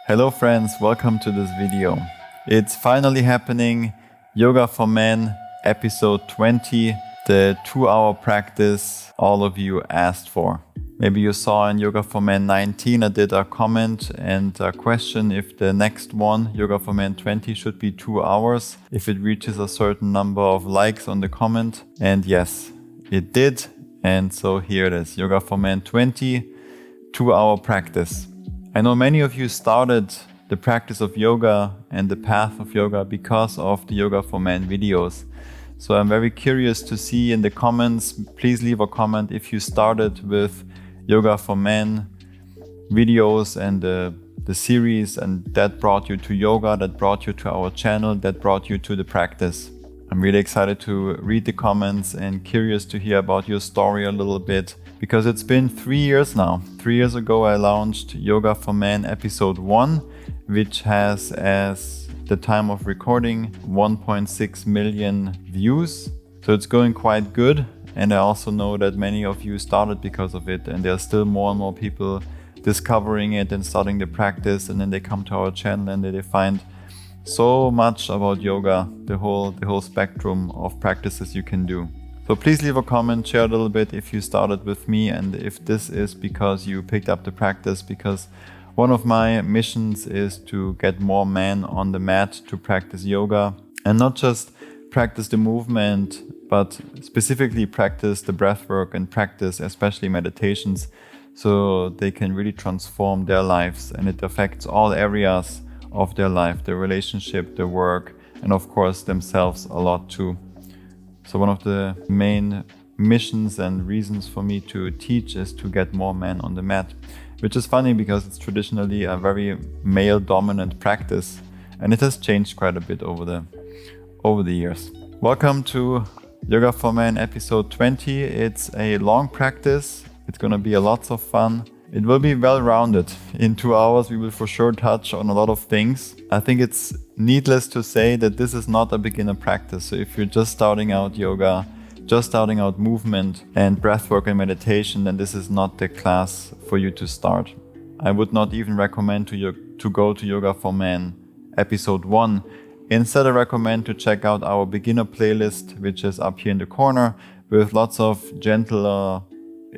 Hello friends, welcome to this video. It's finally happening, Yoga for Men episode 20, the 2-hour practice all of you asked for. Maybe you saw in Yoga for Men 19 I did a comment and a question if the next one, Yoga for Men 20, should be 2 hours, if it reaches a certain number of likes on the comment. And yes, it did. And so here it is, Yoga for Men 20, 2-hour practice. I know many of you started the practice of yoga and the path of yoga because of the Yoga for Men videos. So I'm very curious to see in the comments, please leave a comment if you started with Yoga for Men videos and the series, and that brought you to yoga, that brought you to our channel, that brought you to the practice. I'm really excited to read the comments and curious to hear about your story a little bit, because it's been 3 years now. 3 years ago I launched Yoga for Men episode 1, which has, as the time of recording, 1.6 million views. So it's going quite good. And I also know that many of you started because of it, and there are still more and more people discovering it and starting the practice, and then they come to our channel and they find so much about yoga, the whole spectrum of practices you can do. So please leave a comment, share a little bit if you started with me and if this is because you picked up the practice, because one of my missions is to get more men on the mat to practice yoga, and not just practice the movement, but specifically practice the breath work and practice especially meditations, so they can really transform their lives, and it affects all areas of their life, their relationship, their work, and of course themselves a lot too. So one of the main missions and reasons for me to teach is to get more men on the mat, which is funny because it's traditionally a very male dominant practice, and it has changed quite a bit over the years. Welcome to Yoga for Men episode 20. It's a long practice. It's gonna be a lots of fun. It will be well-rounded. In 2 hours we will for sure touch on a lot of things. I think it's needless to say that this is not a beginner practice. So if you're just starting out yoga, just starting out movement and breathwork and meditation, then this is not the class for you to start. I would not even recommend to go to Yoga for Men episode 1. Instead, I recommend to check out our beginner playlist, which is up here in the corner, with lots of gentler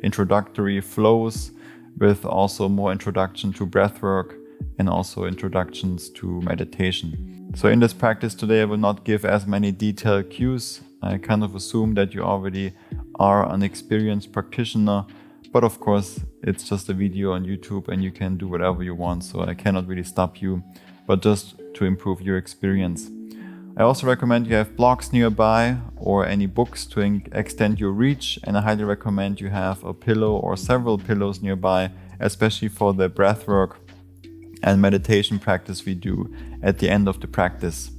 introductory flows, with also more introduction to breathwork and also introductions to meditation. So in this practice today, I will not give as many detailed cues. I kind of assume that you already are an experienced practitioner, but of course, it's just a video on YouTube and you can do whatever you want, so I cannot really stop you, but just to improve your experience. I also recommend you have blocks nearby or any books to extend your reach, and I highly recommend you have a pillow or several pillows nearby, especially for the breathwork and meditation practice we do at the end of the practice.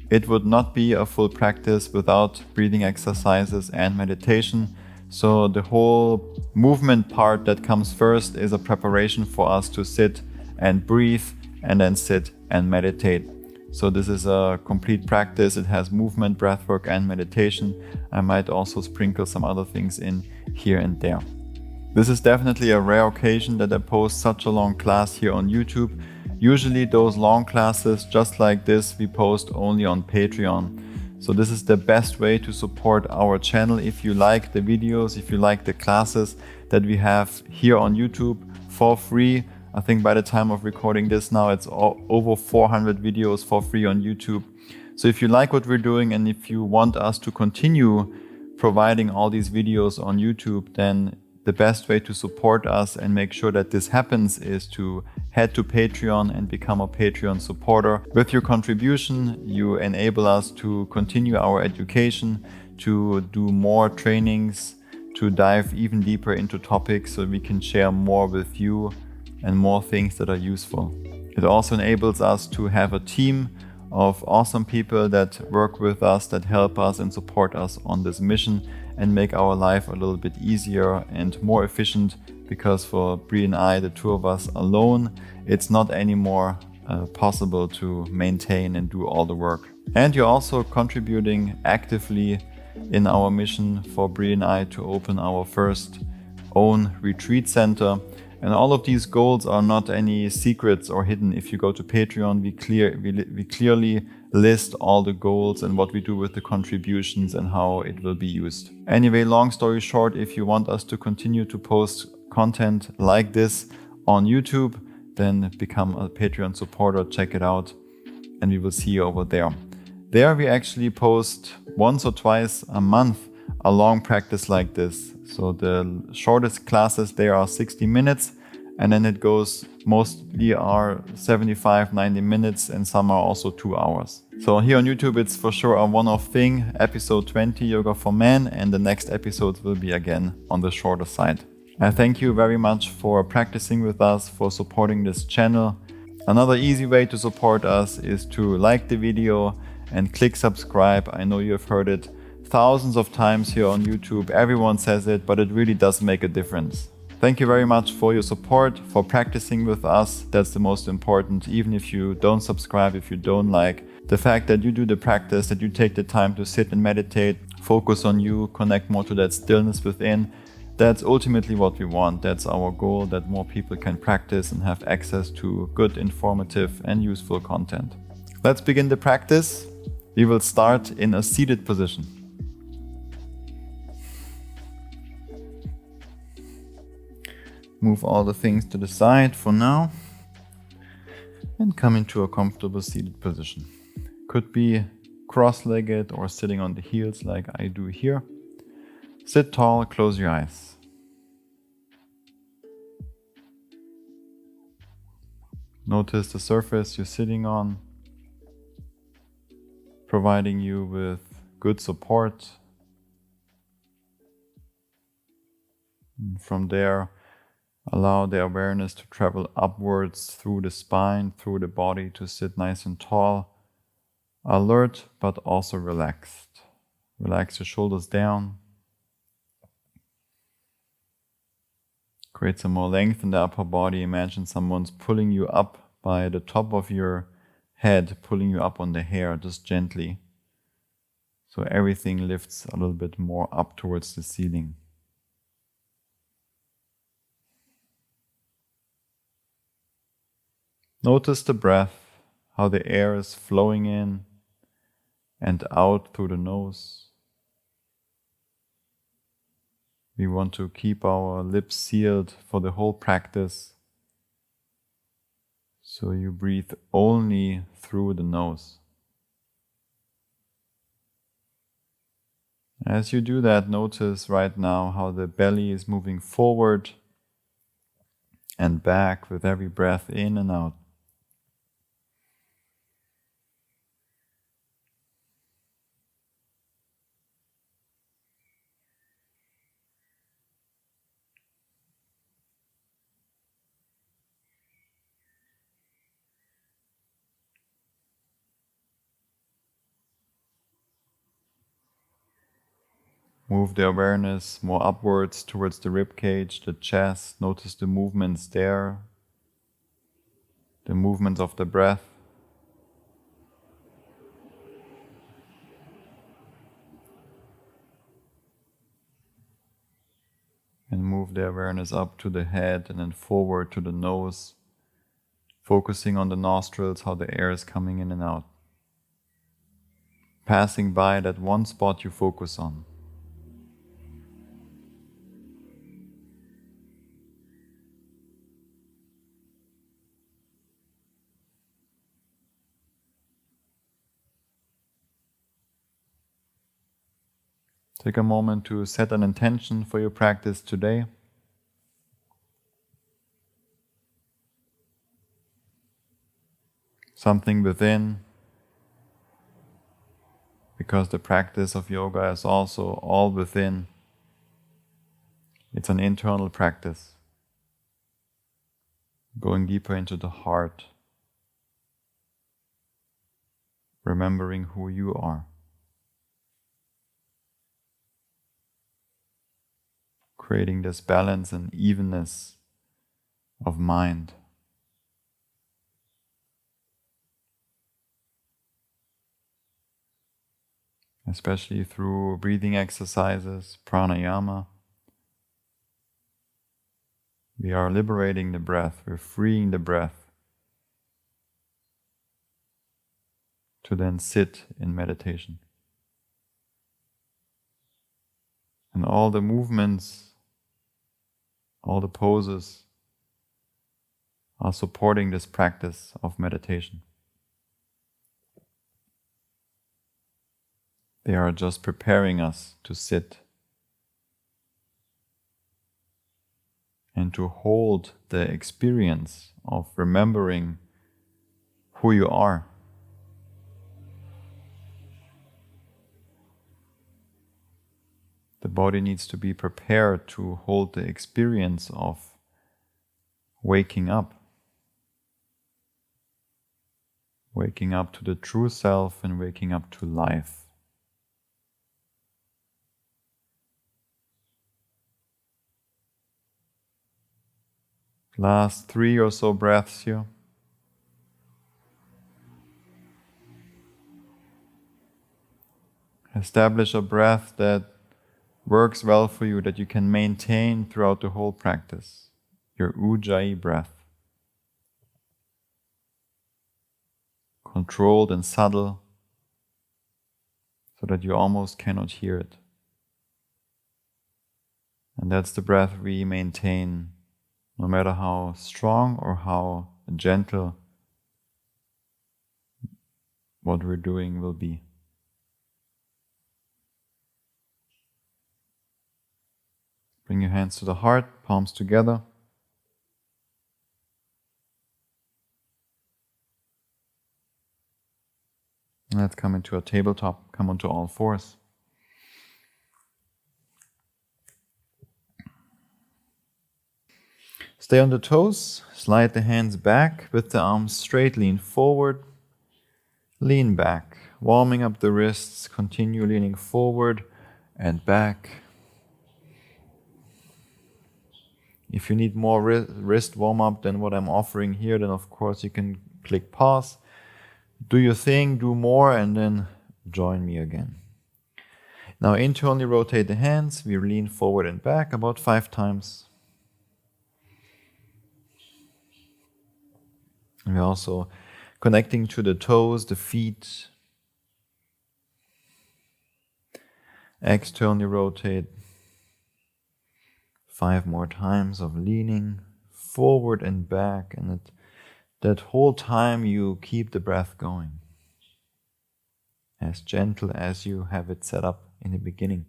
It would not be a full practice without breathing exercises and meditation, so the whole movement part that comes first is a preparation for us to sit and breathe and then sit and meditate. So this is a complete practice. It has movement, breathwork and meditation. I might also sprinkle some other things in here and there. This is definitely a rare occasion that I post such a long class here on YouTube. Usually those long classes just like this we post only on Patreon. So this is the best way to support our channel if you like the videos, if you like the classes that we have here on YouTube for free. I think by the time of recording this now, it's over 400 videos for free on YouTube. So if you like what we're doing and if you want us to continue providing all these videos on YouTube, then the best way to support us and make sure that this happens is to head to Patreon and become a Patreon supporter. With your contribution, you enable us to continue our education, to do more trainings, to dive even deeper into topics so we can share more with you and more things that are useful. It also enables us to have a team of awesome people that work with us, that help us and support us on this mission and make our life a little bit easier and more efficient, because for Brie and I, the two of us alone, it's not anymore possible to maintain and do all the work. And you're also contributing actively in our mission for Brie and I to open our first own retreat center. And all of these goals are not any secrets or hidden. If you go to Patreon, we clearly list all the goals and what we do with the contributions and how it will be used. Anyway, long story short, if you want us to continue to post content like this on YouTube, then become a Patreon supporter, check it out, and we will see you over there. There we actually post once or twice a month a long practice like this. So the shortest classes there are 60 minutes, and then it goes mostly are 75, 90 minutes, and some are also 2 hours. So here on YouTube it's for sure a one-off thing, episode 20 Yoga for Men, and the next episode will be again on the shorter side. I thank you very much for practicing with us, for supporting this channel. Another easy way to support us is to like the video and click subscribe. I know you have heard it thousands of times here on YouTube. Everyone says it, but it really does make a difference. Thank you very much for your support, for practicing with us. That's the most important. Even if you don't subscribe, if you don't like, the fact that you do the practice, that you take the time to sit and meditate, focus on you, connect more to that stillness within, that's ultimately what we want. That's our goal, that more people can practice and have access to good, informative and useful content. Let's begin the practice. We will start in a seated position. Move all the things to the side for now and come into a comfortable seated position. Could be cross-legged or sitting on the heels like I do here. Sit tall, close your eyes. Notice the surface you're sitting on, providing you with good support. And from there, allow the awareness to travel upwards through the spine, through the body, to sit nice and tall, alert but also relaxed. Relax your shoulders down. Create some more length in the upper body. Imagine someone's pulling you up by the top of your head, pulling you up on the hair, just gently. So everything lifts a little bit more up towards the ceiling. Notice the breath, how the air is flowing in and out through the nose. We want to keep our lips sealed for the whole practice. So you breathe only through the nose. As you do that, notice right now how the belly is moving forward and back with every breath in and out. Move the awareness more upwards towards the rib cage, the chest. Notice the movements there, the movements of the breath. And move the awareness up to the head and then forward to the nose, focusing on the nostrils, how the air is coming in and out. Passing by that one spot you focus on. Take a moment to set an intention for your practice today. Something within, because the practice of yoga is also all within. It's an internal practice, going deeper into the heart, remembering who you are. Creating this balance and evenness of mind. Especially through breathing exercises, pranayama. We are liberating the breath, we're freeing the breath to then sit in meditation. And all the movements, all the poses are supporting this practice of meditation. They are just preparing us to sit and to hold the experience of remembering who you are. The body needs to be prepared to hold the experience of waking up to the true self and waking up to life. Last 3 or so breaths here. Establish a breath that works well for you, that you can maintain throughout the whole practice. Your Ujjayi breath. Controlled and subtle, so that you almost cannot hear it. And that's the breath we maintain, no matter how strong or how gentle what we're doing will be. Bring your hands to the heart, palms together. And let's come into a tabletop, come onto all fours. Stay on the toes, slide the hands back with the arms straight, lean forward, lean back, warming up the wrists, continue leaning forward and back. If you need more wrist warm-up than what I'm offering here, then of course you can click pause, do your thing, do more, and then join me again. Now internally rotate the hands, we lean forward and back about 5 times. We're also connecting to the toes, the feet. Externally rotate 5 more times of leaning forward and back, and that whole time you keep the breath going. As gentle as you have it set up in the beginning.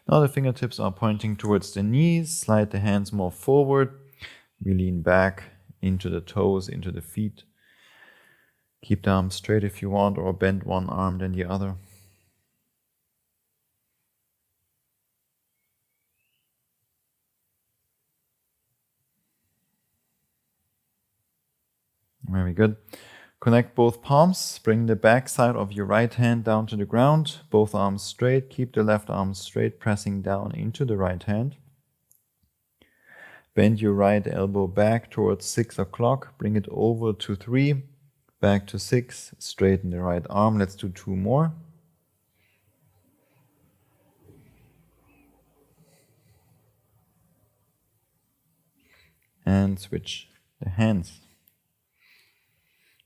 Now the fingertips are pointing towards the knees, slide the hands more forward. We lean back into the toes, into the feet. Keep the arms straight if you want, or bend one arm then the other. Very good. Connect both palms. Bring the back side of your right hand down to the ground. Both arms straight. Keep the left arm straight, pressing down into the right hand. Bend your right elbow back towards 6 o'clock. Bring it over to 3. Back to 6. Straighten the right arm. Let's do 2 more. And switch the hands.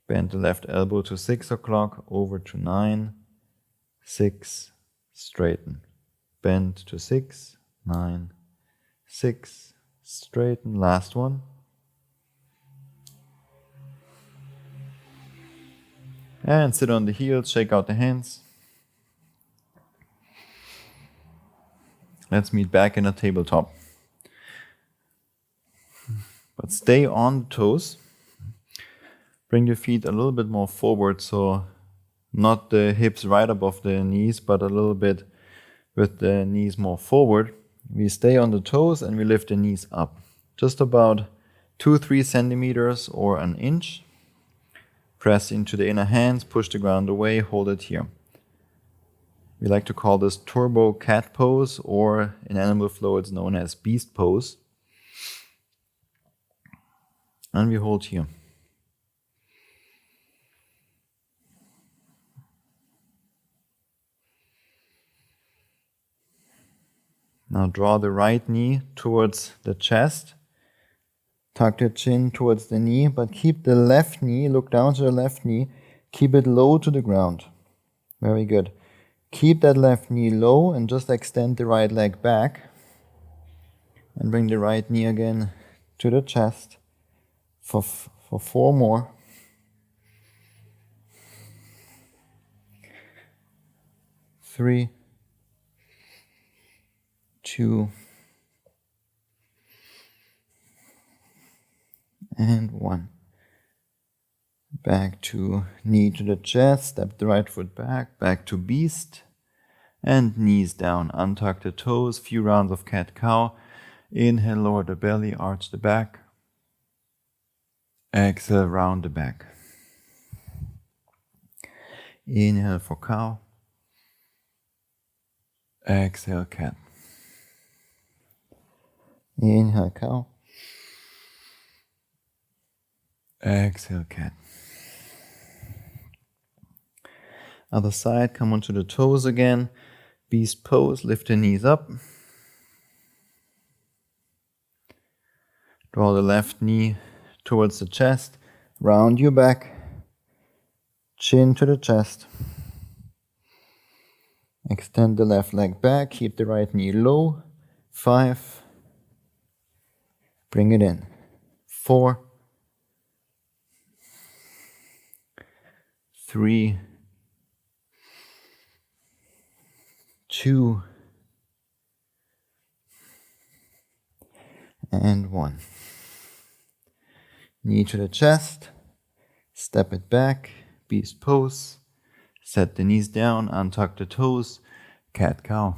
Bend the left elbow to 6 o'clock, over to 9, 6, straighten. Bend to 6, 9, 6, straighten. Last one. And sit on the heels, shake out the hands. Let's meet back in a tabletop. But stay on the toes. Bring your feet a little bit more forward, so not the hips right above the knees, but a little bit with the knees more forward. We stay on the toes and we lift the knees up. Just about 2-3 centimeters or an inch. Press into the inner hands, push the ground away, hold it here. We like to call this turbo cat pose, or in animal flow it's known as beast pose. And we hold here. Now draw the right knee towards the chest. Tuck the chin towards the knee, but keep the left knee, look down to the left knee, keep it low to the ground. Very good. Keep that left knee low and just extend the right leg back. And bring the right knee again to the chest for 4 more. 3, 2, and 1. Back to knee to the chest, step the right foot back to beast, and knees down. Untuck the toes, few rounds of cat-cow. Inhale, lower the belly, arch the back. Exhale, round the back. Inhale for cow. Exhale, cat. Inhale, cow. Exhale, cat. Other side, come onto the toes again. Beast pose, lift the knees up. Draw the left knee towards the chest. Round your back. Chin to the chest. Extend the left leg back. Keep the right knee low. 5. Bring it in. 4. 3. 2. And 1. Knee to the chest. Step it back. Beast pose. Set the knees down. Untuck the toes. Cat-cow.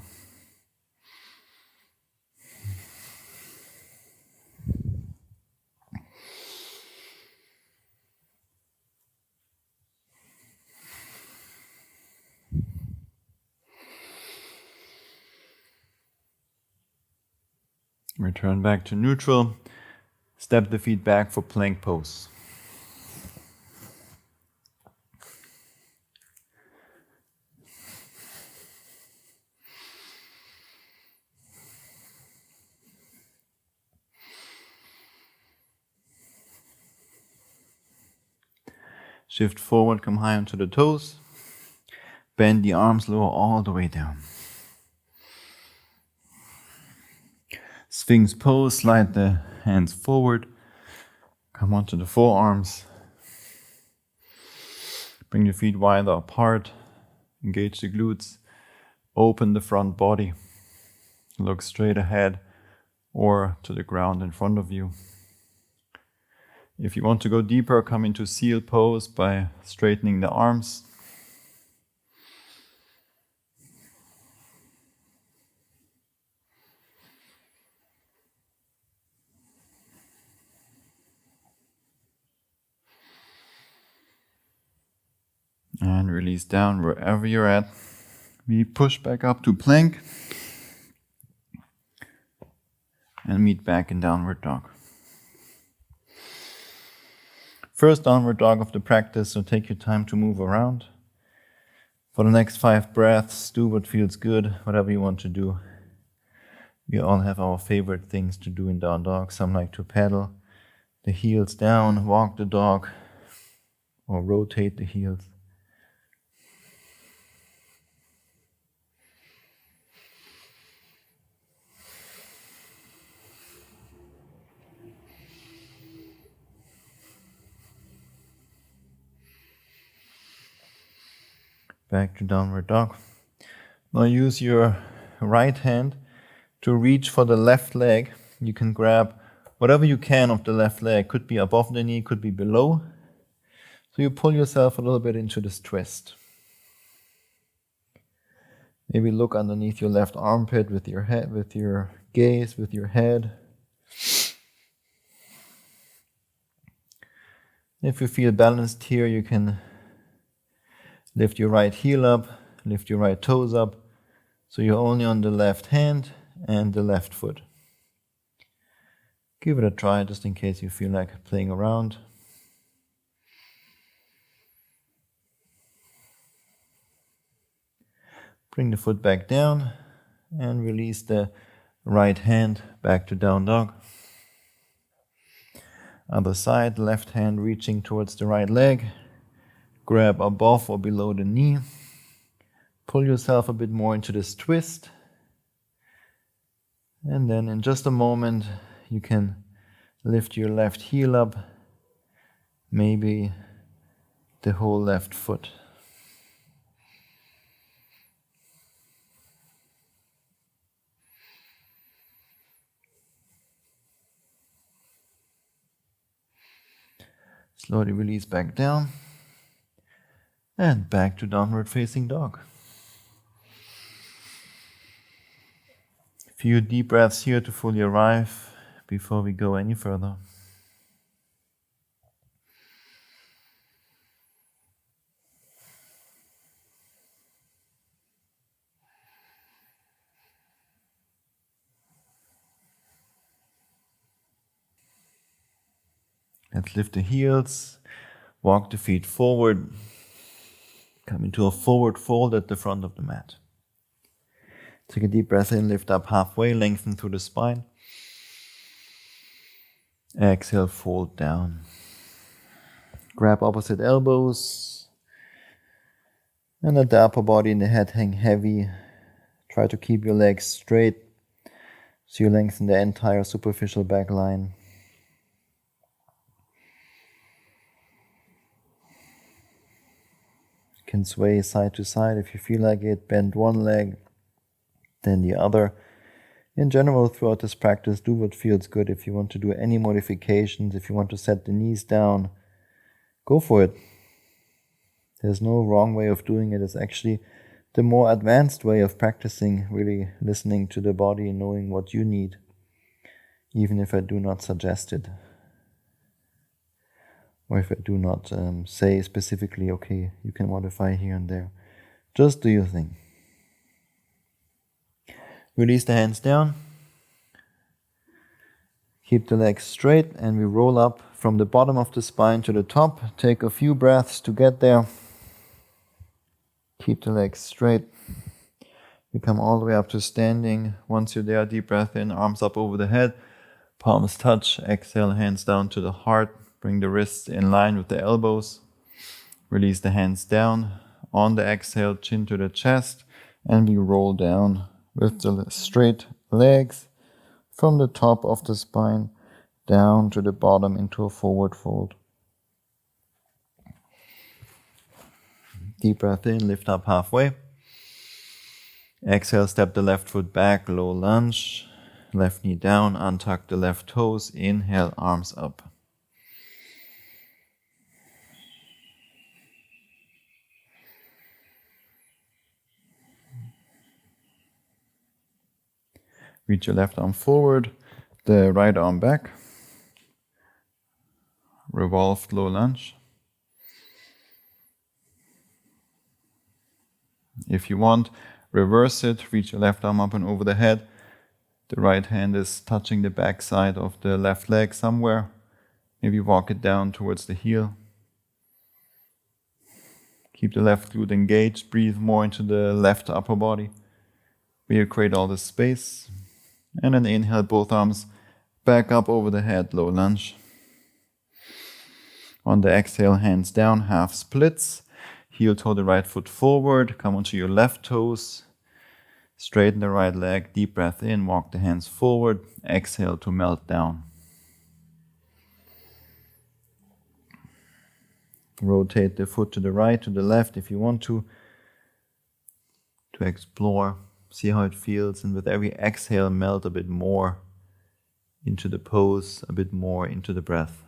Return back to neutral. Step the feet back for plank pose. Shift forward, come high onto the toes. Bend the arms, lower all the way down. Sphinx pose, slide the hands forward. Come onto the forearms. Bring your feet wider apart. Engage the glutes. Open the front body. Look straight ahead or to the ground in front of you. If you want to go deeper, come into seal pose by straightening the arms. And release down wherever you're at. We push back up to plank. And meet back in downward dog. First downward dog of the practice, so take your time to move around. For the next 5 breaths, do what feels good, whatever you want to do. We all have our favorite things to do in down dog. Some like to pedal the heels down, walk the dog, or rotate the heels. Back to downward dog. Now use your right hand to reach for the left leg. You can grab whatever you can of the left leg. Could be above the knee, could be below. So you pull yourself a little bit into this twist. Maybe look underneath your left armpit with your head, with your gaze, with your head. If you feel balanced here, you can lift your right heel up, lift your right toes up, so you're only on the left hand and the left foot. Give it a try just in case you feel like playing around. Bring the foot back down and release the right hand back to down dog. Other side, left hand reaching towards the right leg. Grab above or below the knee. Pull yourself a bit more into this twist. And then in just a moment, you can lift your left heel up, maybe the whole left foot. Slowly release back down and back to downward facing dog. A few deep breaths here to fully arrive before we go any further. Let's lift the heels, walk the feet forward, come into a forward fold at the front of the mat. Take a deep breath in, lift up halfway, lengthen through the spine. Exhale, fold down. Grab opposite elbows and let the upper body and the head hang heavy. Try to keep your legs straight so you lengthen the entire superficial back line. Can sway side to side if you feel like it. Bend one leg, then the other. In general, throughout this practice, do what feels good. If you want to do any modifications, if you want to set the knees down, go for it. There's no wrong way of doing it. It's actually the more advanced way of practicing, really listening to the body and knowing what you need, even if I do not suggest it. Or if I do not say specifically, okay, you can modify here and there. Just do your thing. Release the hands down. Keep the legs straight and we roll up from the bottom of the spine to the top. Take a few breaths to get there. Keep the legs straight. We come all the way up to standing. Once you're there, deep breath in, arms up over the head. Palms touch. Exhale, hands down to the heart. Bring the wrists in line with the elbows. Release the hands down. On the exhale, chin to the chest. And we roll down with the straight legs from the top of the spine down to the bottom into a forward fold. Deep breath in, lift up halfway. Exhale, step the left foot back, low lunge. Left knee down, untuck the left toes. Inhale, arms up. Reach your left arm forward, the right arm back. Revolved low lunge. If you want, reverse it, reach your left arm up and over the head. The right hand is touching the back side of the left leg somewhere. Maybe walk it down towards the heel. Keep the left glute engaged, breathe more into the left upper body. We'll create all this space. And then inhale, both arms back up over the head, low lunge. On the exhale, hands down, half splits. Heel toe the right foot forward, come onto your left toes. Straighten the right leg, deep breath in, walk the hands forward. Exhale to melt down. Rotate the foot to the right, to the left if you want to explore. See how it feels, and with every exhale, melt a bit more into the pose, a bit more into the breath.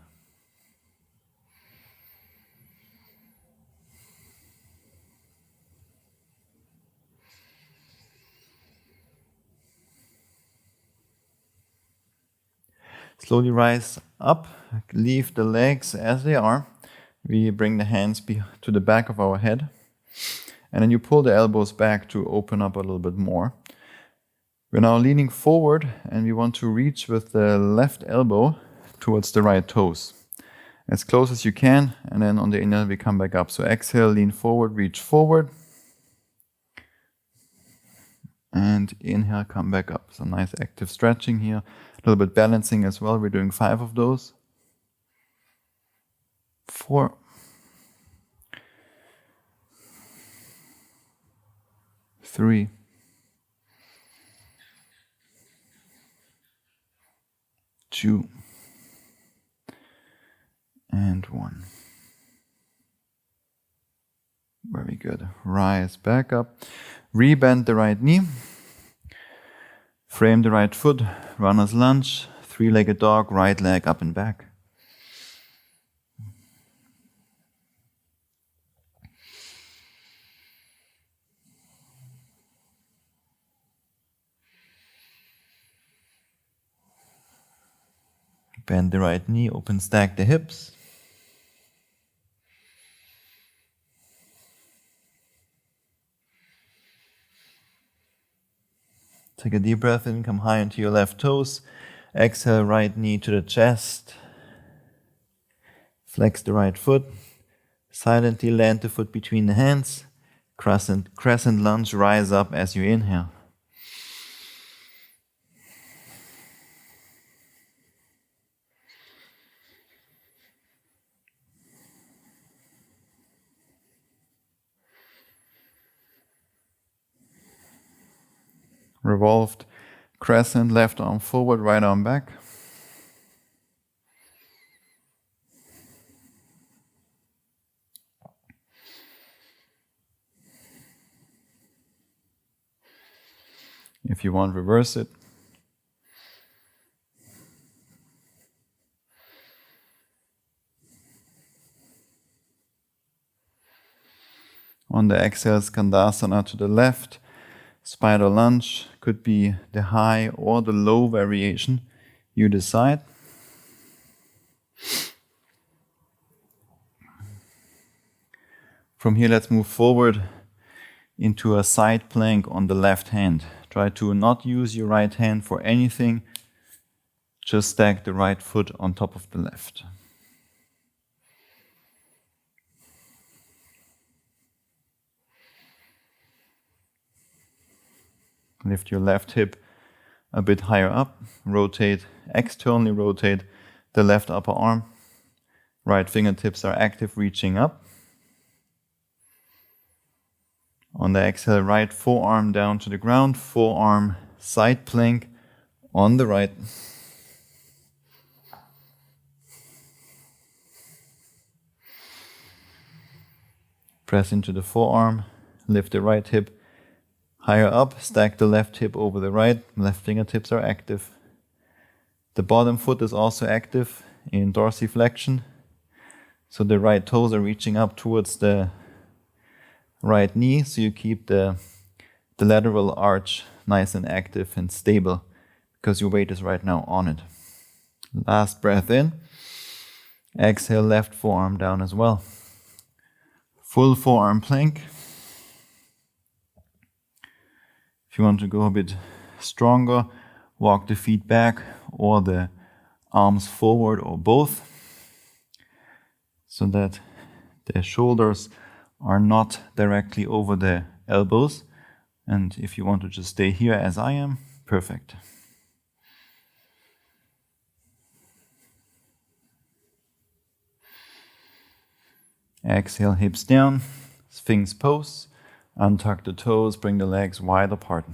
Slowly rise up, leave the legs as they are. We bring the hands to the back of our head. And then you pull the elbows back to open up a little bit more. We're now leaning forward and we want to reach with the left elbow towards the right toes. As close as you can, and then on the inhale we come back up. So exhale, lean forward, reach forward. And inhale, come back up. So nice active stretching here. A little bit balancing as well. We're doing 5 of those. 4, 3, 2, and 1. Very good. Rise back up. Rebend the right knee. Frame the right foot. Runner's lunge. Three-legged dog. Right leg up and back. Bend the right knee. Open stack the hips. Take a deep breath in, come high into your left toes. Exhale, right knee to the chest. Flex the right foot. Silently land the foot between the hands. Crescent lunge, rise up as you inhale. Revolved crescent, left arm forward, right arm back. If you want, reverse it. On the exhale, Skandasana to the left. Spider lunge could be the high or the low variation. You decide. From here, let's move forward into a side plank on the left hand. Try to not use your right hand for anything. Just stack the right foot on top of the left. Lift your left hip a bit higher up. Externally rotate the left upper arm. Right fingertips are active, reaching up. On the exhale, right forearm down to the ground. Forearm side plank on the right. Press into the forearm. Lift the right hip higher up, stack the left hip over the right, left fingertips are active. The bottom foot is also active in dorsiflexion, so the right toes are reaching up towards the right knee, so you keep the lateral arch nice and active and stable, because your weight is right now on it. Last breath in. Exhale, left forearm down as well. Full forearm plank. If you want to go a bit stronger, walk the feet back or the arms forward or both, so that the shoulders are not directly over the elbows. And if you want to just stay here as I am, perfect. Exhale, hips down, Sphinx pose. Untuck the toes, bring the legs wide apart.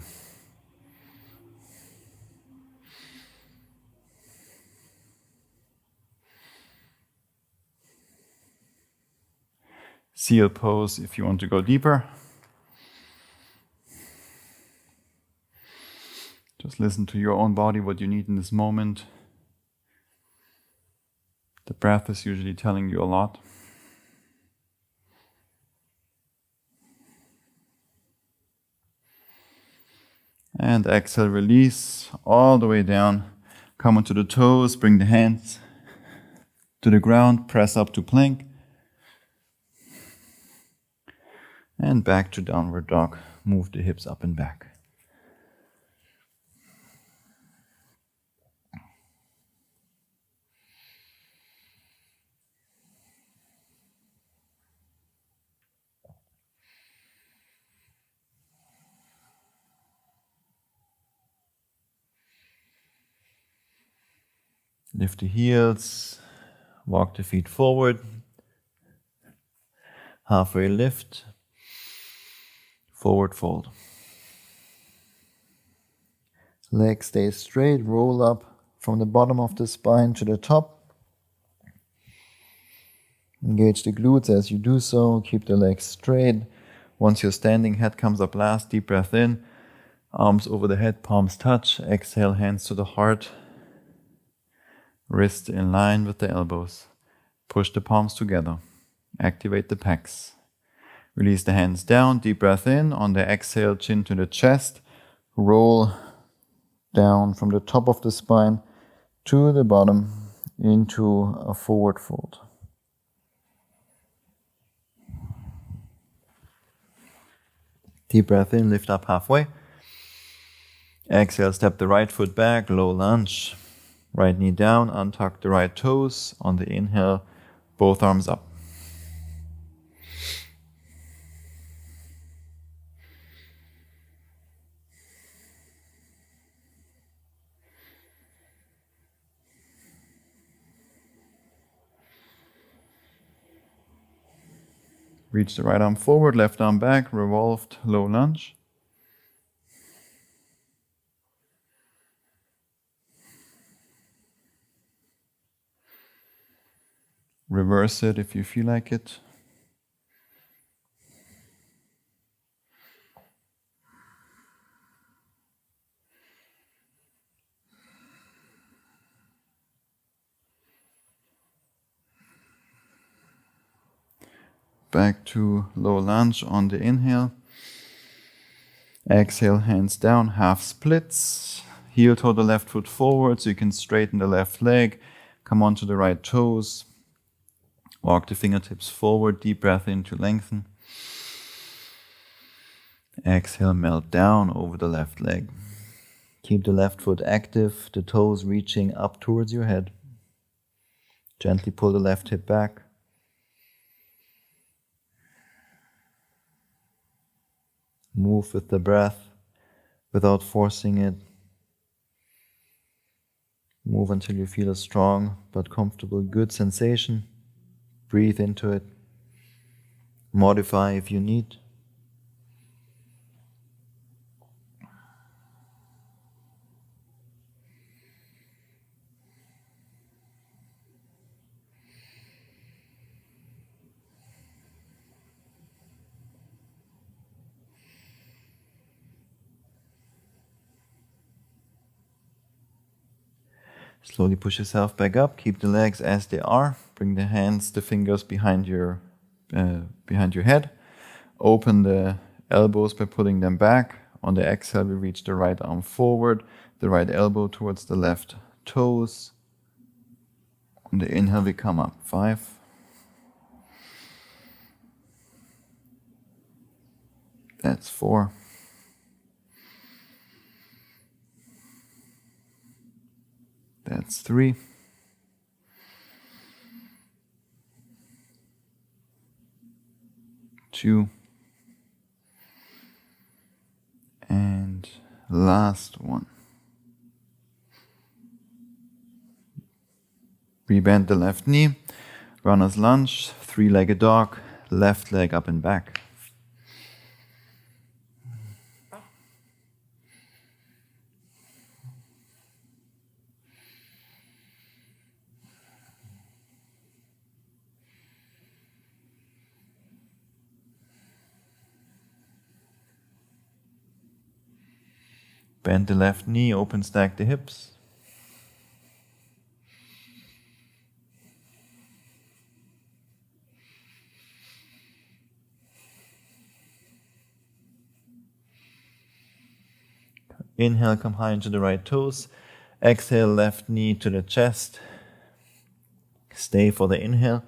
Seal pose if you want to go deeper. Just listen to your own body, what you need in this moment. The breath is usually telling you a lot. And exhale, release all the way down. Come onto the toes, bring the hands to the ground, press up to plank. And back to downward dog. Move the hips up and back. Lift the heels, walk the feet forward, Halfway lift, forward fold. Leg stays straight, roll up from the bottom of the spine to the top. Engage the glutes as you do so, keep the legs straight. Once you're standing, head comes up last, deep breath in. Arms over the head, palms touch. Exhale, hands to the heart. Wrists in line with the elbows. Push the palms together. Activate the pecs. Release the hands down, deep breath in. On the exhale, chin to the chest. Roll down from the top of the spine to the bottom into a forward fold. Deep breath in, lift up halfway. Exhale, step the right foot back, low lunge. Right knee down, untuck the right toes. On the inhale, both arms up. Reach the right arm forward, left arm back, revolved, low lunge. Reverse it if you feel like it. Back to low lunge on the inhale. Exhale, hands down, half splits. Heel toe the left foot forward so you can straighten the left leg. Come onto the right toes. Walk the fingertips forward, deep breath in to lengthen. Exhale, melt down over the left leg. Keep the left foot active, the toes reaching up towards your head. Gently pull the left hip back. Move with the breath without forcing it. Move until you feel a strong but comfortable, good sensation. Breathe into it. Modify if you need. Slowly push yourself back up. Keep the legs as they are. Bring the hands, the fingers behind your head. Open the elbows by pulling them back. On the exhale, we reach the right arm forward, the right elbow towards the left toes. On the inhale, we come up. 5. That's 4. That's 3. Two. And last one. Rebend the left knee. Runner's lunge. 3-legged dog. Left leg up and back. Bend the left knee, open stack the hips. Inhale, come high into the right toes. Exhale, left knee to the chest. Stay for the inhale.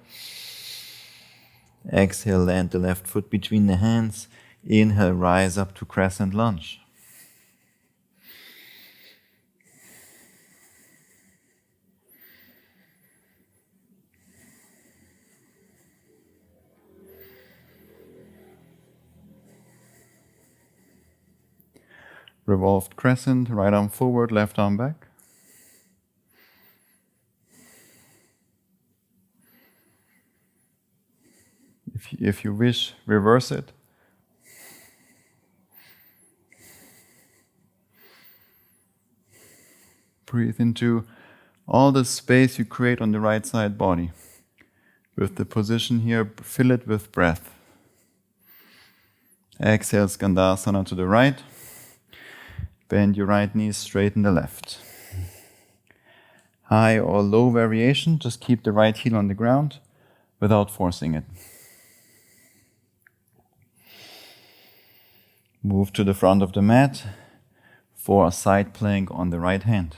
Exhale, land the left foot between the hands. Inhale, rise up to crescent lunge. Revolved crescent, right arm forward, left arm back. If you wish, reverse it. Breathe into all the space you create on the right side body. With the position here, fill it with breath. Exhale, Skandasana to the right. Bend your right knee, straighten the left. High or low variation, just keep the right heel on the ground without forcing it. Move to the front of the mat for a side plank on the right hand.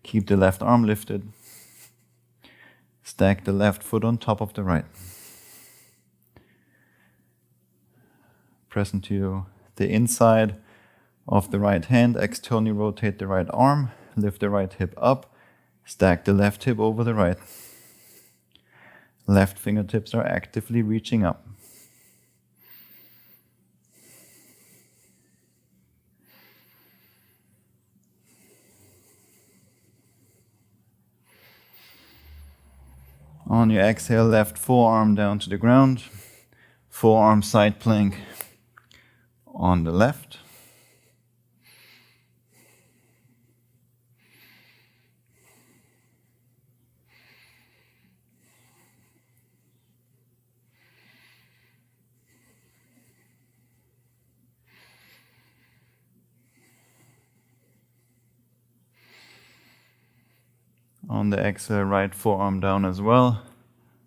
Keep the left arm lifted. Stack the left foot on top of the right. Press into the inside of the right hand. Externally rotate the right arm. Lift the right hip up. Stack the left hip over the right. Left fingertips are actively reaching up. On your exhale, left forearm down to the ground. Forearm side plank on the left. On the exhale, right forearm down as well.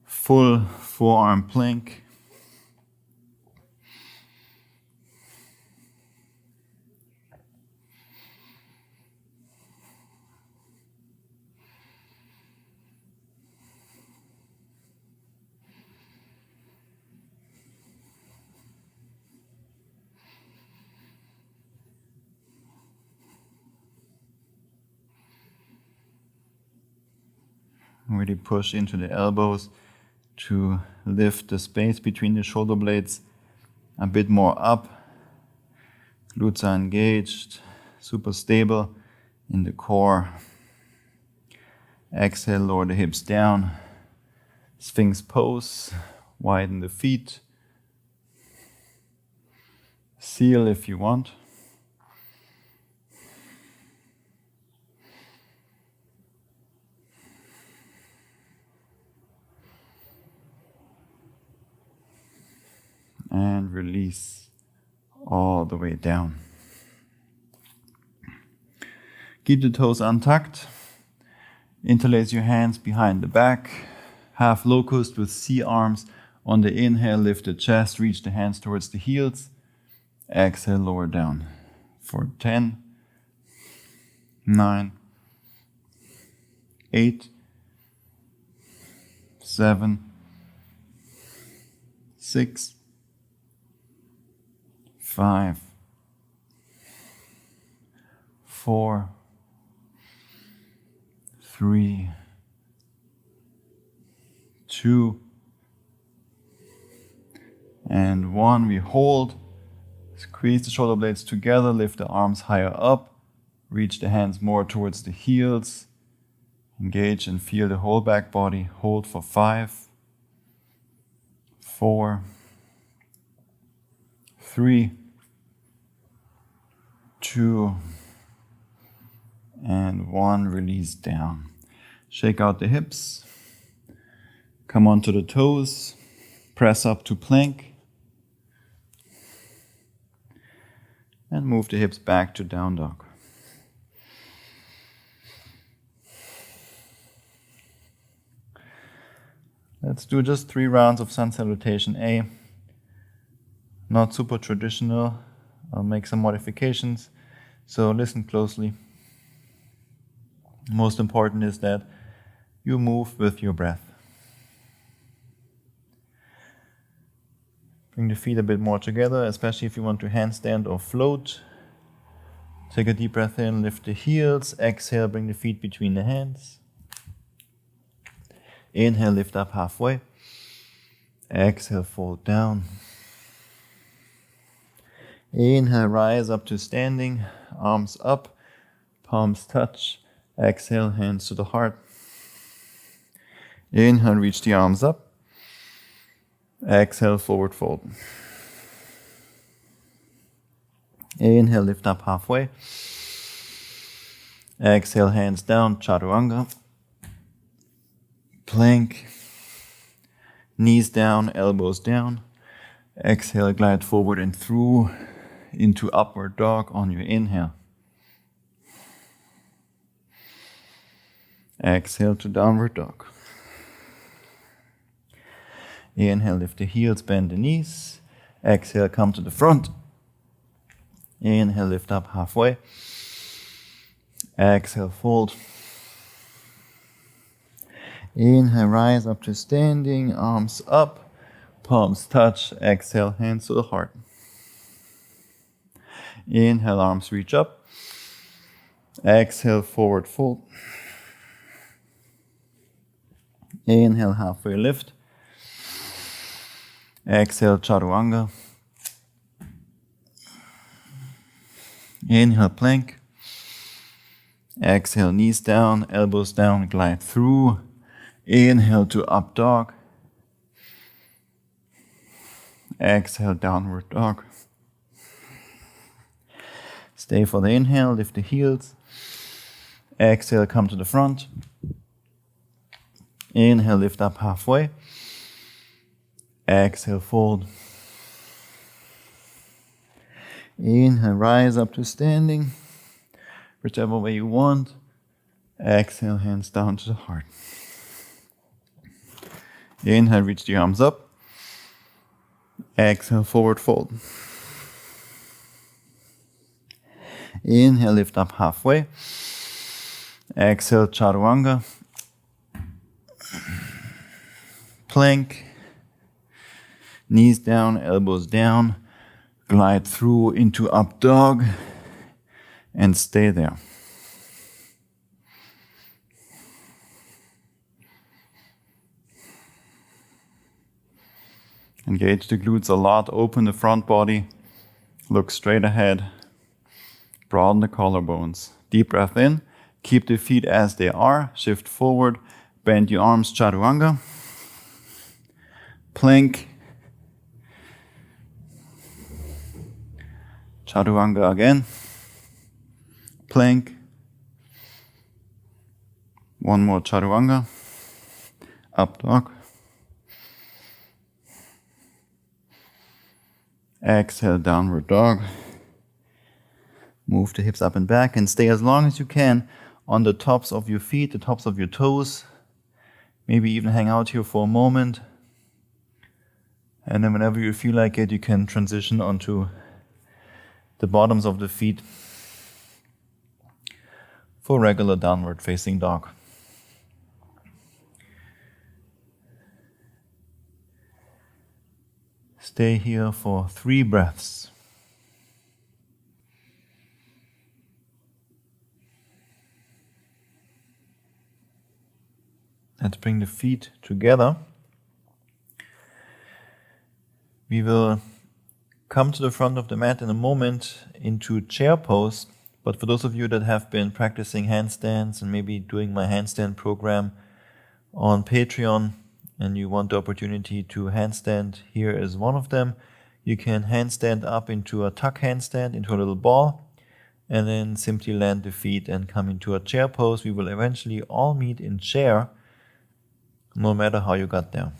Full forearm plank. Really push into the elbows to lift the space between the shoulder blades a bit more up. Glutes are engaged, super stable in the core. Exhale, lower the hips down. Sphinx pose, widen the feet. Seal if you want. And release all the way down. Keep the toes untucked. Interlace your hands behind the back. Half locust with C arms. On the inhale, lift the chest, reach the hands towards the heels. Exhale, lower down. For 10, 9, 8, 7, 6, 5, 4, 3, 2, and 1. We hold, squeeze the shoulder blades together, lift the arms higher up, reach the hands more towards the heels, engage and feel the whole back body. Hold for 5, 4, 3, 2, and 1. Release down. Shake out the hips. Come onto the toes. Press up to plank. And move the hips back to down dog. Let's do just 3 rounds of sun salutation A. Not super traditional. I'll make some modifications. So listen closely. Most important is that you move with your breath. Bring the feet a bit more together, especially if you want to handstand or float. Take a deep breath in, lift the heels. Exhale, bring the feet between the hands. Inhale, lift up halfway. Exhale, fold down. Inhale, rise up to standing, arms up, palms touch. Exhale, hands to the heart. Inhale, reach the arms up. Exhale, forward fold. Inhale, lift up halfway. Exhale, hands down, chaturanga. Plank. Knees down, elbows down. Exhale, glide forward and through into upward dog on your inhale. Exhale to downward dog. Inhale, lift the heels, bend the knees. Exhale, come to the front. Inhale, lift up halfway. Exhale, fold. Inhale, rise up to standing, arms up, palms touch. Exhale, hands to the heart. Inhale, arms reach up. Exhale, forward fold. Inhale, halfway lift. Exhale, chaturanga. Inhale, plank. Exhale, knees down, elbows down, glide through. Inhale to up dog. Exhale, downward dog. Stay for the inhale, lift the heels. Exhale, come to the front. Inhale, lift up halfway. Exhale, fold. Inhale, rise up to standing, whichever way you want. Exhale, hands down to the heart. Inhale, reach the arms up. Exhale, forward fold. Inhale, lift up halfway. Exhale, chaturanga. Plank. Knees down, elbows down. Glide through into up dog and stay there. Engage the glutes a lot, open the front body, look straight ahead, broaden the collarbones. Deep breath in, keep the feet as they are, shift forward, bend your arms, chaturanga, plank, chaturanga again, plank, one more chaturanga, up dog, exhale, downward dog. Move the hips up and back and stay as long as you can on the tops of your feet, the tops of your toes. Maybe even hang out here for a moment. And then whenever you feel like it, you can transition onto the bottoms of the feet for regular downward facing dog. Stay here for 3 breaths. Let's bring the feet together. We will come to the front of the mat in a moment into chair pose, but for those of you that have been practicing handstands and maybe doing my handstand program on Patreon, and you want the opportunity to handstand, here is one of them. You can handstand up into a tuck handstand, into a little ball, and then simply land the feet and come into a chair pose. We will eventually all meet in chair, no matter how you got there.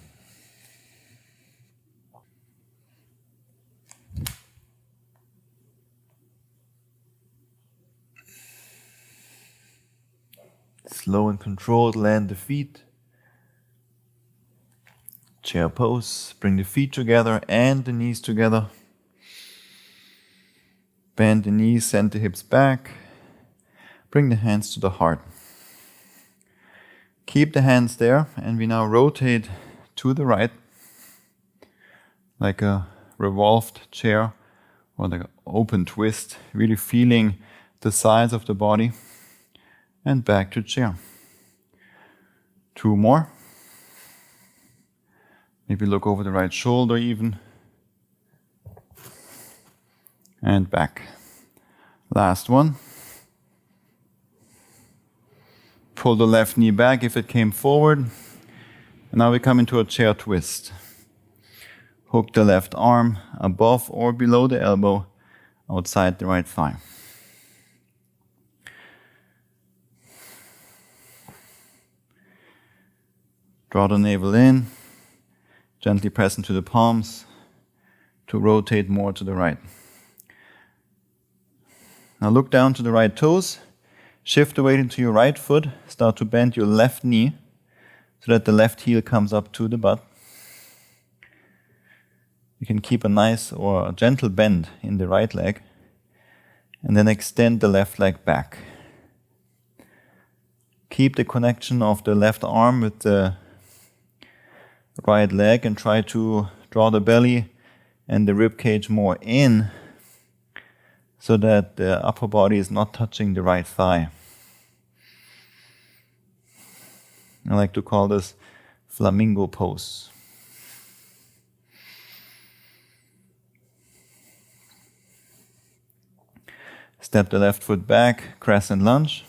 Slow and controlled, land the feet. Chair pose, bring the feet together and the knees together. Bend the knees, send the hips back. Bring the hands to the heart. Keep the hands there, and we now rotate to the right, like a revolved chair or like an open twist, really feeling the size of the body, and back to chair. 2 more. Maybe look over the right shoulder even. And back. Last one. Pull the left knee back if it came forward. And now we come into a chair twist. Hook the left arm above or below the elbow, outside the right thigh. Draw the navel in, gently press into the palms to rotate more to the right. Now look down to the right toes, shift the weight into your right foot, start to bend your left knee so that the left heel comes up to the butt. You can keep a nice or a gentle bend in the right leg and then extend the left leg back. Keep the connection of the left arm with the right leg and try to draw the belly and the rib cage more in so that the upper body is not touching the right thigh. I like to call this flamingo pose. Step the left foot back, crescent lunge.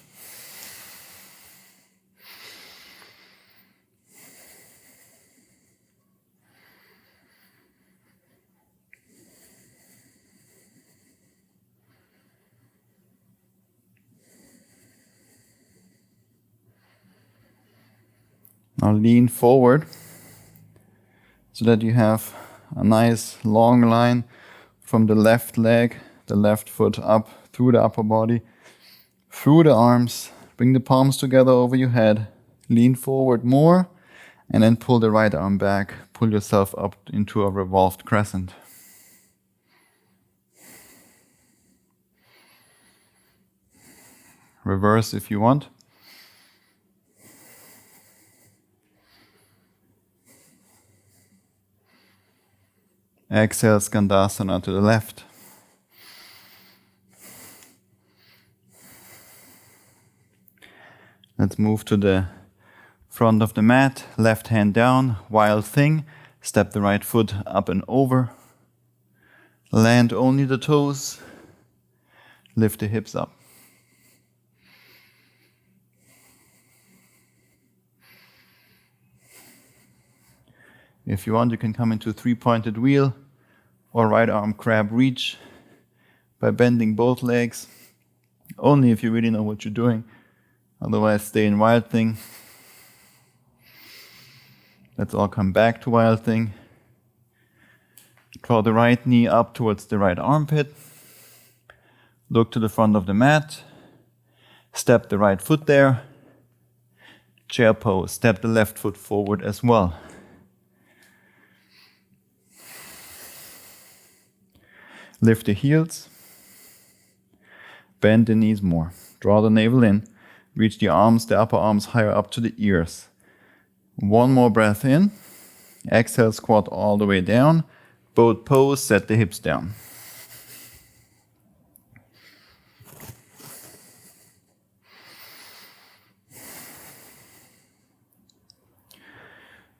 Now lean forward so that you have a nice long line from the left leg, the left foot up through the upper body, through the arms. Bring the palms together over your head. Lean forward more and then pull the right arm back. Pull yourself up into a revolved crescent. Reverse if you want. Exhale, Skandasana to the left. Let's move to the front of the mat, left hand down, wild thing. Step the right foot up and over. Land only the toes. Lift the hips up. If you want, you can come into three-pointed wheel or right arm crab reach by bending both legs. Only if you really know what you're doing. Otherwise, stay in wild thing. Let's all come back to wild thing. Draw the right knee up towards the right armpit. Look to the front of the mat. Step the right foot there. Chair pose. Step the left foot forward as well. Lift the heels. Bend the knees more. Draw the navel in. Reach the arms, the upper arms higher up to the ears. One more breath in. Exhale, squat all the way down. Boat pose, set the hips down.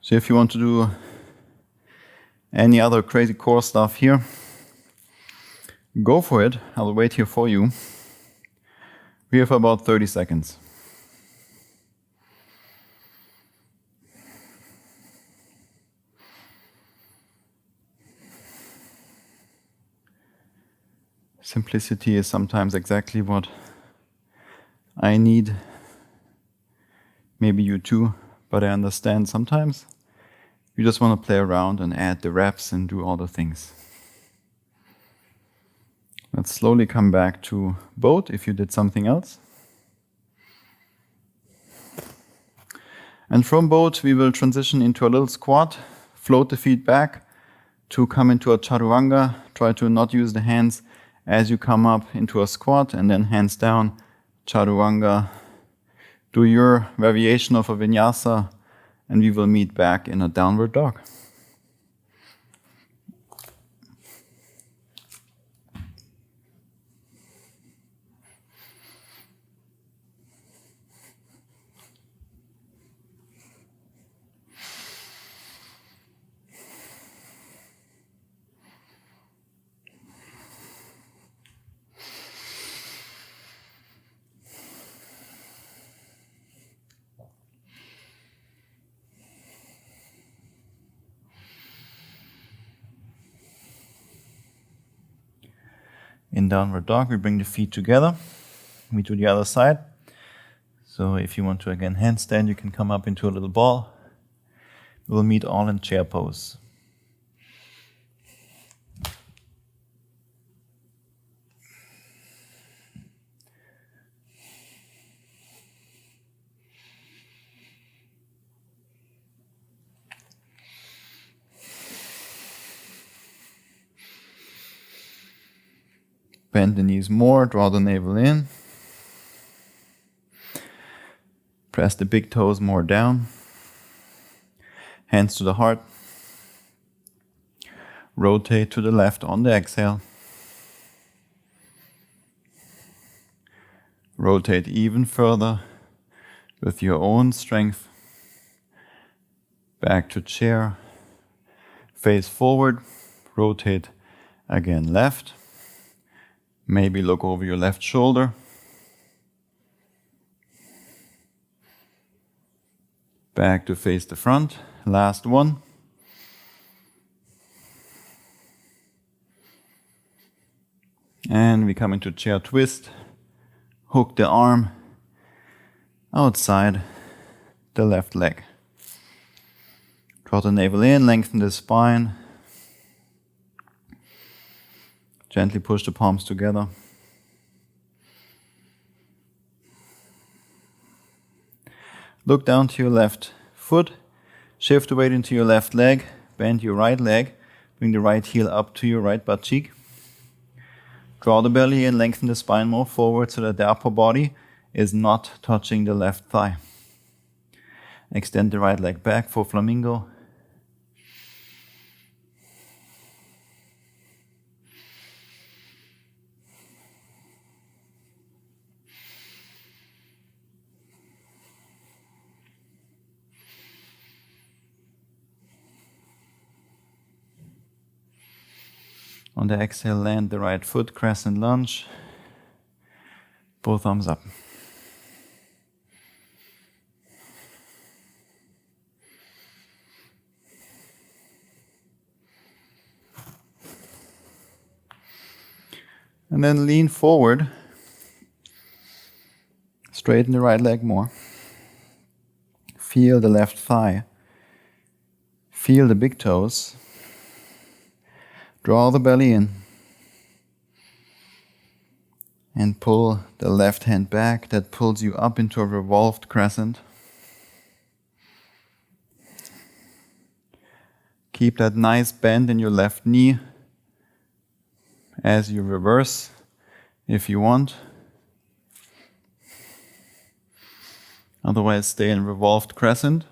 So if you want to do any other crazy core stuff here, go for it. I'll wait here for you. We have about 30 seconds. Simplicity is sometimes exactly what I need. Maybe you too, but I understand sometimes you just want to play around and add the reps and do all the things. Let's slowly come back to boat if you did something else. And from boat, we will transition into a little squat. Float the feet back to come into a chaturanga. Try to not use the hands as you come up into a squat, and then hands down, chaturanga. Do your variation of a vinyasa, and we will meet back in a downward dog. In downward dog, we bring the feet together. We do the other side. So if you want to again handstand, you can come up into a little ball. We'll meet all in chair pose. Bend the knees more, draw the navel in. Press the big toes more down. Hands to the heart. Rotate to the left on the exhale. Rotate even further with your own strength. Back to chair. Face forward. Rotate again left. Maybe look over your left shoulder. Back to face the front. Last one. And we come into chair twist. Hook the arm outside the left leg. Draw the navel in, lengthen the spine. Gently push the palms together. Look down to your left foot. Shift the weight into your left leg. Bend your right leg. Bring the right heel up to your right butt cheek. Draw the belly in, lengthen the spine more forward so that the upper body is not touching the left thigh. Extend the right leg back for flamingo. On the exhale, land the right foot, crescent lunge. Both arms up. And then lean forward. Straighten the right leg more. Feel the left thigh. Feel the big toes. Draw the belly in. And pull the left hand back. That pulls you up into a revolved crescent. Keep that nice bend in your left knee as you reverse if you want. Otherwise, stay in revolved crescent.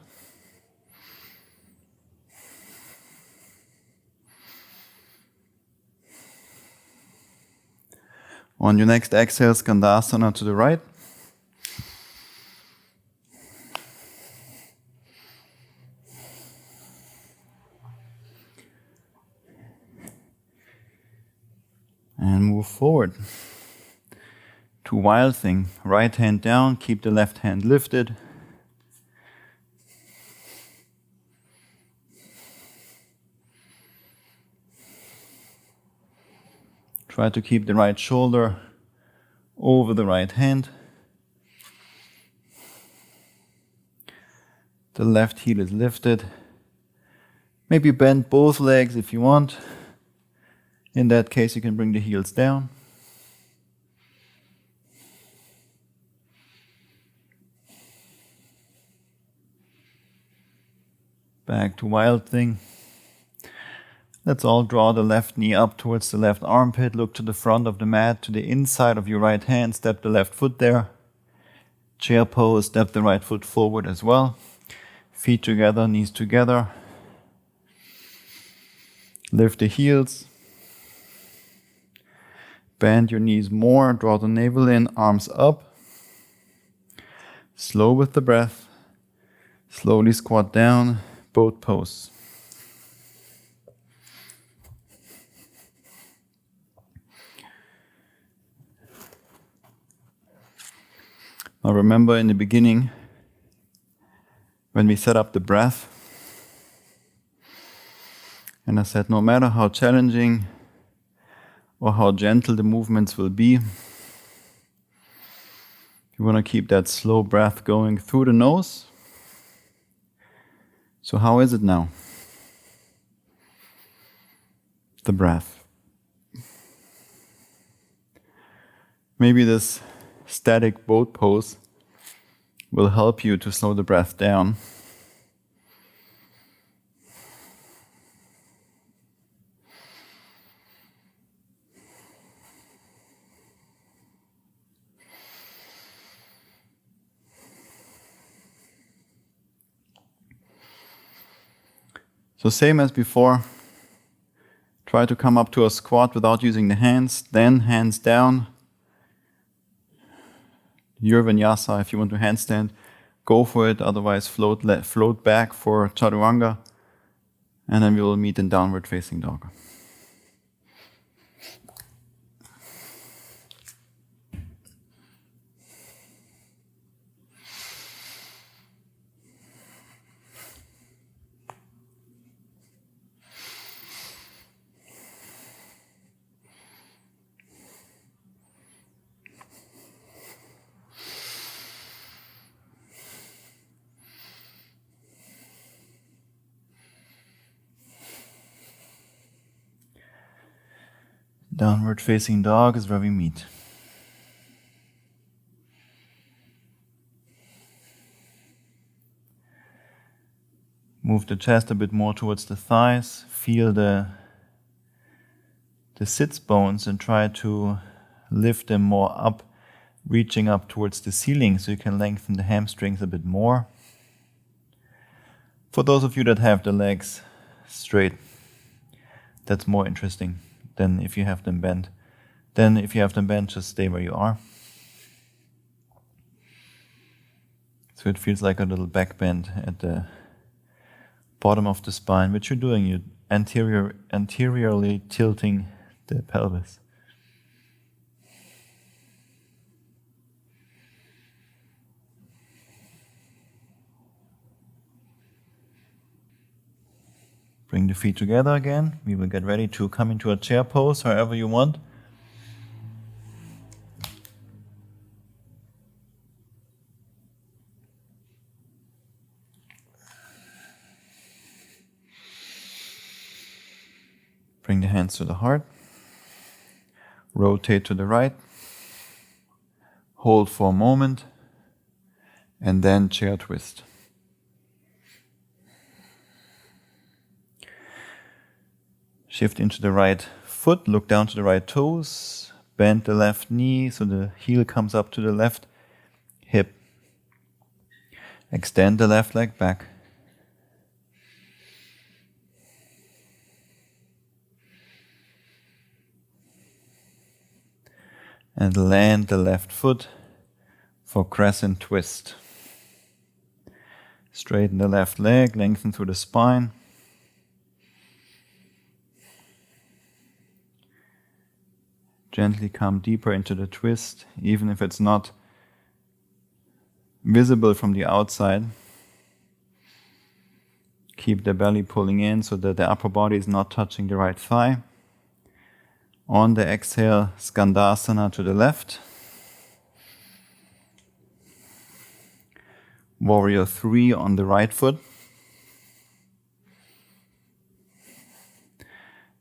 On your next exhale, Skandasana to the right. And move forward to Wild Thing. Right hand down, keep the left hand lifted. Try to keep the right shoulder over the right hand. The left heel is lifted. Maybe bend both legs if you want. In that case, you can bring the heels down. Back to Wild Thing. Let's all draw the left knee up towards the left armpit. Look to the front of the mat, to the inside of your right hand. Step the left foot there. Chair pose, step the right foot forward as well. Feet together, knees together. Lift the heels. Bend your knees more. Draw the navel in, arms up. Slow with the breath. Slowly squat down, boat pose. Now remember in the beginning, when we set up the breath, and I said no matter how challenging or how gentle the movements will be. You want to keep that slow breath going through the nose. So how is it now? The breath. Maybe this static boat pose will help you to slow the breath down. So same as before, try to come up to a squat without using the hands, then hands down. Your vinyasa, if you want to handstand, go for it, otherwise float back for chaturanga, and then we will meet in downward facing dog. Downward facing dog is where we meet. Move the chest a bit more towards the thighs. Feel the sits bones and try to lift them more up, reaching up towards the ceiling so you can lengthen the hamstrings a bit more. For those of you that have the legs straight, that's more interesting than if you have them bent. Then if you have them bent, just stay where you are. So it feels like a little back bend at the bottom of the spine, which you're doing. You're anteriorly tilting the pelvis. Bring the feet together again. We will get ready to come into a chair pose, however you want. Bring the hands to the heart. Rotate to the right. Hold for a moment. And then chair twist. Shift into the right foot, look down to the right toes, bend the left knee so the heel comes up to the left hip. Extend the left leg back. And land the left foot for crescent twist. Straighten the left leg, lengthen through the spine. Gently come deeper into the twist, even if it's not visible from the outside. Keep the belly pulling in so that the upper body is not touching the right thigh. On the exhale, Skandasana to the left. Warrior 3 on the right foot.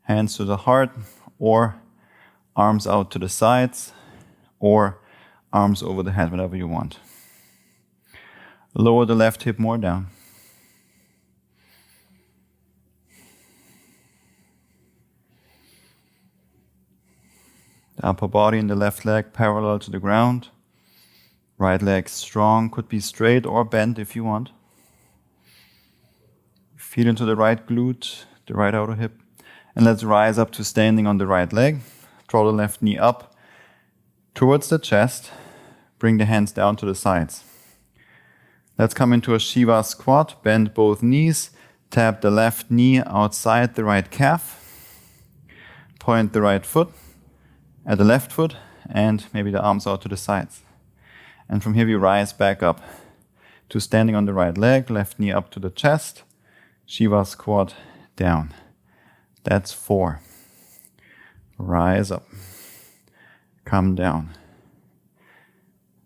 Hands to the heart, or arms out to the sides, or arms over the head, whatever you want. Lower the left hip more down. The upper body and the left leg parallel to the ground. Right leg strong, could be straight or bent if you want. Feel into the right glute, the right outer hip. And let's rise up to standing on the right leg. Draw the left knee up towards the chest. Bring the hands down to the sides. Let's come into a Shiva squat. Bend both knees. Tap the left knee outside the right calf. Point the right foot at the left foot and maybe the arms out to the sides. And from here we rise back up to standing on the right leg. Left knee up to the chest. Shiva squat down. That's 4. Rise up. Come down.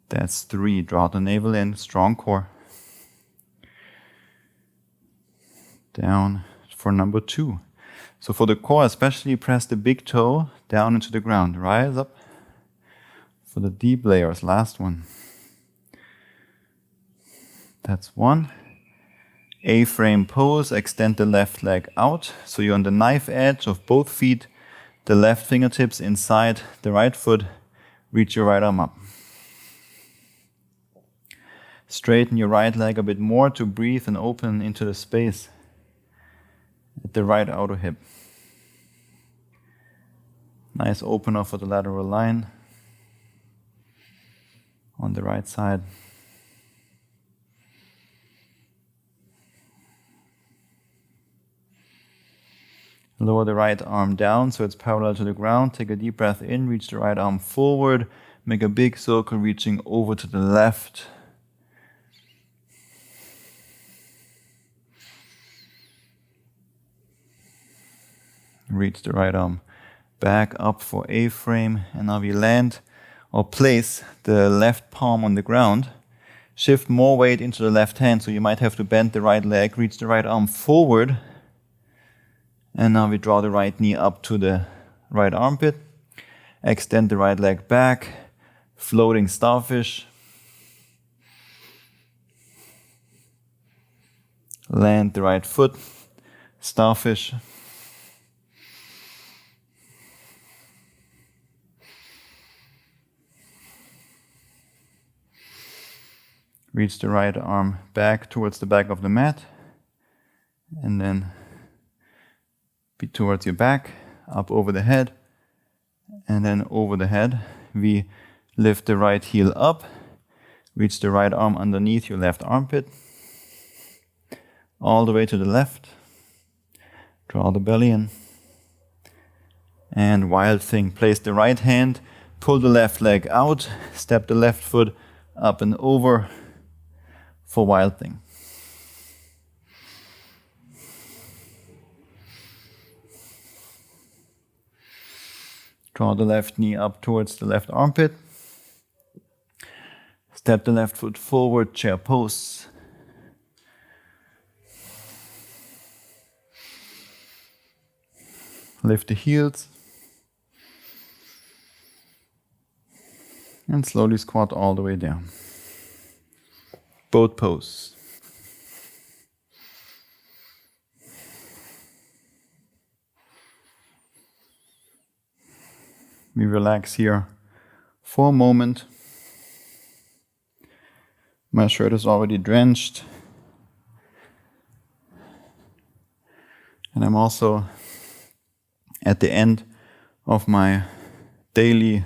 That's 3. Draw the navel in, strong core. Down for number 2. So for the core especially, press the big toe down into the ground. Rise up. For the deep layers, last one. That's 1. A-frame pose, extend the left leg out. So you're on the knife edge of both feet, the left fingertips inside the right foot, reach your right arm up. Straighten your right leg a bit more to breathe and open into the space at the right outer hip. Nice opener for the lateral line on the right side. Lower the right arm down so it's parallel to the ground. Take a deep breath in, reach the right arm forward. Make a big circle reaching over to the left. Reach the right arm back up for A-frame. And now we land or place the left palm on the ground. Shift more weight into the left hand, so you might have to bend the right leg, reach the right arm forward. And now we draw the right knee up to the right armpit. Extend the right leg back. Floating starfish. Land the right foot. Starfish. Reach the right arm back towards the back of the mat. And then be towards your back, up over the head. And then over the head, we lift the right heel up. Reach the right arm underneath your left armpit. All the way to the left. Draw the belly in. And wild thing. Place the right hand, pull the left leg out, step the left foot up and over for wild thing. Draw the left knee up towards the left armpit. Step the left foot forward, chair pose. Lift the heels. And slowly squat all the way down. Boat pose. We relax here for a moment. My shirt is already drenched. And I'm also at the end of my daily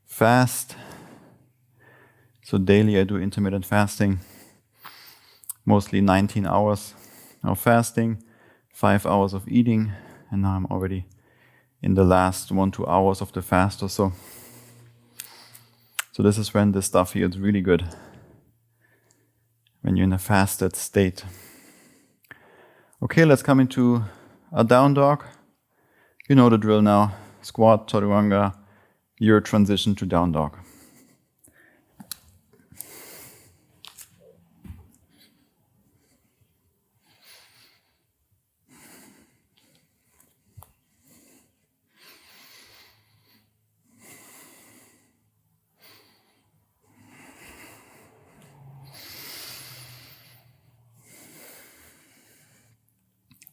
fast. So daily I do intermittent fasting, mostly 19 hours of fasting, 5 hours of eating, and now I'm already in the last 1-2 hours of the fast or so. So this is when this stuff feels really good, when you're in a fasted state. Okay, let's come into a down dog. You know the drill now. Squat, chaturanga, your transition to down dog.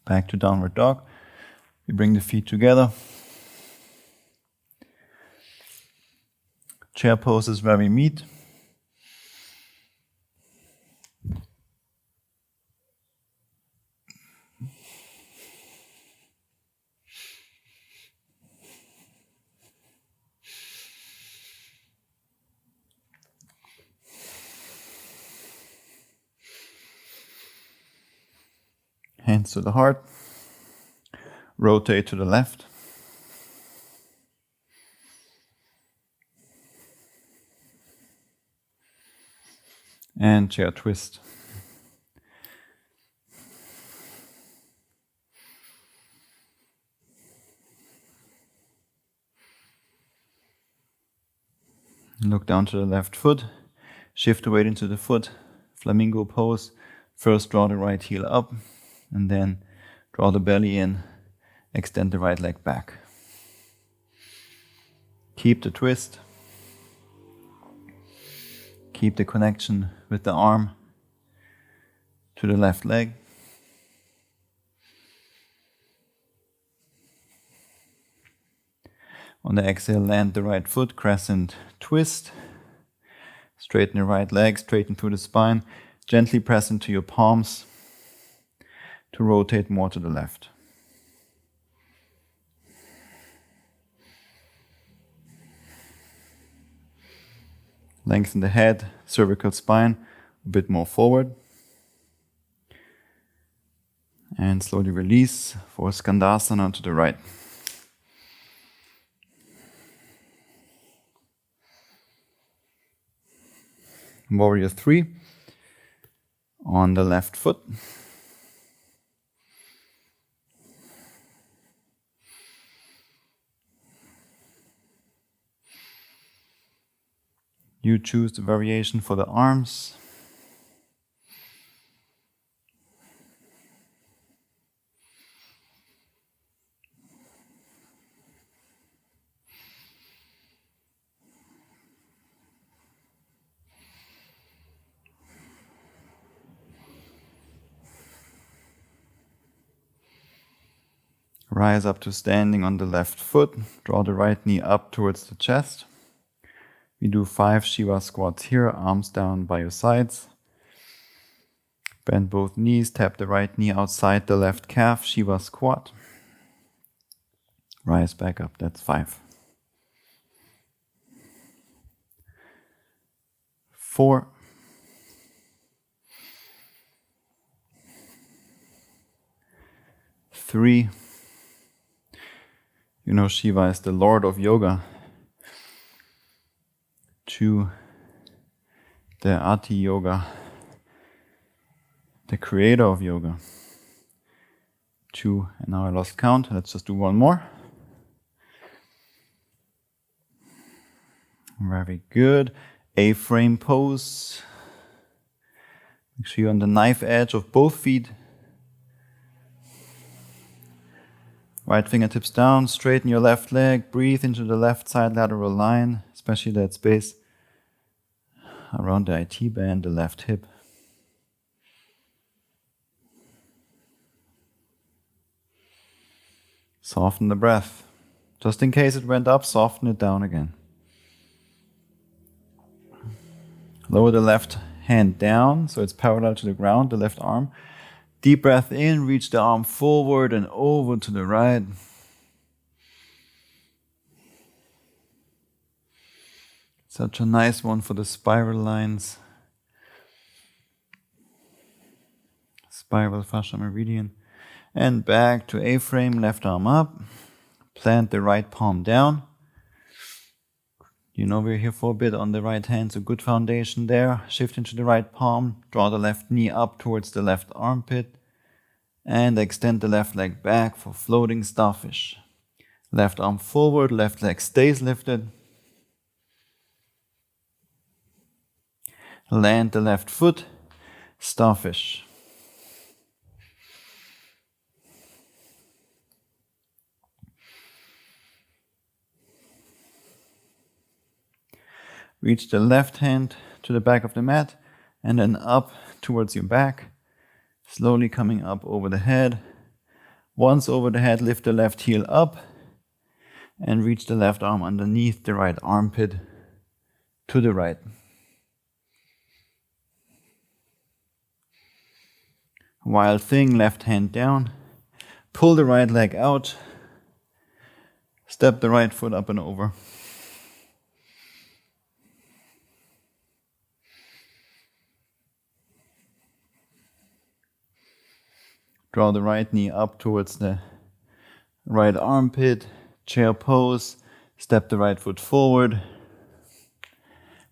Back to downward dog. We bring the feet together. Chair pose is where we meet. Hands to the heart. Rotate to the left. And chair twist. Look down to the left foot. Shift the weight into the foot. Flamingo pose. First draw the right heel up and then draw the belly in. Extend the right leg back. Keep the twist. Keep the connection with the arm to the left leg. On the exhale, land the right foot, crescent twist. Straighten the right leg, straighten through the spine. Gently press into your palms to rotate more to the left. Lengthen the head, cervical spine, a bit more forward. And slowly release for Skandasana to the right. Warrior 3 on the left foot. You choose the variation for the arms. Rise up to standing on the left foot. Draw the right knee up towards the chest. We do 5 Shiva squats here, arms down by your sides. Bend both knees, tap the right knee outside the left calf, Shiva squat. Rise back up, that's 5. 4. 3. You know Shiva is the Lord of Yoga. 2. The Ati Yoga, the creator of yoga. 2, and now I lost count. Let's just do one more. Very good. A-frame pose. Make sure you're on the knife edge of both feet. Right fingertips down, straighten your left leg, breathe into the left side lateral line, especially that space around the IT band, the left hip. Soften the breath. Just in case it went up, soften it down again. Lower the left hand down so it's parallel to the ground, the left arm. Deep breath in, reach the arm forward and over to the right. Such a nice one for the spiral lines. Spiral fascia meridian. And back to A-frame, left arm up. Plant the right palm down. You know we're here for a bit on the right hand, so good foundation there. Shift into the right palm. Draw the left knee up towards the left armpit. And extend the left leg back for floating starfish. Left arm forward, left leg stays lifted. Land the left foot, starfish. Reach the left hand to the back of the mat and then up towards your back, slowly coming up over the head. Once over the head, lift the left heel up and reach the left arm underneath the right armpit to the right. Wild thing, left hand down. Pull the right leg out. Step the right foot up and over. Draw the right knee up towards the right armpit. Chair pose. Step the right foot forward.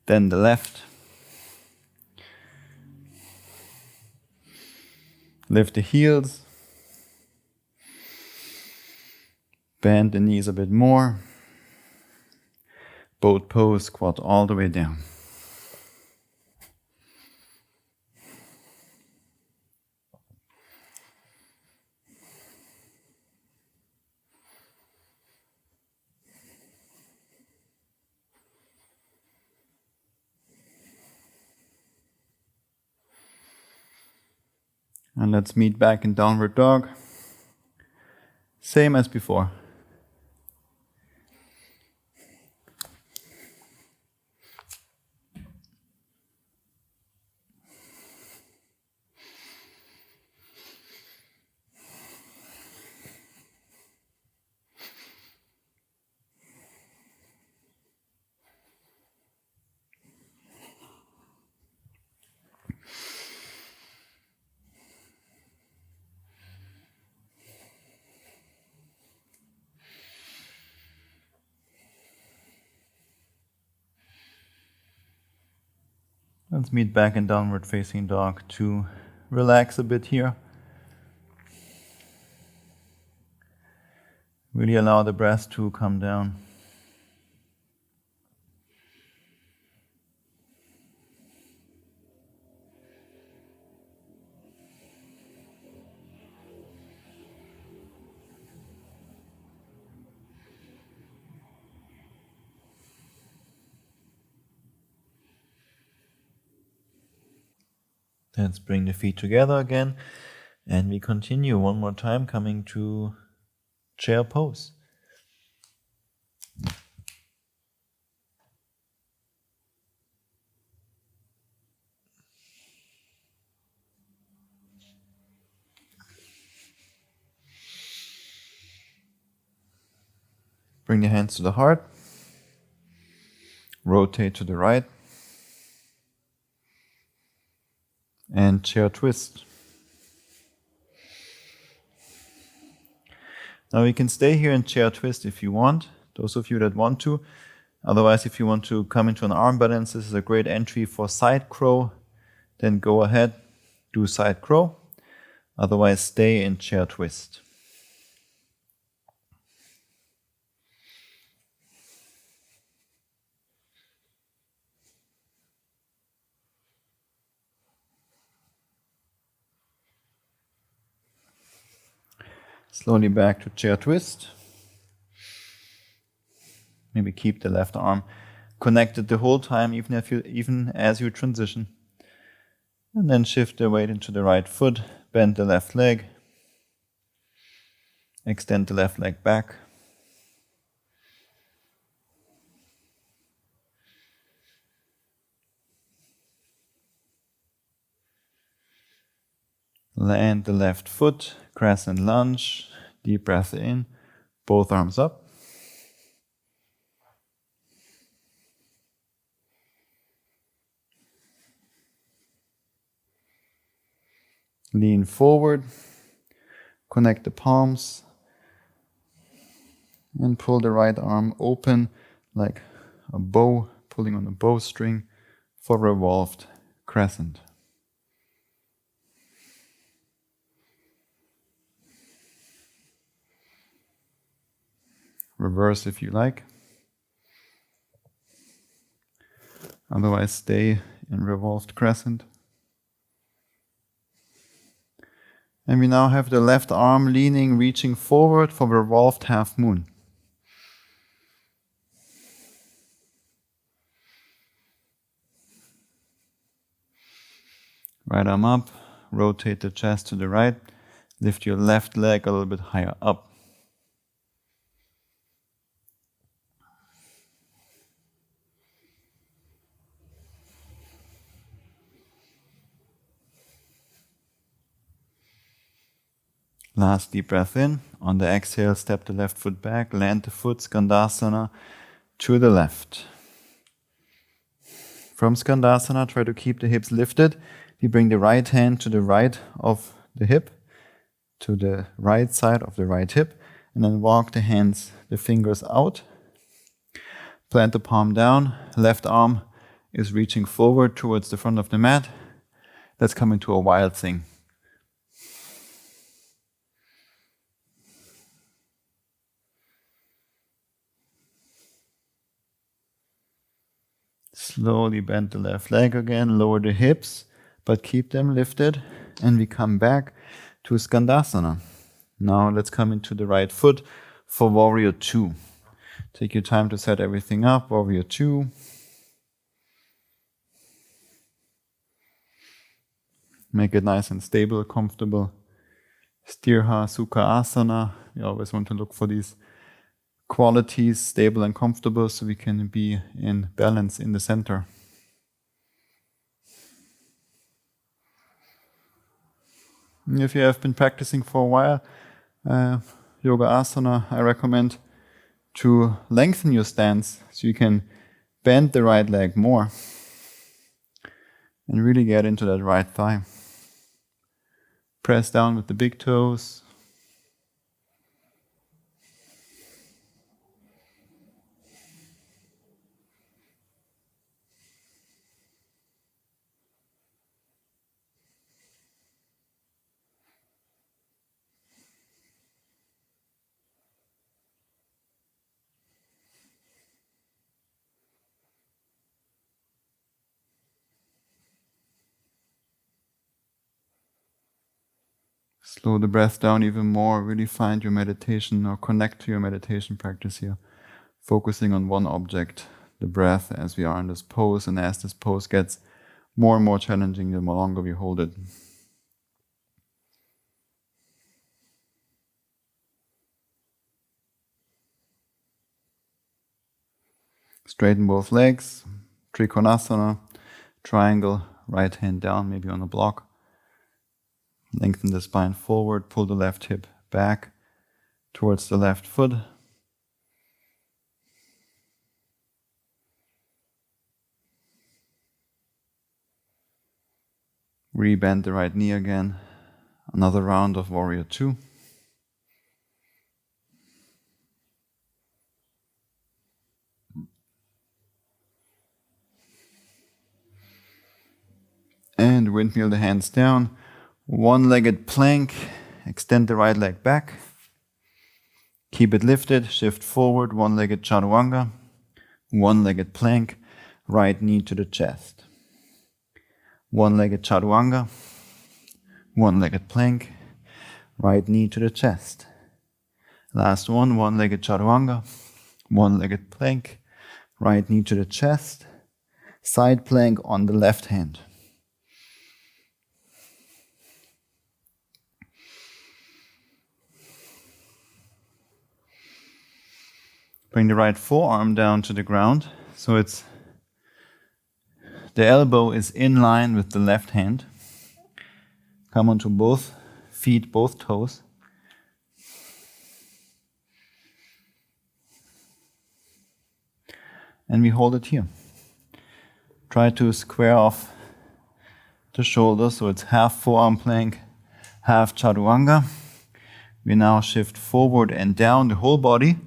Then the left. Lift the heels. Bend the knees a bit more. Boat pose, squat all the way down. And let's meet back in downward dog. Same as before. Let's meet back in downward facing dog to relax a bit here. Really allow the breath to come down. Let's bring the feet together again, and we continue one more time, coming to chair pose. Bring the hands to the heart, rotate to the right, and chair twist. Now you can stay here in chair twist if you want, those of you that want to. Otherwise, if you want to come into an arm balance, this is a great entry for side crow. Then go ahead, do side crow. Otherwise, stay in chair twist. Slowly back to chair twist. Maybe keep the left arm connected the whole time, even as you transition. And then shift the weight into the right foot, bend the left leg, extend the left leg back. Land the left foot, crescent lunge, deep breath in, both arms up. Lean forward, connect the palms, and pull the right arm open like a bow, pulling on a bowstring for revolved crescent. Reverse if you like. Otherwise, stay in revolved crescent. And we now have the left arm leaning, reaching forward for revolved half moon. Right arm up, rotate the chest to the right, lift your left leg a little bit higher up. Last deep breath in. On the exhale, step the left foot back, land the foot, Skandasana, to the left. From Skandasana, try to keep the hips lifted. You bring the right hand to the right of the hip, to the right side of the right hip, and then walk the hands, the fingers out. Plant the palm down, left arm is reaching forward towards the front of the mat. Let's come into a wild thing. Slowly bend the left leg again, lower the hips, but keep them lifted. And we come back to Skandasana. Now let's come into the right foot for Warrior 2. Take your time to set everything up. Warrior 2. Make it nice and stable, comfortable. Stirha Sukha Asana. We always want to look for these qualities, stable and comfortable, so we can be in balance in the center. If you have been practicing for a while, Yoga Asana, I recommend to lengthen your stance so you can bend the right leg more and really get into that right thigh. Press down with the big toes. Slow the breath down even more. Really find your meditation or connect to your meditation practice here. Focusing on one object, the breath, as we are in this pose. And as this pose gets more and more challenging, the more longer we hold it. Straighten both legs. Trikonasana. Triangle. Right hand down, maybe on a block. Lengthen the spine forward, pull the left hip back towards the left foot. Rebend the right knee again. Another round of Warrior 2. And windmill the hands down. One-legged plank, extend the right leg back. Keep it lifted, shift forward, one-legged chaturanga. One-legged plank, right knee to the chest. One-legged chaturanga. One-legged plank, right knee to the chest. Last one, one-legged chaturanga. One-legged plank, right knee to the chest. Side plank on the left hand. Bring the right forearm down to the ground, so the elbow is in line with the left hand. Come onto both feet, both toes. And we hold it here. Try to square off the shoulders, so it's half forearm plank, half chaturanga. We now shift forward and down the whole body.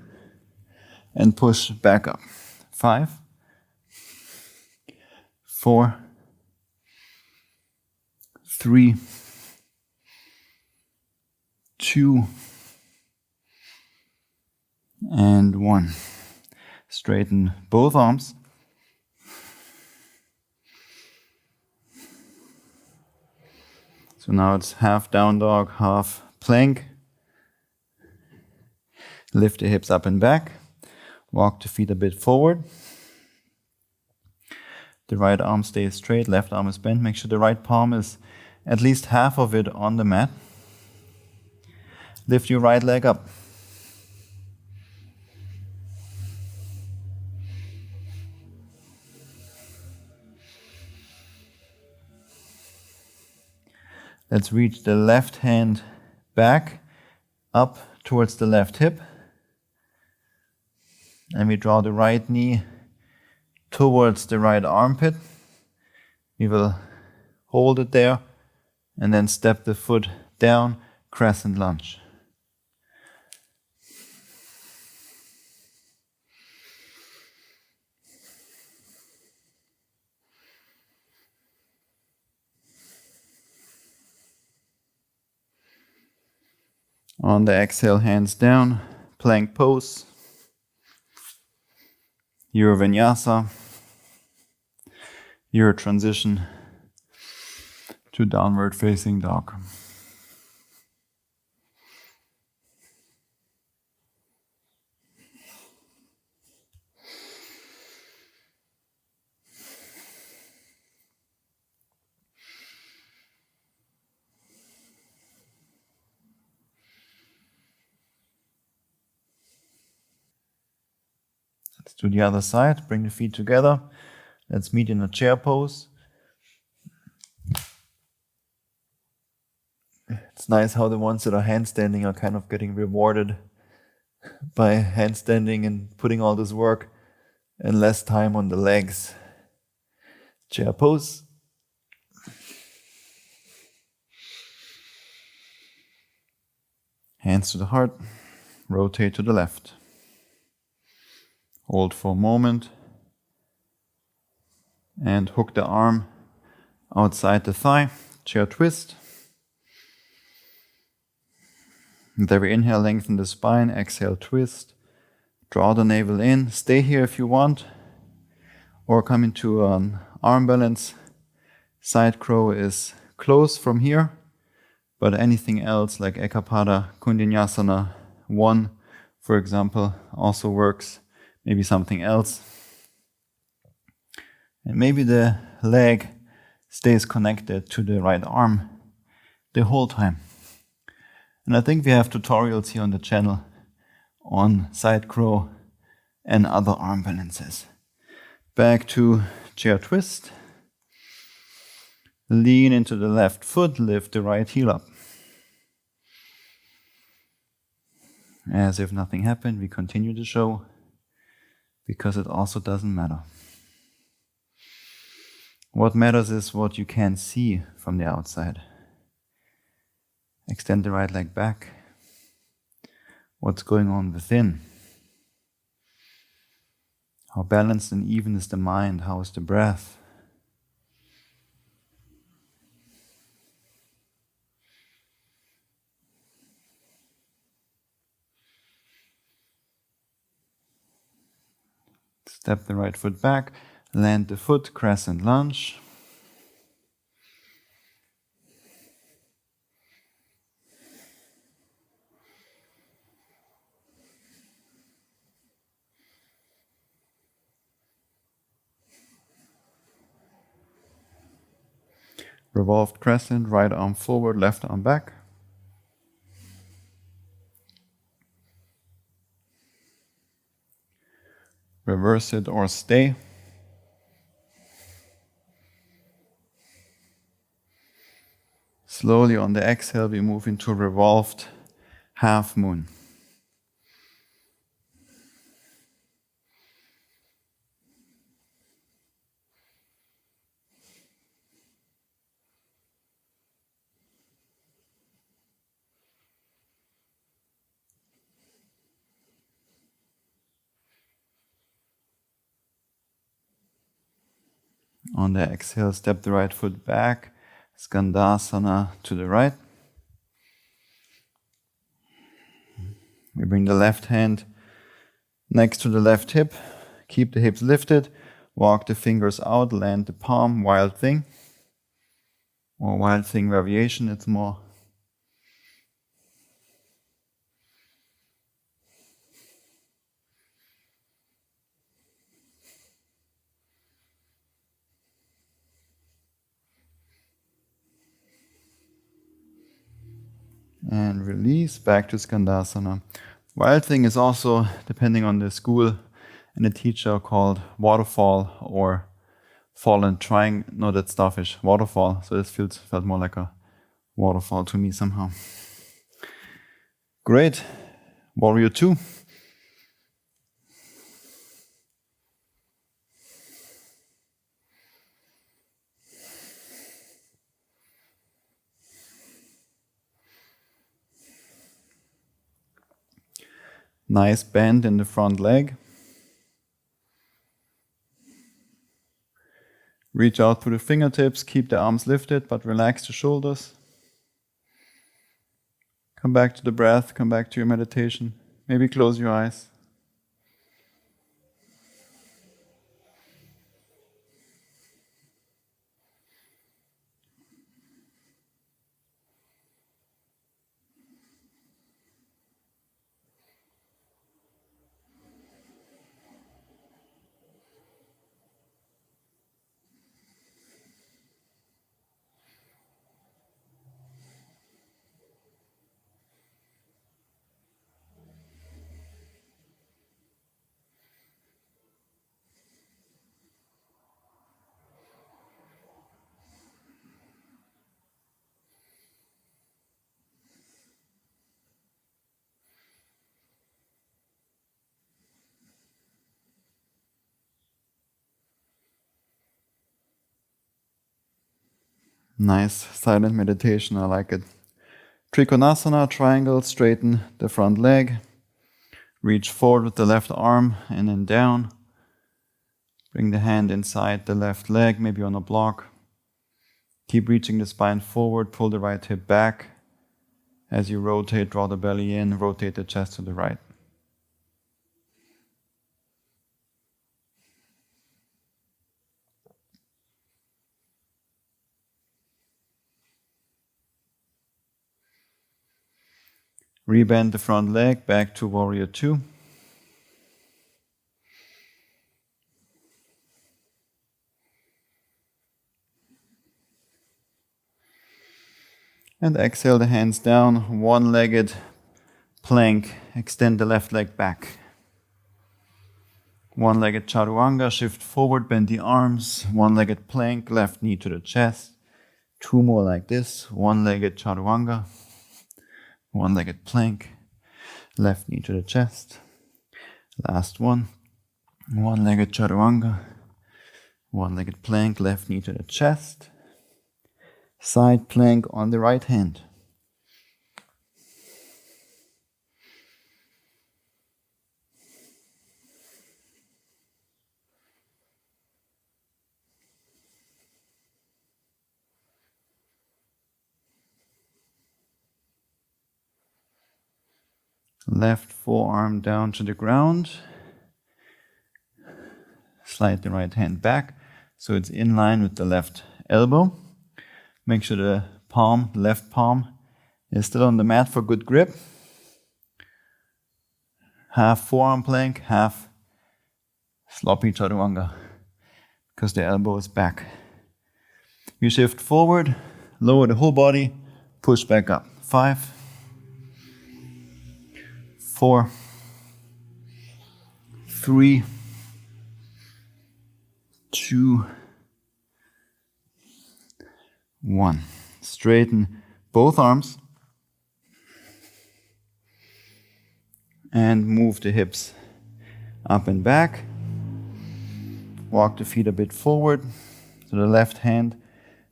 And push back up. 5, 4, 3, 2, and 1. Straighten both arms. So now it's half down dog, half plank. Lift the hips up and back. Walk the feet a bit forward. The right arm stays straight, left arm is bent. Make sure the right palm is at least half of it on the mat. Lift your right leg up. Let's reach the left hand back, up towards the left hip. And we draw the right knee towards the right armpit. We will hold it there and then step the foot down, crescent lunge. On the exhale, hands down, plank pose. Your vinyasa. your transition to downward facing dog. Let's do the other side. Bring the feet together. Let's meet in a chair pose. It's nice how the ones that are handstanding are kind of getting rewarded by handstanding and putting all this work and less time on the legs. Chair pose. Hands to the heart. Rotate to the left. Hold for a moment. And hook the arm outside the thigh. Chair twist. With every inhale, lengthen the spine. Exhale, twist. Draw the navel in. Stay here if you want. Or come into an arm balance. Side crow is close from here. But anything else like Ekapada, Kundinasana 1, for example, also works. Maybe something else. And maybe the leg stays connected to the right arm the whole time. And I think we have tutorials here on the channel on side crow and other arm balances. Back to chair twist. Lean into the left foot, lift the right heel up. As if nothing happened, we continue the show because it also doesn't matter. What matters is what you can see from the outside. Extend the right leg back. What's going on within? How balanced and even is the mind? How is the breath? Step the right foot back. Land the foot, crescent lunge. Revolved crescent, right arm forward, left arm back. Reverse it or stay. Slowly on the exhale, we move into revolved half moon. On the exhale, step the right foot back, Skandasana to the right. We bring the left hand next to the left hip, keep the hips lifted, walk the fingers out, land the palm, wild thing. Or wild thing variation, it's more. And release back to Skandasana. Wild thing is also, depending on the school and the teacher, called waterfall or fallen triangle. No, that's starfish. Waterfall. So this felt more like a waterfall to me somehow. Great. Warrior 2. Nice bend in the front leg. Reach out through the fingertips, keep the arms lifted, but relax the shoulders. Come back to the breath, come back to your meditation. Maybe close your eyes. Nice silent meditation, I like it. Trikonasana, triangle, straighten the front leg. Reach forward with the left arm and then down. Bring the hand inside the left leg, maybe on a block. Keep reaching the spine forward, pull the right hip back. As you rotate, draw the belly in, rotate the chest to the right. Rebend the front leg back to warrior 2. And exhale the hands down, one-legged plank, extend the left leg back. One-legged chaturanga, shift forward, bend the arms, one-legged plank, left knee to the chest. 2 more like this, one-legged chaturanga, one-legged plank, left knee to the chest. Last one, one-legged chaturanga, one-legged plank, left knee to the chest. Side plank on the right hand. Left forearm down to the ground. Slide the right hand back so it's in line with the left elbow. Make sure the left palm, is still on the mat for good grip. Half forearm plank, half sloppy chaturanga, because the elbow is back. You shift forward, lower the whole body, push back up. 5, 4, 3, 2, 1. Straighten both arms and move the hips up and back. Walk the feet a bit forward. So the left hand,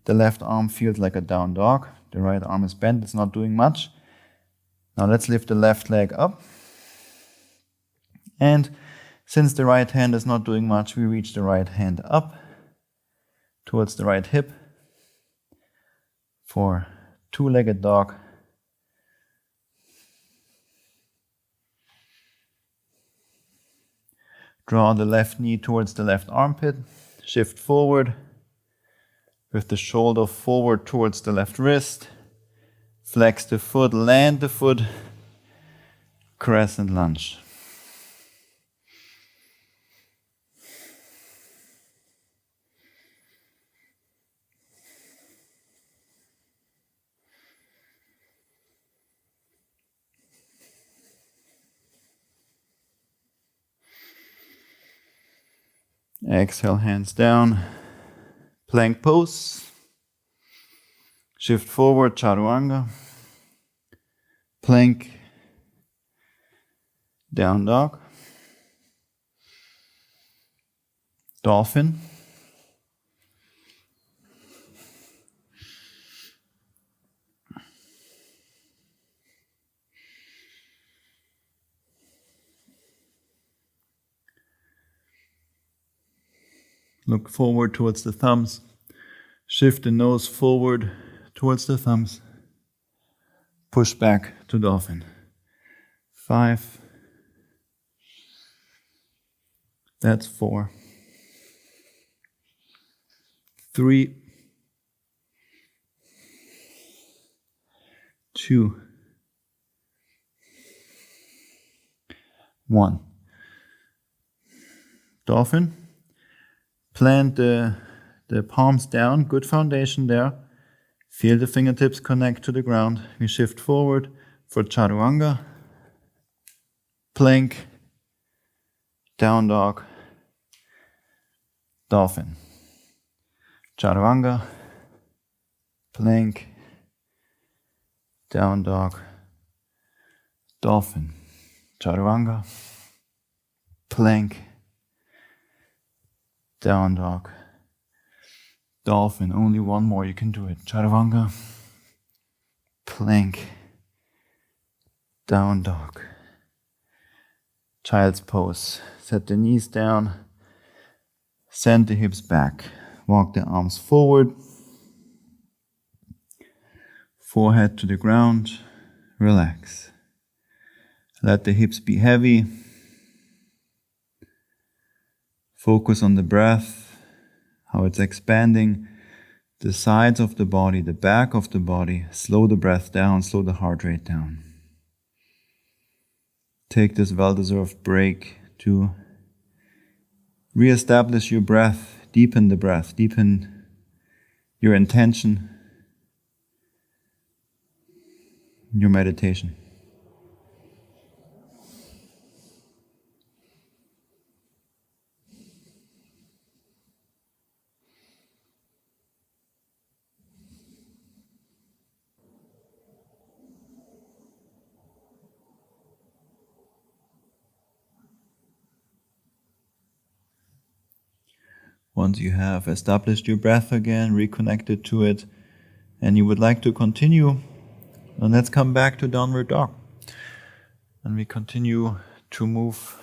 the left arm feels like a down dog. The right arm is bent, it's not doing much. Now let's lift the left leg up. And since the right hand is not doing much, we reach the right hand up towards the right hip for two-legged dog. Draw the left knee towards the left armpit. Shift forward with the shoulder forward towards the left wrist. Flex the foot, land the foot, crescent lunge. Exhale, hands down. Plank pose. Shift forward, chaturanga. Plank. Down dog. Dolphin. Look forward towards the thumbs. Shift the nose forward towards the thumbs. Push back to dolphin. 5. That's 4. 3. 2. 1. Dolphin. Plant the palms down, good foundation there. Feel the fingertips connect to the ground. We shift forward for chaturanga. Plank. Down dog. Dolphin. Chaturanga. Plank. Down dog. Dolphin. Chaturanga. Plank. Down dog, Dolphin, only one more, you can do it. Chaturanga, plank, down dog, child's pose. Set the knees down, send the hips back, walk the arms forward, forehead to the ground, relax. Let the hips be heavy. Focus on the breath, how it's expanding the sides of the body, the back of the body. Slow the breath down, slow the heart rate down. Take this well-deserved break to re-establish your breath, deepen the breath, deepen your intention, your meditation. Once you have established your breath again, reconnected to it, and you would like to continue, then let's come back to downward dog. And we continue to move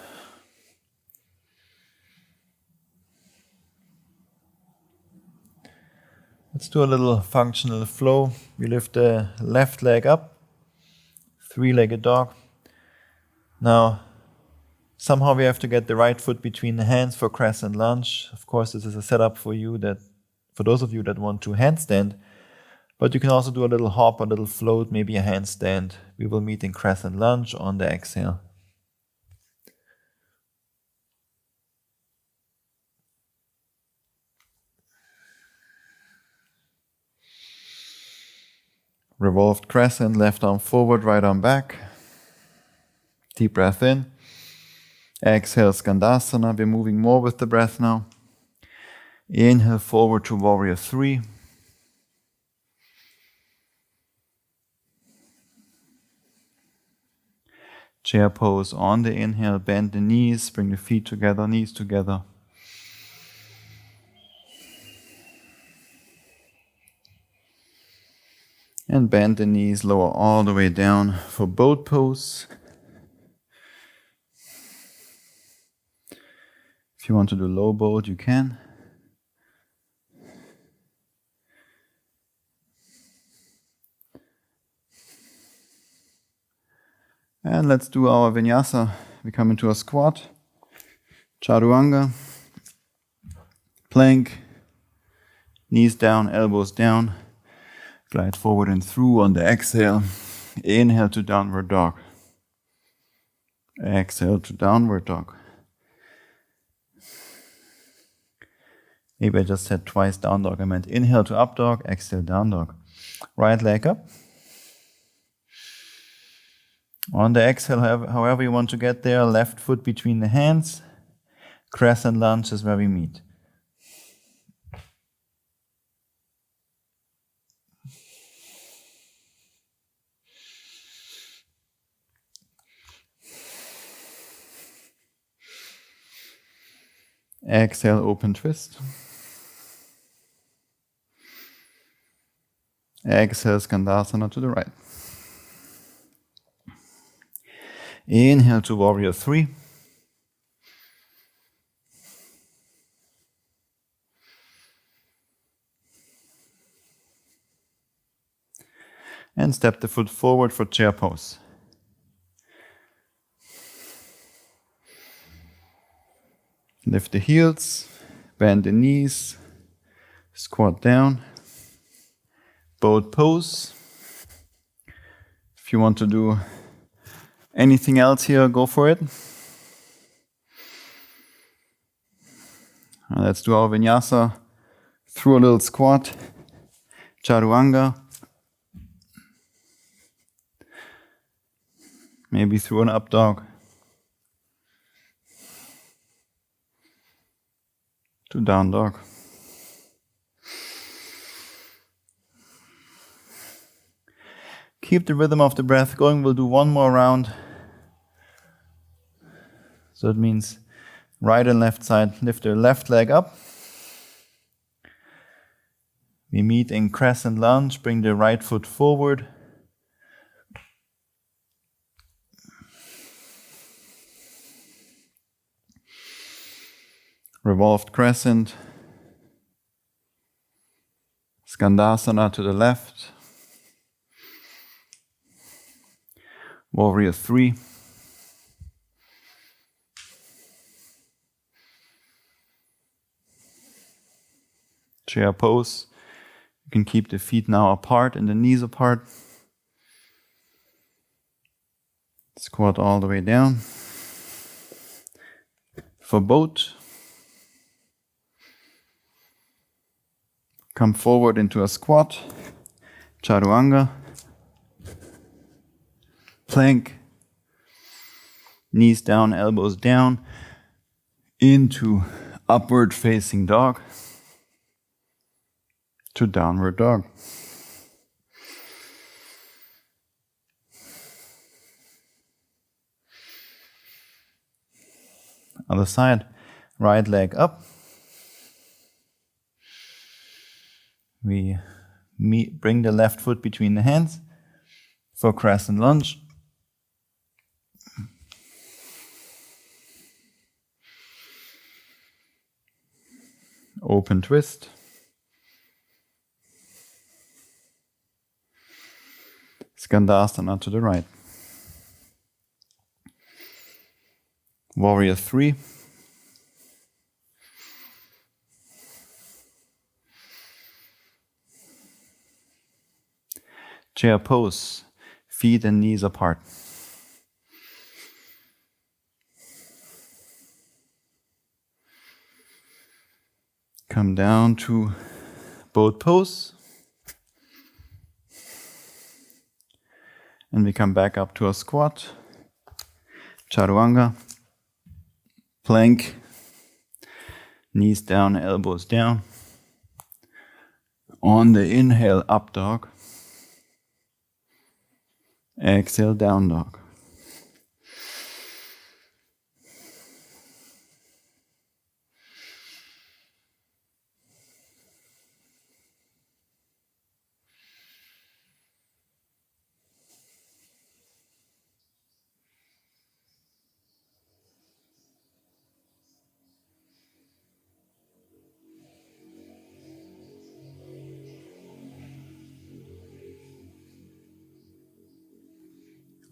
Let's do a little functional flow. We lift the left leg up, three-legged dog. Now, somehow we have to get the right foot between the hands for crescent lunge. Of course, this is a setup for those of you that want to handstand, but you can also do a little hop, a little float, maybe a handstand. We will meet in crescent lunge on the exhale. Revolved crescent, left arm forward, right arm back. Deep breath in. Exhale, Skandasana. We're moving more with the breath now. Inhale forward to warrior 3. Chair pose on the inhale. Bend the knees, bring the feet together, knees together. And bend the knees, lower all the way down for boat pose. If you want to do low boat, you can. And let's do our vinyasa. We come into a squat, chaturanga, plank, knees down, elbows down. Glide forward and through on the exhale. Inhale to downward dog. Exhale to downward dog. Maybe I just said twice down dog. I meant inhale to up dog, exhale down dog. Right leg up. On the exhale, however you want to get there, left foot between the hands. Crescent lunge is where we meet. Exhale, open twist. Exhale, Skandasana to the right. Inhale to warrior 3. And step the foot forward for chair pose. Lift the heels, bend the knees, squat down, boat pose. If you want to do anything else here, go for it. Let's do our vinyasa through a little squat, chaturanga, maybe through an up dog. To down dog. Keep the rhythm of the breath going. We'll do one more round. So it means right and left side. Lift the left leg up. We meet in crescent lunge, bring the right foot forward. Revolved crescent. Skandasana to the left. Warrior 3. Chair pose. You can keep the feet now apart and the knees apart. Squat all the way down. For boat, come forward into a squat, chaturanga, plank, knees down, elbows down, into upward facing dog, to downward dog. Other side, right leg up. We bring the left foot between the hands for crescent lunge. Open twist. Skandasana to the right. Warrior 3. Chair pose, feet and knees apart. Come down to boat pose. And we come back up to a squat, chaturanga, plank, knees down, elbows down. On the inhale, up dog. Exhale, down dog.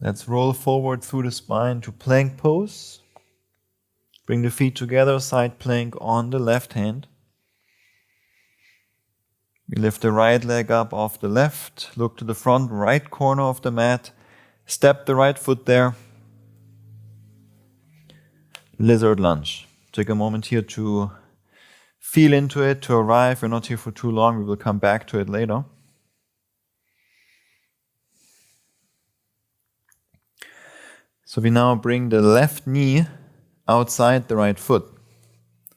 Let's roll forward through the spine to plank pose. Bring the feet together, side plank on the left hand. We lift the right leg up off the left, look to the front right corner of the mat, step the right foot there. Lizard lunge. Take a moment here to feel into it, to arrive. We're not here for too long, we will come back to it later. So we now bring the left knee outside the right foot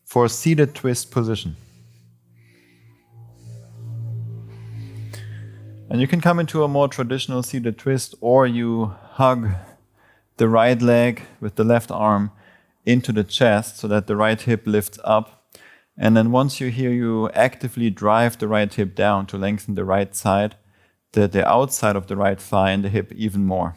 for a seated twist position. And you can come into a more traditional seated twist, or you hug the right leg with the left arm into the chest so that the right hip lifts up. And then once you're here, you actively drive the right hip down to lengthen the right side, the outside of the right thigh and the hip even more.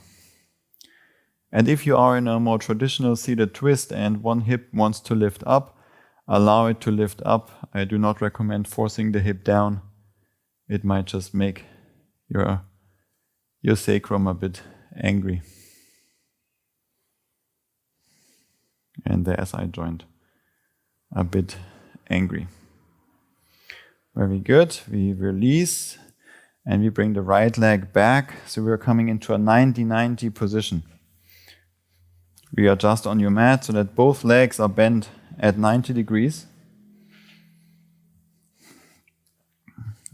And if you are in a more traditional seated twist and one hip wants to lift up, allow it to lift up. I do not recommend forcing the hip down. It might just make your sacrum a bit angry. And the SI joint a bit angry. Very good. We release and we bring the right leg back. So we're coming into a 90-90 position. We adjust on your mat so that both legs are bent at 90 degrees.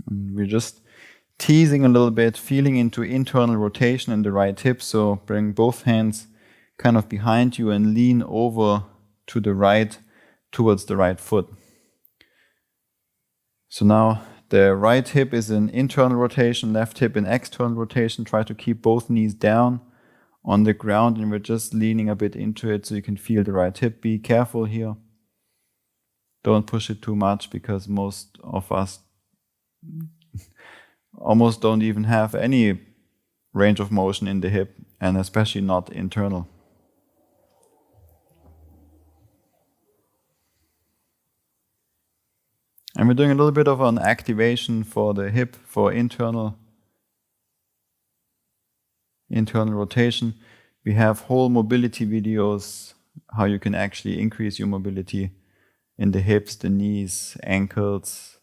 And we're just teasing a little bit, feeling into internal rotation in the right hip. So bring both hands kind of behind you and lean over to the right, towards the right foot. So now the right hip is in internal rotation, left hip in external rotation. Try to keep both knees down on the ground, and we're just leaning a bit into it so you can feel the right hip. Be careful here. Don't push it too much because most of us almost don't even have any range of motion in the hip, and especially not internal. And we're doing a little bit of an activation for the hip for internal rotation. We have whole mobility videos, how you can actually increase your mobility in the hips, the knees, ankles,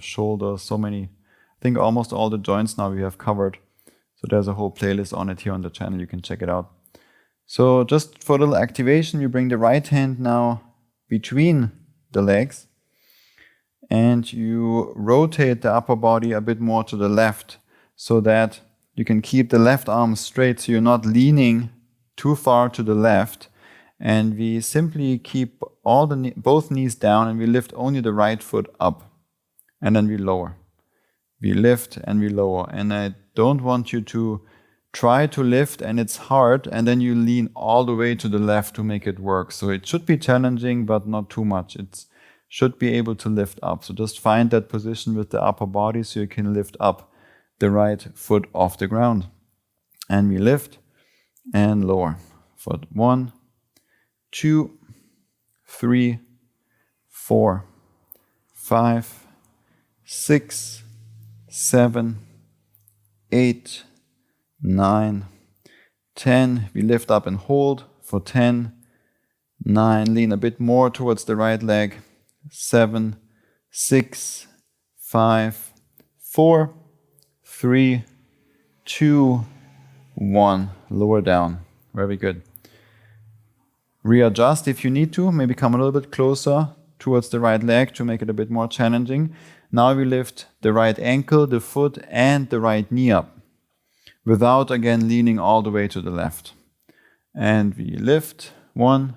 shoulders, so many. I think almost all the joints now we have covered. So there's a whole playlist on it here on the channel, you can check it out. So just for a little activation, you bring the right hand now between the legs and you rotate the upper body a bit more to the left so that you can keep the left arm straight so you're not leaning too far to the left. And we simply keep both knees down and we lift only the right foot up. And then we lower. We lift and we lower. And I don't want you to try to lift and it's hard and then you lean all the way to the left to make it work. So it should be challenging but not too much. It should be able to lift up. So just find that position with the upper body so you can lift up the right foot off the ground. And we lift and lower. Foot 1, 2, 3, 4, 5, 6, 7, 8, 9, 10. We lift up and hold for 10, 9. Lean a bit more towards the right leg. 7, 6, 5, 4, 3, 2, 1. Lower down. Very good. Readjust if you need to. Maybe come a little bit closer towards the right leg to make it a bit more challenging. Now we lift the right ankle, the foot, and the right knee up without again leaning all the way to the left. And we lift 1,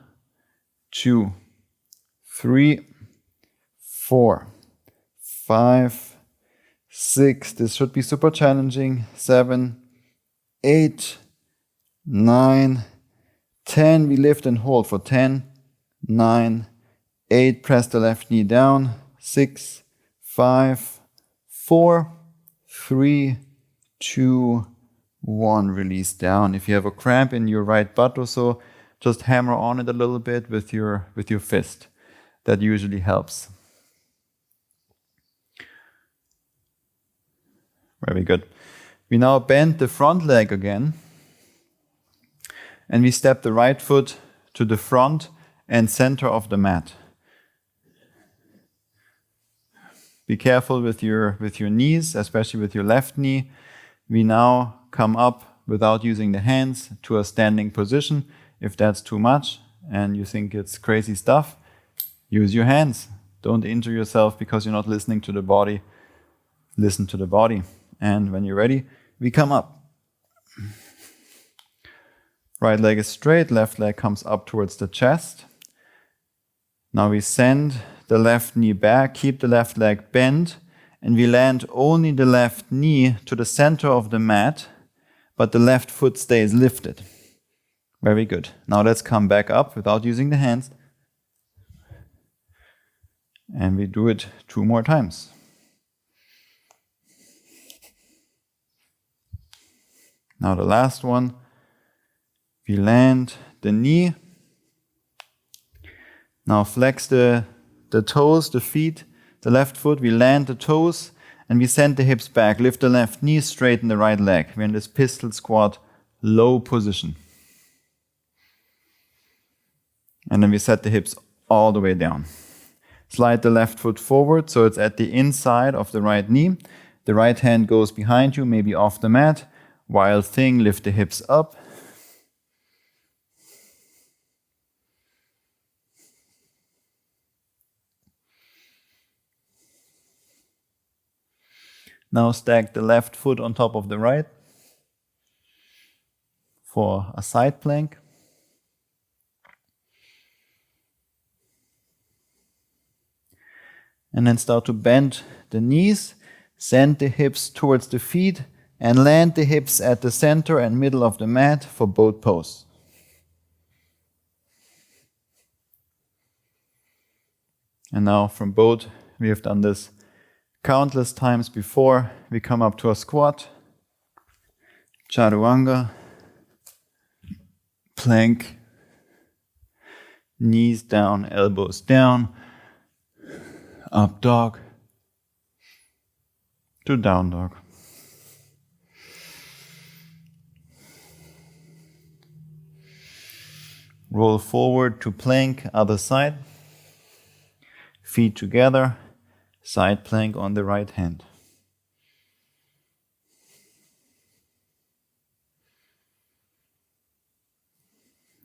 2, 3, 4, 5, 6. This should be super challenging. 7, 8, 9, 10. We lift and hold for 10, 9, 8. Press the left knee down. 6, 5, 4, 3, 2, 1. Release down. If you have a cramp in your right butt or so, just hammer on it a little bit with your fist. That usually helps. Very good. We now bend the front leg again. And we step the right foot to the front and center of the mat. Be careful with your knees, especially with your left knee. We now come up without using the hands to a standing position. If that's too much and you think it's crazy stuff, use your hands. Don't injure yourself because you're not listening to the body. Listen to the body. And when you're ready, we come up. Right leg is straight, left leg comes up towards the chest. Now we send the left knee back, keep the left leg bent, and we land only the left knee to the center of the mat, but the left foot stays lifted. Very good. Now let's come back up without using the hands. And we do it 2 more times. Now the last one. We land the knee. Now flex the toes, the feet, the left foot. We land the toes and we send the hips back. Lift the left knee, straighten the right leg. We're in this pistol squat, low position. And then we set the hips all the way down. Slide the left foot forward so it's at the inside of the right knee. The right hand goes behind you, maybe off the mat. Wild thing, lift the hips up. Now stack the left foot on top of the right for a side plank. And then start to bend the knees, send the hips towards the feet, and land the hips at the center and middle of the mat for both poses. And now from both, we have done this countless times before. We come up to a squat, chaturanga, plank, knees down, elbows down, up dog, to down dog. Roll forward to plank, other side. Feet together, side plank on the right hand.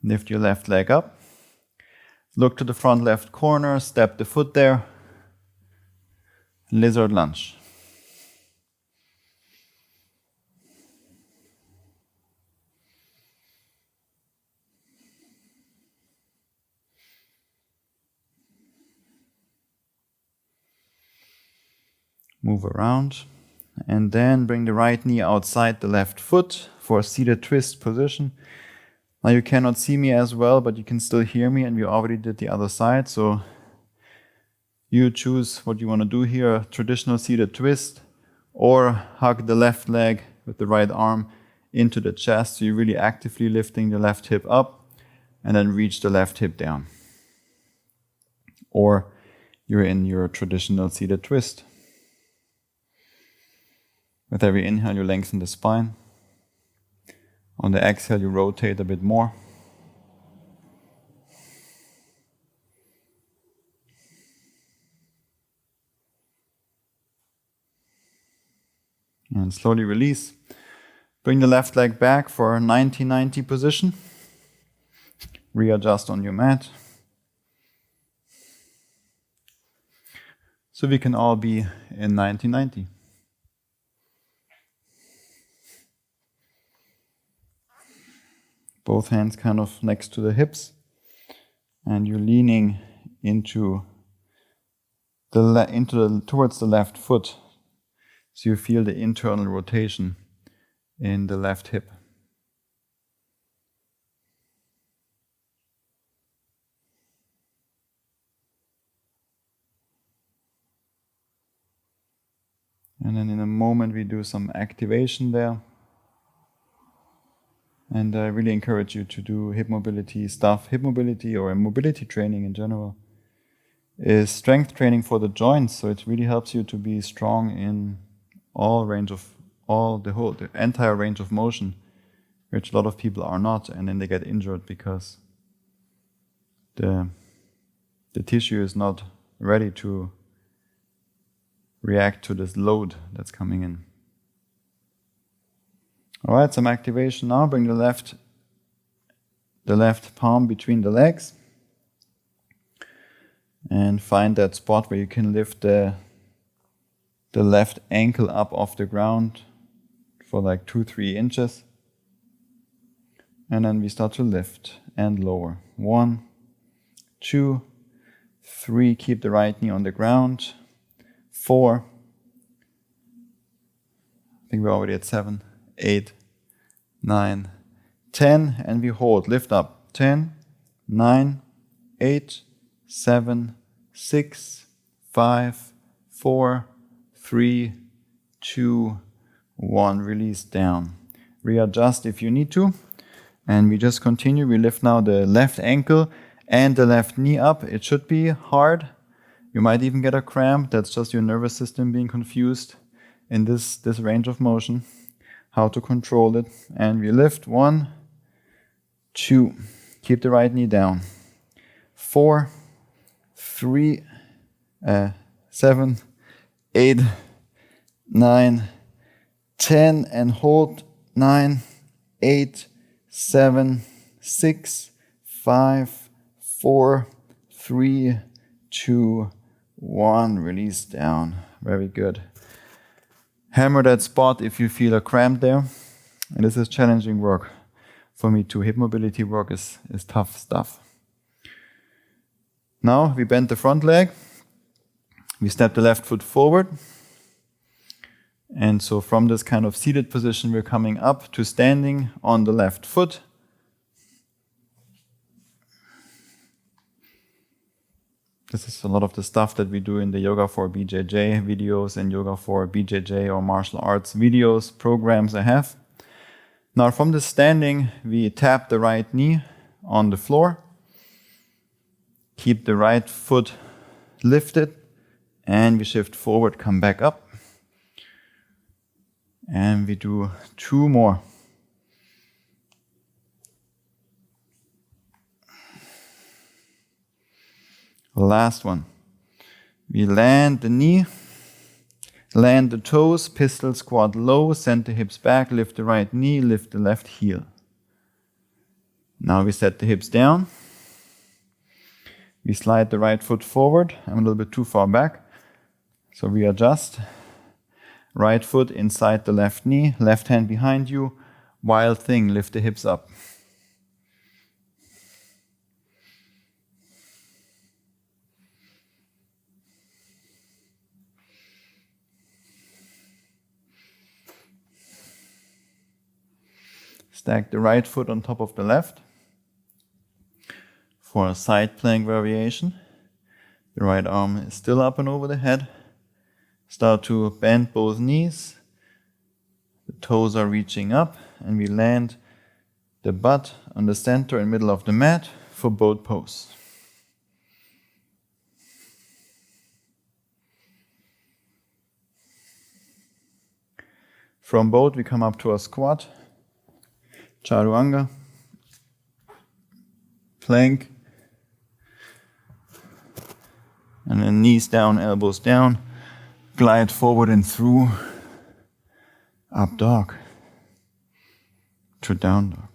Lift your left leg up. Look to the front left corner, step the foot there. Lizard lunge. Move around and then bring the right knee outside the left foot for a seated twist position. Now you cannot see me as well, but you can still hear me, and we already did the other side. So you choose what you want to do here, a traditional seated twist, or hug the left leg with the right arm into the chest. So you're really actively lifting the left hip up and then reach the left hip down. Or you're in your traditional seated twist. With every inhale, you lengthen the spine. On the exhale, you rotate a bit more. And slowly release. Bring the left leg back for a 90-90 position. Readjust on your mat. So we can all be in 90-90. Both hands kind of next to the hips, and you're leaning towards the left foot, so you feel the internal rotation in the left hip. And then in a moment we do some activation there. And I really encourage you to do hip mobility stuff. Hip mobility or mobility training in general is strength training for the joints. So it really helps you to be strong in the entire range of motion, which a lot of people are not, and then they get injured because the tissue is not ready to react to this load that's coming in. All right, some activation now. Bring the left palm between the legs and find that spot where you can lift the left ankle up off the ground for like 2-3 inches. And then we start to lift and lower. 1, 2, 3. Keep the right knee on the ground. 4. I think we're already at 7. 8, 9, 10, and we hold. Lift up. 10, 9, 8, 7, 6, 5, 4, 3, 2, 1. Release down. Readjust if you need to. And we just continue. We lift now the left ankle and the left knee up. It should be hard. You might even get a cramp. That's just your nervous system being confused in this range of motion. How to control it. And we lift. 1, 2. Keep the right knee down. 4, 3, 7, 8, 9, 10, and hold. 9, 8, 7, 6, 5, 4, 3, 2, 1. Release down. Very good. Hammer that spot if you feel a cramp there. And this is challenging work for me too. Hip mobility work is tough stuff. Now we bend the front leg. We step the left foot forward. And so from this kind of seated position, we're coming up to standing on the left foot. This is a lot of the stuff that we do in the Yoga for BJJ videos and Yoga for BJJ or martial arts videos, programs I have. Now from the standing, we tap the right knee on the floor. Keep the right foot lifted and we shift forward, come back up. And we do 2 more. Last one. We land the knee, land the toes, pistol squat low, send the hips back, lift the right knee, lift the left heel. Now we set the hips down. We slide the right foot forward. I'm a little bit too far back. So we adjust. Right foot inside the left knee, left hand behind you. Wild thing, lift the hips up. Stack the right foot on top of the left for a side plank variation. The right arm is still up and over the head. Start to bend both knees. The toes are reaching up and we land the butt on the center and middle of the mat for boat pose. From boat we come up to a squat. Chaturanga, plank, and then knees down, elbows down, glide forward and through, up dog, to down dog.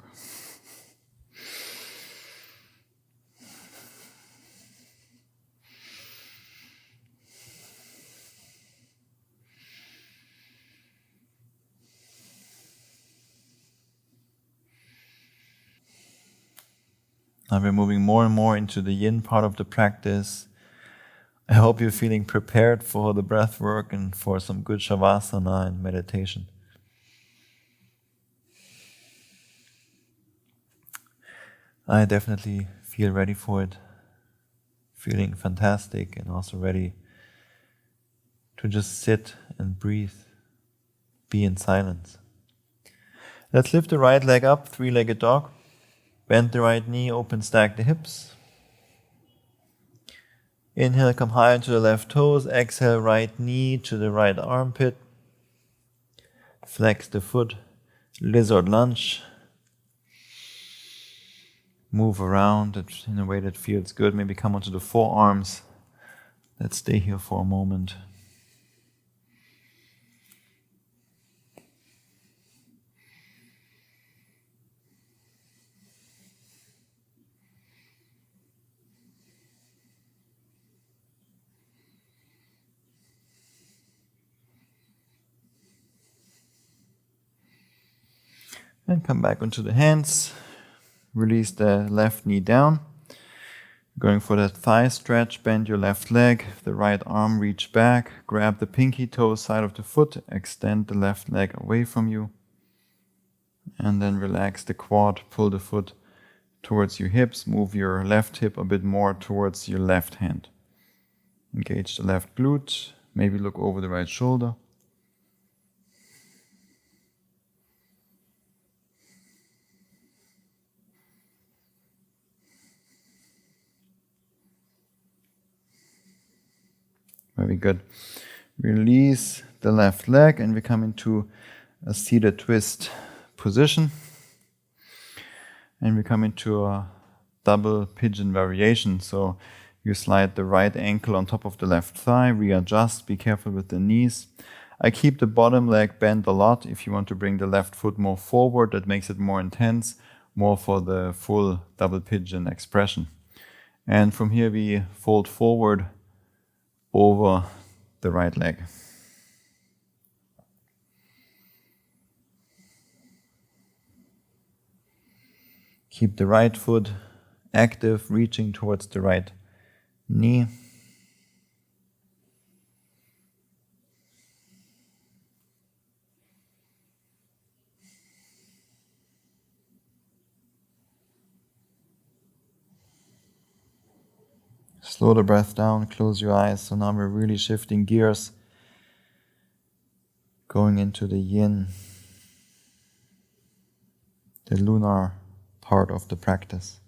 Now we're moving more and more into the yin part of the practice. I hope you're feeling prepared for the breath work and for some good shavasana and meditation. I definitely feel ready for it, feeling fantastic and also ready to just sit and breathe, be in silence. Let's lift the right leg up, 3-legged dog. Bend the right knee, open, stack the hips. Inhale, come high into the left toes. Exhale, right knee to the right armpit. Flex the foot, lizard lunge. Move around in a way that feels good. Maybe come onto the forearms. Let's stay here for a moment. And come back onto the hands. Release the left knee down. Going for that thigh stretch, bend your left leg, the right arm reach back, grab the pinky toe side of the foot, extend the left leg away from you. And then relax the quad, pull the foot towards your hips, move your left hip a bit more towards your left hand. Engage the left glute, maybe look over the right shoulder. Very good. Release the left leg and we come into a seated twist position. And we come into a double pigeon variation. So you slide the right ankle on top of the left thigh, readjust, be careful with the knees. I keep the bottom leg bent a lot. If you want to bring the left foot more forward, that makes it more intense, more for the full double pigeon expression. And from here we fold forward over the right leg. Keep the right foot active, reaching towards the right knee. Slow the breath down, close your eyes. So now we're really shifting gears, going into the yin, the lunar part of the practice.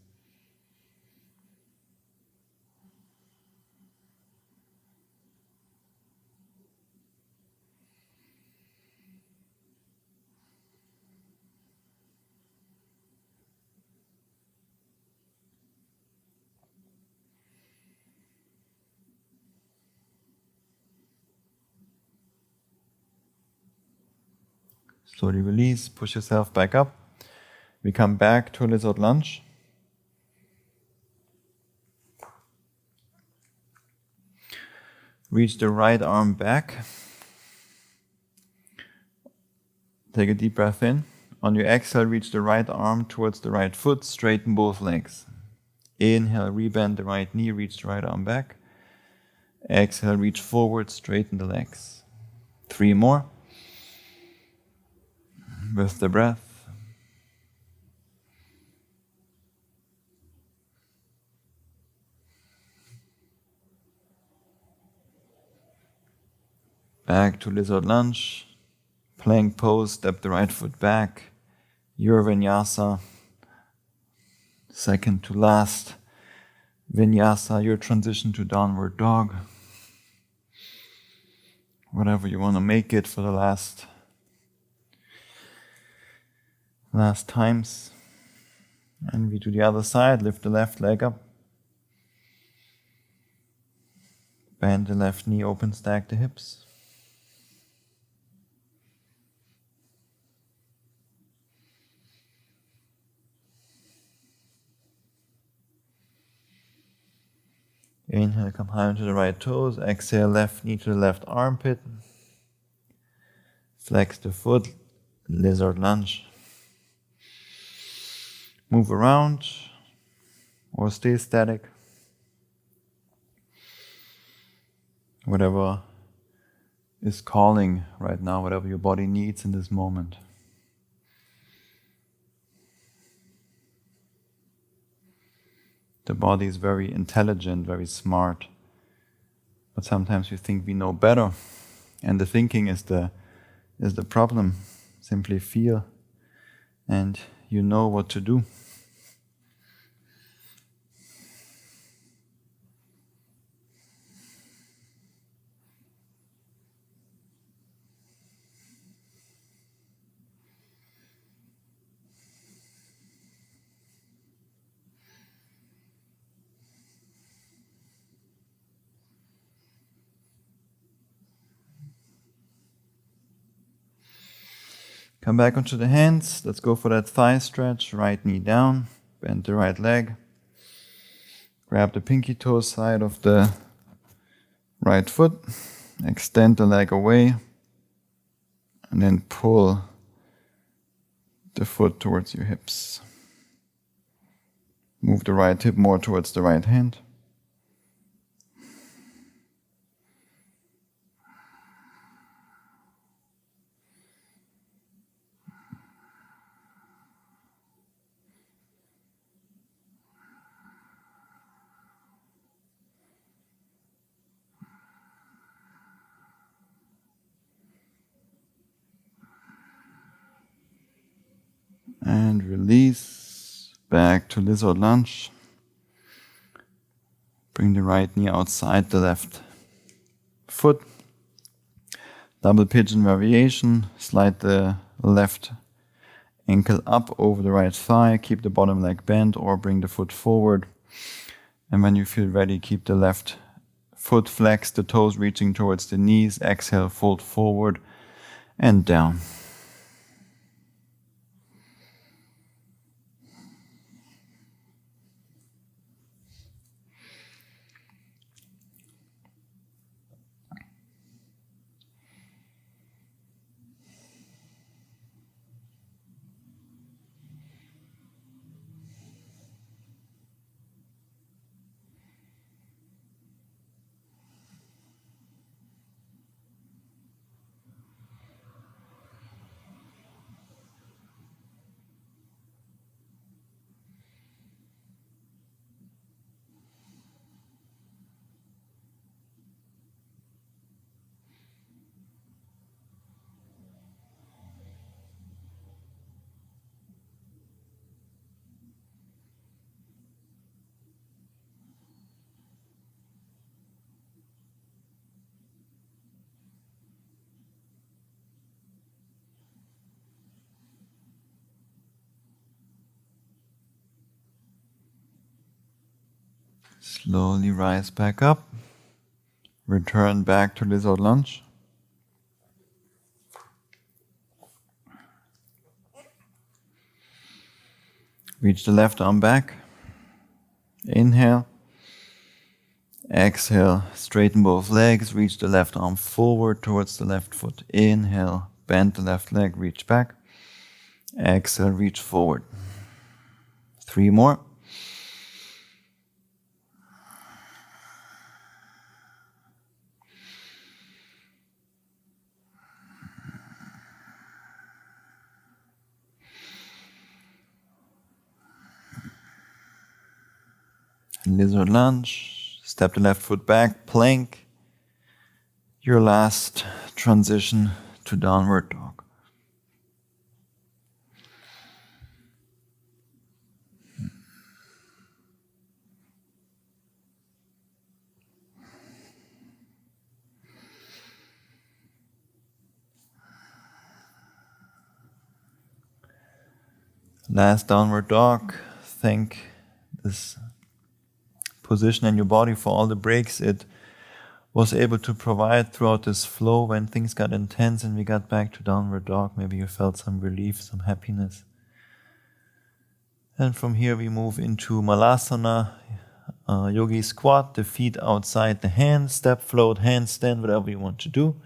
Slowly release, push yourself back up. We come back to a lizard lunge. Reach the right arm back. Take a deep breath in. On your exhale, reach the right arm towards the right foot, straighten both legs. Inhale, rebend the right knee, reach the right arm back. Exhale, reach forward, straighten the legs. 3 more. With the breath. Back to lizard lunge. Plank pose, step the right foot back. Your vinyasa. Second to last vinyasa, your transition to downward dog. Whatever you want to make it for the last times. And we do the other side, lift the left leg up. Bend the left knee, open stack the hips. Inhale, come high onto the right toes. Exhale, left knee to the left armpit. Flex the foot, lizard lunge. Move around or stay static. Whatever is calling right now, whatever your body needs in this moment. The body is very intelligent, very smart, but sometimes we think we know better, and the thinking is the problem. Simply feel, and you know what to do. Come back onto the hands. Let's go for that thigh stretch. Right knee down. Bend the right leg. Grab the pinky toe side of the right foot. Extend the leg away. And then pull the foot towards your hips. Move the right hip more towards the right hand. And release, back to lizard lunge. Bring the right knee outside the left foot. Double pigeon variation, slide the left ankle up over the right thigh, keep the bottom leg bent or bring the foot forward. And when you feel ready, keep the left foot flexed, the toes reaching towards the knees. Exhale, fold forward and down. Slowly rise back up. Return back to lizard lunge. Reach the left arm back. Inhale. Exhale, straighten both legs, reach the left arm forward towards the left foot. Inhale, bend the left leg, reach back. Exhale, reach forward. 3 more. Lizard lunge. Step the left foot back, plank. Your last transition to downward dog. Last downward dog. Thank this position in your body for all the breaks it was able to provide throughout this flow when things got intense and we got back to downward dog. Maybe you felt some relief, some happiness. And from here we move into Malasana, yogi squat, the feet outside the hands, step, float, handstand, whatever you want to do.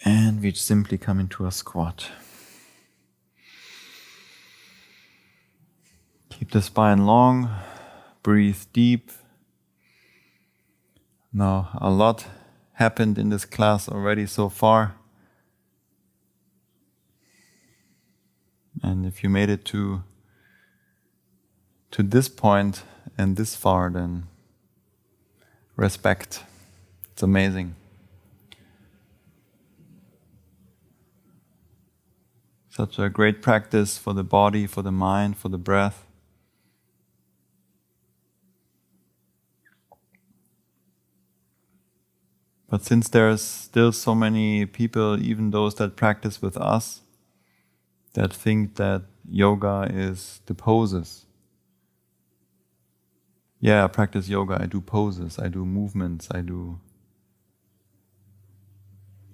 And we simply come into a squat. Keep the spine long. Breathe deep. Now, a lot happened in this class already so far. And if you made it to this point and this far, then respect. It's amazing. Such a great practice for the body, for the mind, for the breath. But since there's still so many people, even those that practice with us, that think that yoga is the poses. Yeah, I practice yoga, I do poses, I do movements, I do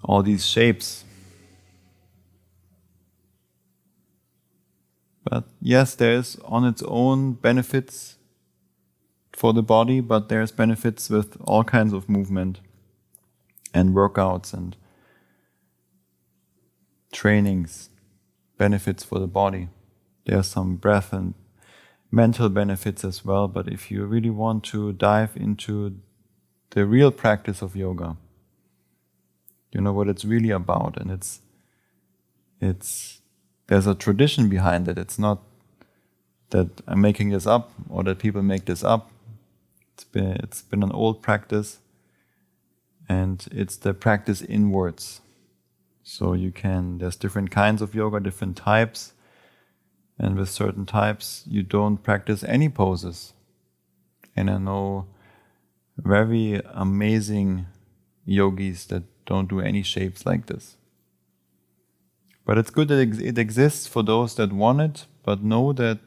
all these shapes. But yes, there's on its own benefits for the body, but there's benefits with all kinds of movement and workouts and trainings, benefits for the body. There's some breath and mental benefits as well, but if you really want to dive into the real practice of yoga, you know what it's really about, and it's there's a tradition behind it. It's not that I'm making this up or that people make this up. It's been an old practice. And it's the practice inwards. So there's different kinds of yoga, different types. And with certain types, you don't practice any poses. And I know very amazing yogis that don't do any shapes like this. But it's good that it exists for those that want it, but know that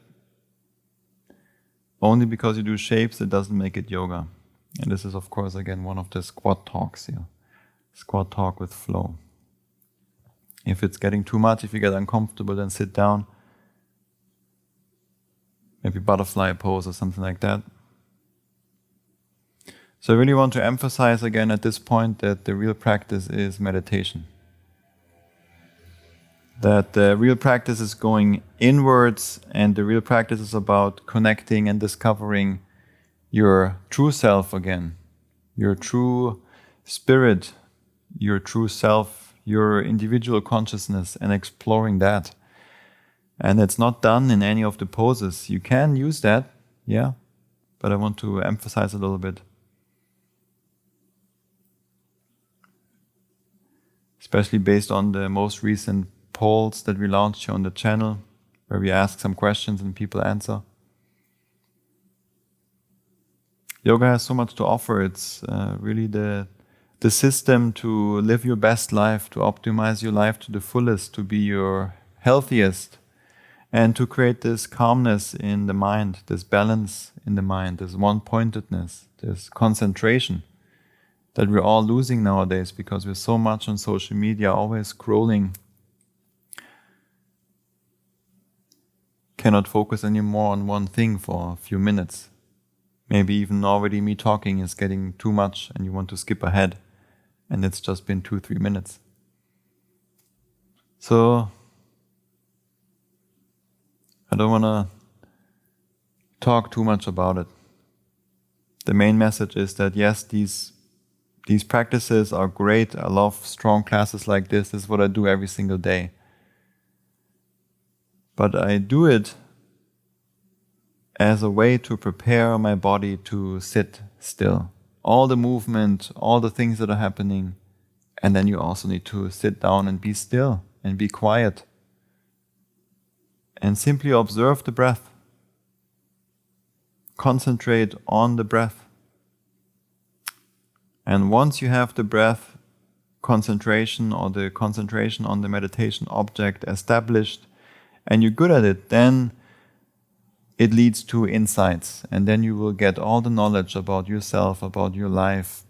only because you do shapes, it doesn't make it yoga. And this is, of course, again, one of the squat talks here. Squat talk with flow. If it's getting too much, if you get uncomfortable, then sit down. Maybe butterfly pose or something like that. So I really want to emphasize again at this point that the real practice is meditation. That the real practice is going inwards, and the real practice is about connecting and discovering your true self again, your true spirit, your true self, your individual consciousness, and exploring that. And it's not done in any of the poses. You can use that, yeah, but I want to emphasize a little bit. Especially based on the most recent polls that we launched here on the channel, where we ask some questions and people answer. Yoga has so much to offer. It's really the system to live your best life, to optimize your life to the fullest, to be your healthiest, And to create this calmness in the mind, this balance in the mind, this one-pointedness, this concentration that we're all losing nowadays because we're so much on social media, always scrolling, cannot focus anymore on one thing for a few minutes. Maybe even already me talking is getting too much and you want to skip ahead and it's just been 2-3 minutes. So I don't want to talk too much about it. The main message is that yes, these practices are great. I love strong classes like this. This is what I do every single day. But I do it as a way to prepare my body to sit still. All the movement, all the things that are happening, and then you also need to sit down and be still and be quiet. And simply observe the breath. Concentrate on the breath. And once you have the breath concentration or the concentration on the meditation object established and you're good at it, then it leads to insights. And then you will get all the knowledge about yourself, about your life,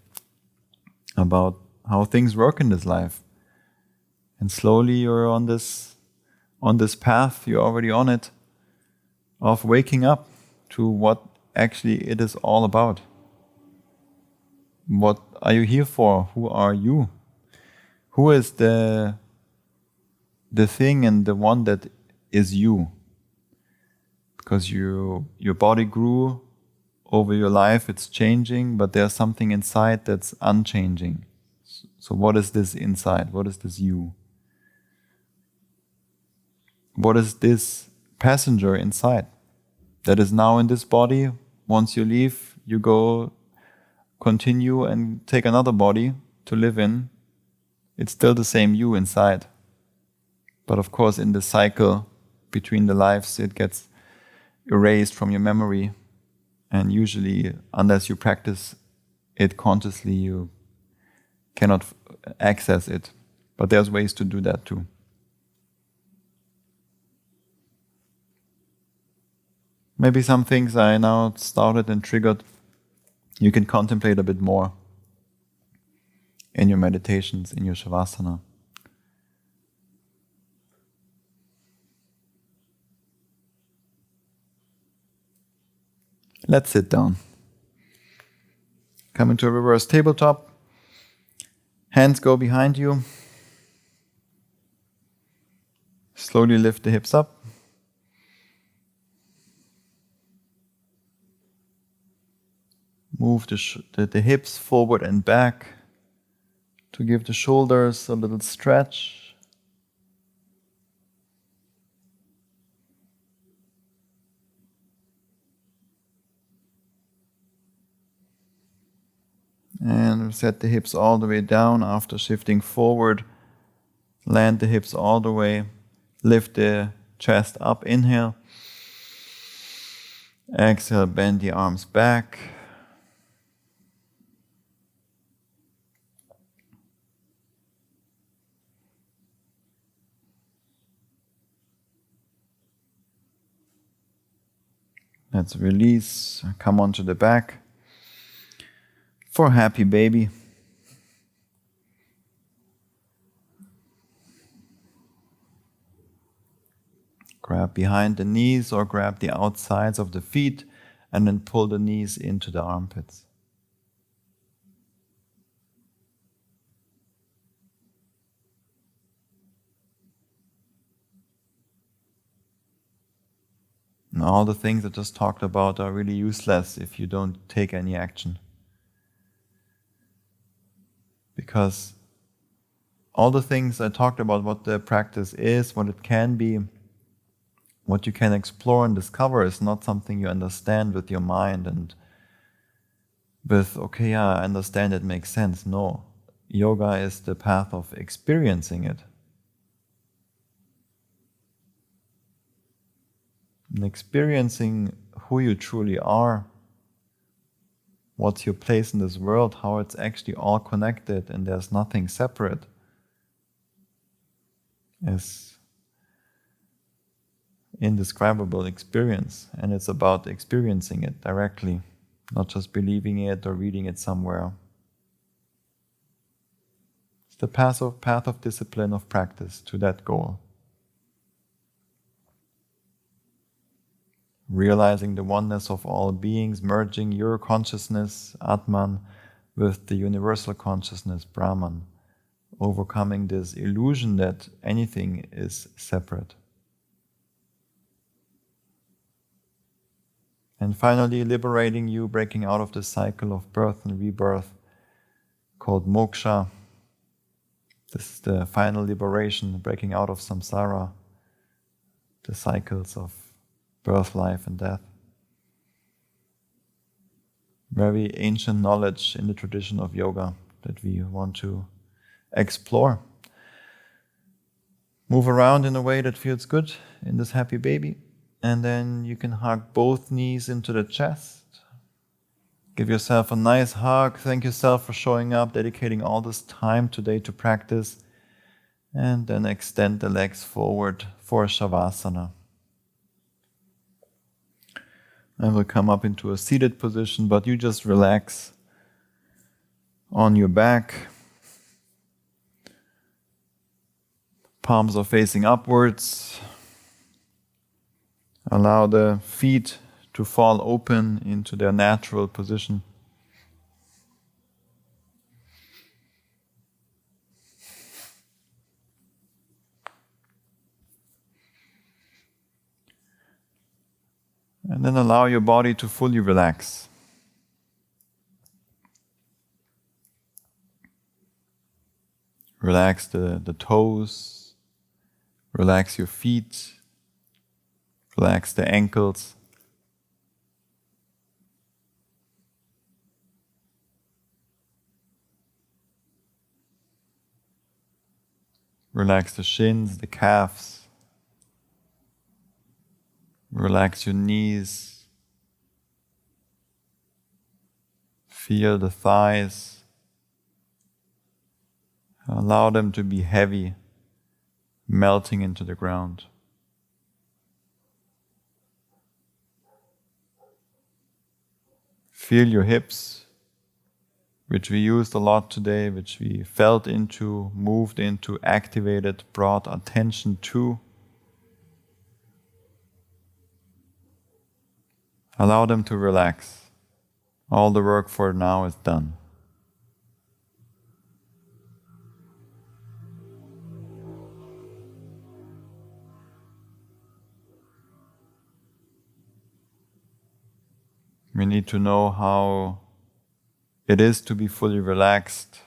about how things work in this life. And slowly you're on this path, you're already on it, of waking up to what actually it is all about. What are you here for? Who are you? Who is the thing and the one that is you? Because your body grew over your life, it's changing, but there's something inside that's unchanging. So what is this inside? What is this you? What is this passenger inside that is now in this body? Once you leave, you go continue and take another body to live in. It's still the same you inside. But of course, in the cycle between the lives, it gets erased from your memory. And usually, unless you practice it consciously, you cannot access it. But there's ways to do that too. Maybe some things I now started and triggered, you can contemplate a bit more in your meditations, in your Shavasana. Let's sit down. Come into a reverse tabletop. Hands go behind you. Slowly lift the hips up. Move the hips forward and back to give the shoulders a little stretch. And set the hips all the way down after shifting forward. Land the hips all the way. Lift the chest up. Inhale. Exhale, bend the arms back. Let's release, come onto the back for happy baby. Grab behind the knees or grab the outsides of the feet and then pull the knees into the armpits. And all the things I just talked about are really useless if you don't take any action. Because all the things I talked about, what the practice is, what it can be, what you can explore and discover is not something you understand with your mind and with, okay, yeah, I understand, it makes sense. No, yoga is the path of experiencing it. And experiencing who you truly are, what's your place in this world, how it's actually all connected and there's nothing separate, indescribable experience, and it's about experiencing it directly, not just believing it or reading it somewhere. It's the path of discipline, of practice to that goal. Realizing the oneness of all beings, merging your consciousness, Atman, with the universal consciousness, Brahman, overcoming this illusion that anything is separate. And finally, liberating you, breaking out of the cycle of birth and rebirth called moksha. This is the final liberation, breaking out of samsara, the cycles of birth, life, and death. Very ancient knowledge in the tradition of yoga that we want to explore. Move around in a way that feels good in this happy baby. And then you can hug both knees into the chest. Give yourself a nice hug. Thank yourself for showing up, dedicating all this time today to practice. And then extend the legs forward for Shavasana. And we'll come up into a seated position, but you just relax on your back. Palms are facing upwards. Allow the feet to fall open into their natural position. And then allow your body to fully relax. Relax the toes. Relax your feet. Relax the ankles. Relax the shins, the calves. Relax your knees. Feel the thighs. Allow them to be heavy, melting into the ground. Feel your hips, which we used a lot today, which we felt into, moved into, activated, brought attention to. Allow them to relax. All the work for now is done. We need to know how it is to be fully relaxed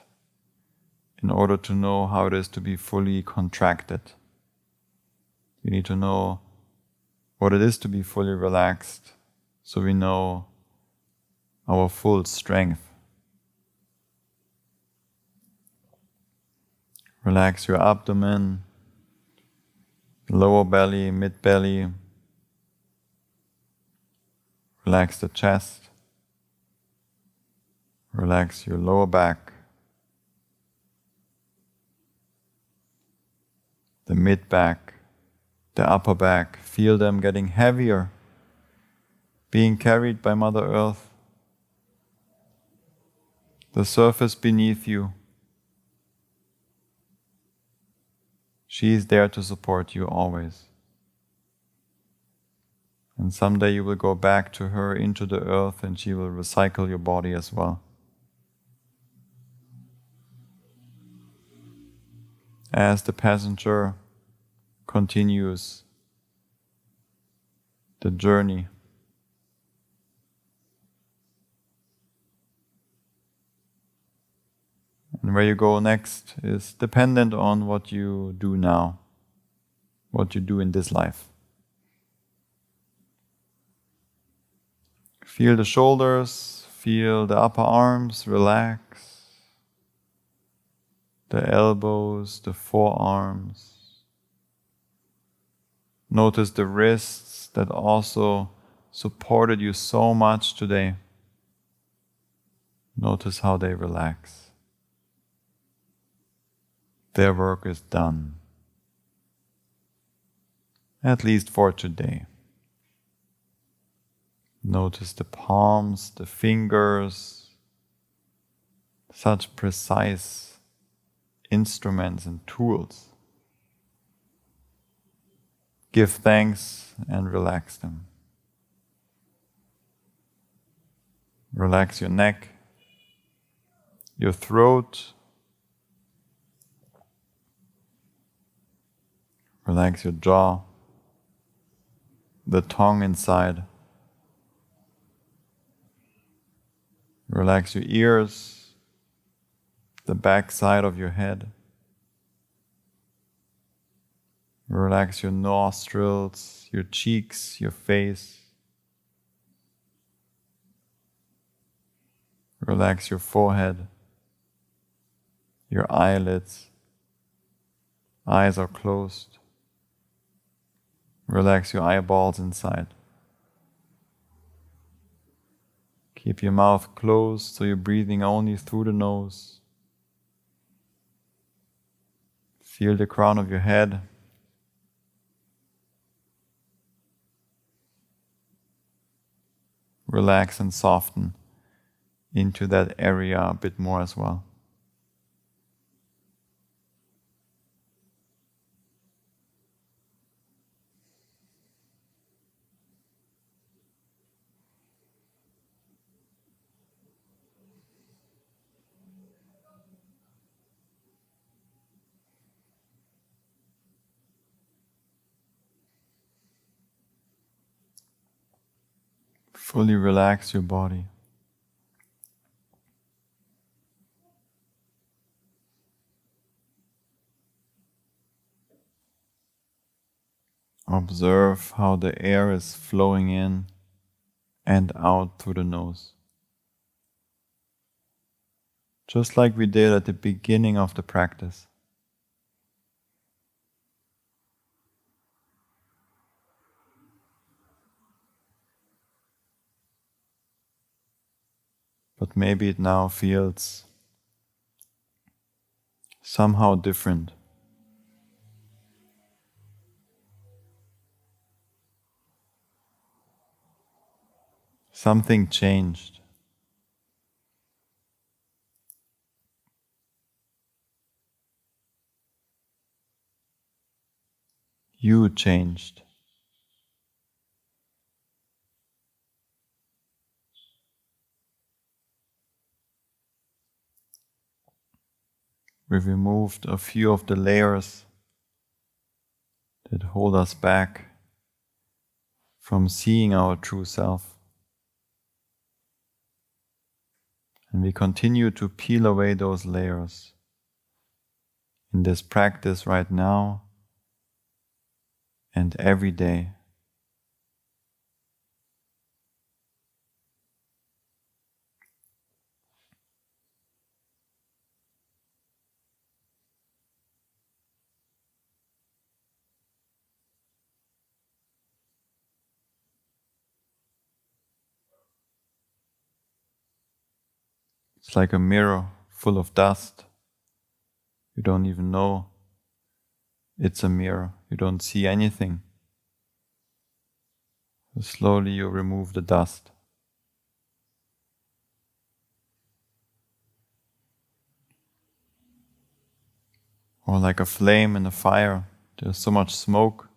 in order to know how it is to be fully contracted. We need to know what it is to be fully relaxed so we know our full strength. Relax your abdomen, lower belly, mid belly. Relax the chest. Relax your lower back. The mid back, the upper back. Feel them getting heavier, being carried by Mother Earth. The surface beneath you. She is there to support you always. And someday you will go back to her into the earth and she will recycle your body as well. As the passenger continues the journey, and where you go next is dependent on what you do now, what you do in this life. Feel the shoulders, feel the upper arms, relax. The elbows, the forearms. Notice the wrists that also supported you so much today. Notice how they relax. Their work is done. at least for today. Notice the palms, the fingers, such precise instruments and tools. Give thanks and relax them. Relax your neck, your throat. Relax your jaw, the tongue inside. Relax your ears, the back side of your head. Relax your nostrils, your cheeks, your face. Relax your forehead, your eyelids. Eyes are closed. Relax your eyeballs inside. Keep your mouth closed so you're breathing only through the nose. Feel the crown of your head. Relax and soften into that area a bit more as well. Fully relax your body. Observe how the air is flowing in and out through the nose. Just like we did at the beginning of the practice. But maybe it now feels somehow different. Something changed. You changed. We've removed a few of the layers that hold us back from seeing our true self. And we continue to peel away those layers in this practice right now and every day. It's like a mirror full of dust. You don't even know it's a mirror. You don't see anything. So slowly you remove the dust. Or like a flame in a fire. There's so much smoke.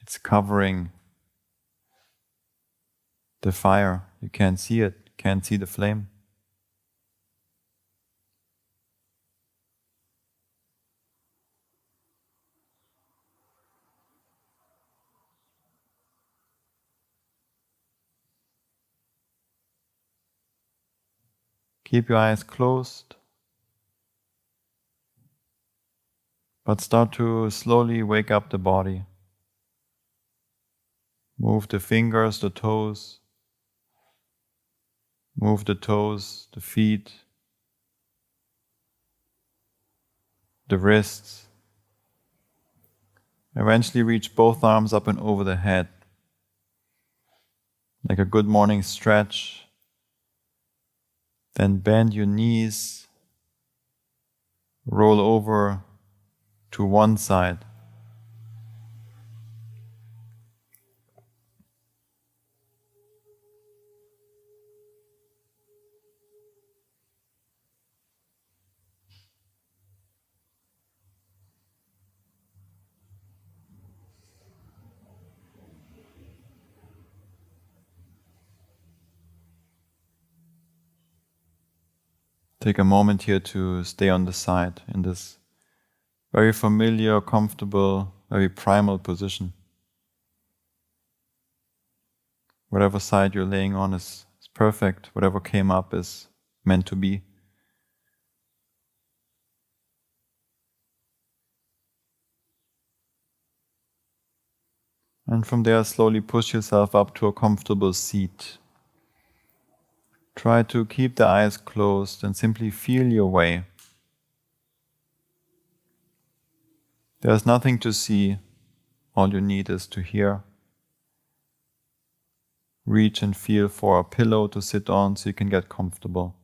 It's covering the fire. You can't see it, can't see the flame. Keep your eyes closed, but start to slowly wake up the body. Move the fingers, the toes. Move the toes, the feet, the wrists. Eventually reach both arms up and over the head. Like a good morning stretch. Then bend your knees. Roll over to one side. Take a moment here to stay on the side in this very familiar, comfortable, very primal position. Whatever side you're laying on is perfect. Whatever came up is meant to be. And from there, slowly push yourself up to a comfortable seat. Try to keep the eyes closed and simply feel your way. There's nothing to see. All you need is to hear. Reach and feel for a pillow to sit on so you can get comfortable.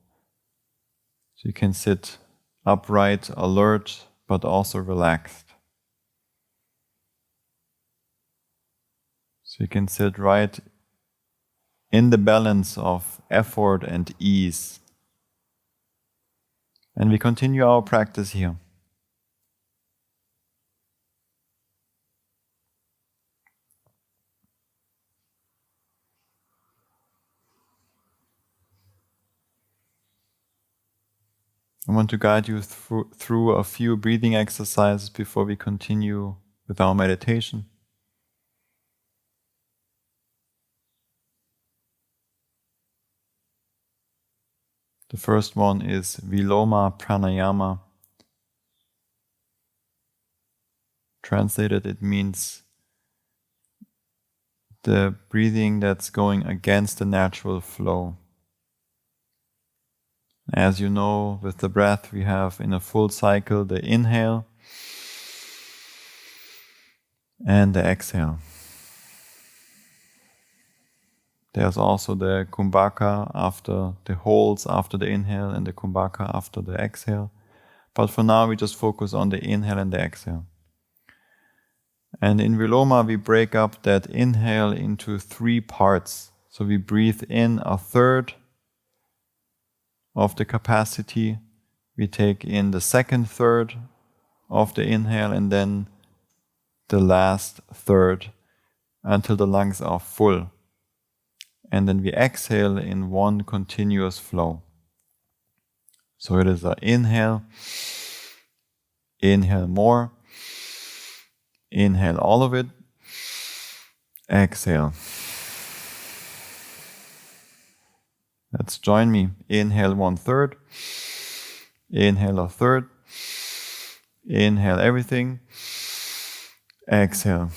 So you can sit upright, alert, but also relaxed. So you can sit right in the balance of effort and ease. And we continue our practice here. I want to guide you through a few breathing exercises before we continue with our meditation. The first one is Viloma Pranayama. Translated, it means the breathing that's going against the natural flow. As you know, with the breath we have in a full cycle the inhale and the exhale. There's also the kumbhaka after the holds after the inhale and the kumbhaka after the exhale. But for now we just focus on the inhale and the exhale. And in Viloma we break up that inhale into 3 parts. So we breathe in a third of the capacity, we take in the second third of the inhale and then the last third until the lungs are full. And then we exhale in one continuous flow. So it is an inhale, inhale more, inhale all of it, exhale. Let's join me. Inhale 1/3, inhale a third, inhale everything, exhale.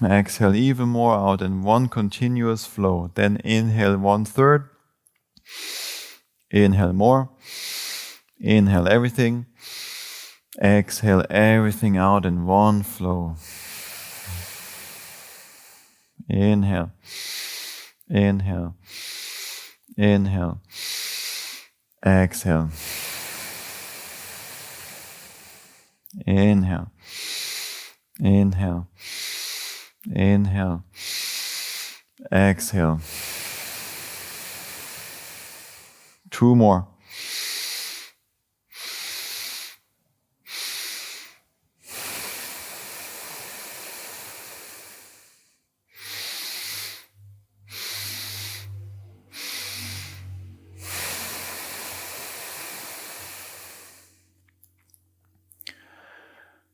Exhale even more out in one continuous flow. Then inhale 1/3, inhale more, inhale everything, exhale everything out in one flow. Inhale, inhale, inhale, exhale. Inhale, inhale, inhale, exhale. 2 more.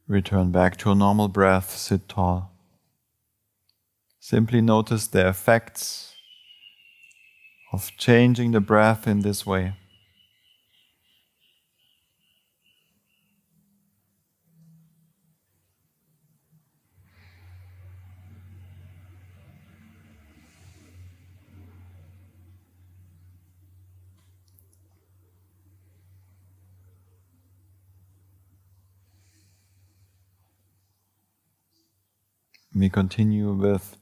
Return back to a normal breath, sit tall. Simply notice the effects of changing the breath in this way. We continue with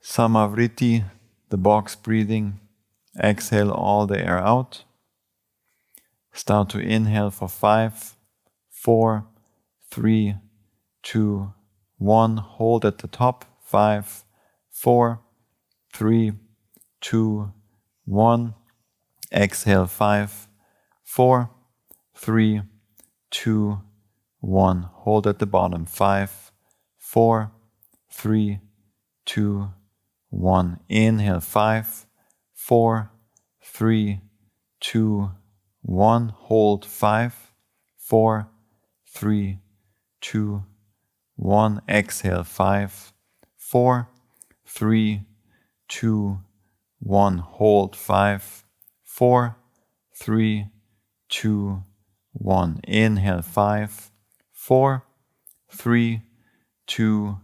Samavriti, the box breathing. Exhale all the air out. Start to inhale for 5, 4, 3, 2, 1. Hold at the top. 5, 4, 3, 2, 1. Exhale, 5, 4, 3, 2, 1. Hold at the bottom. 5, 4, 3, 2, 1. Inhale, 5, 4, 3, 2, 1. Hold 5, 4, 3, 2, 1. Exhale 5, 4, 3, 2, 1. Hold 5, 4, 3, 2, 1. Inhale 5, 4, 3, 2,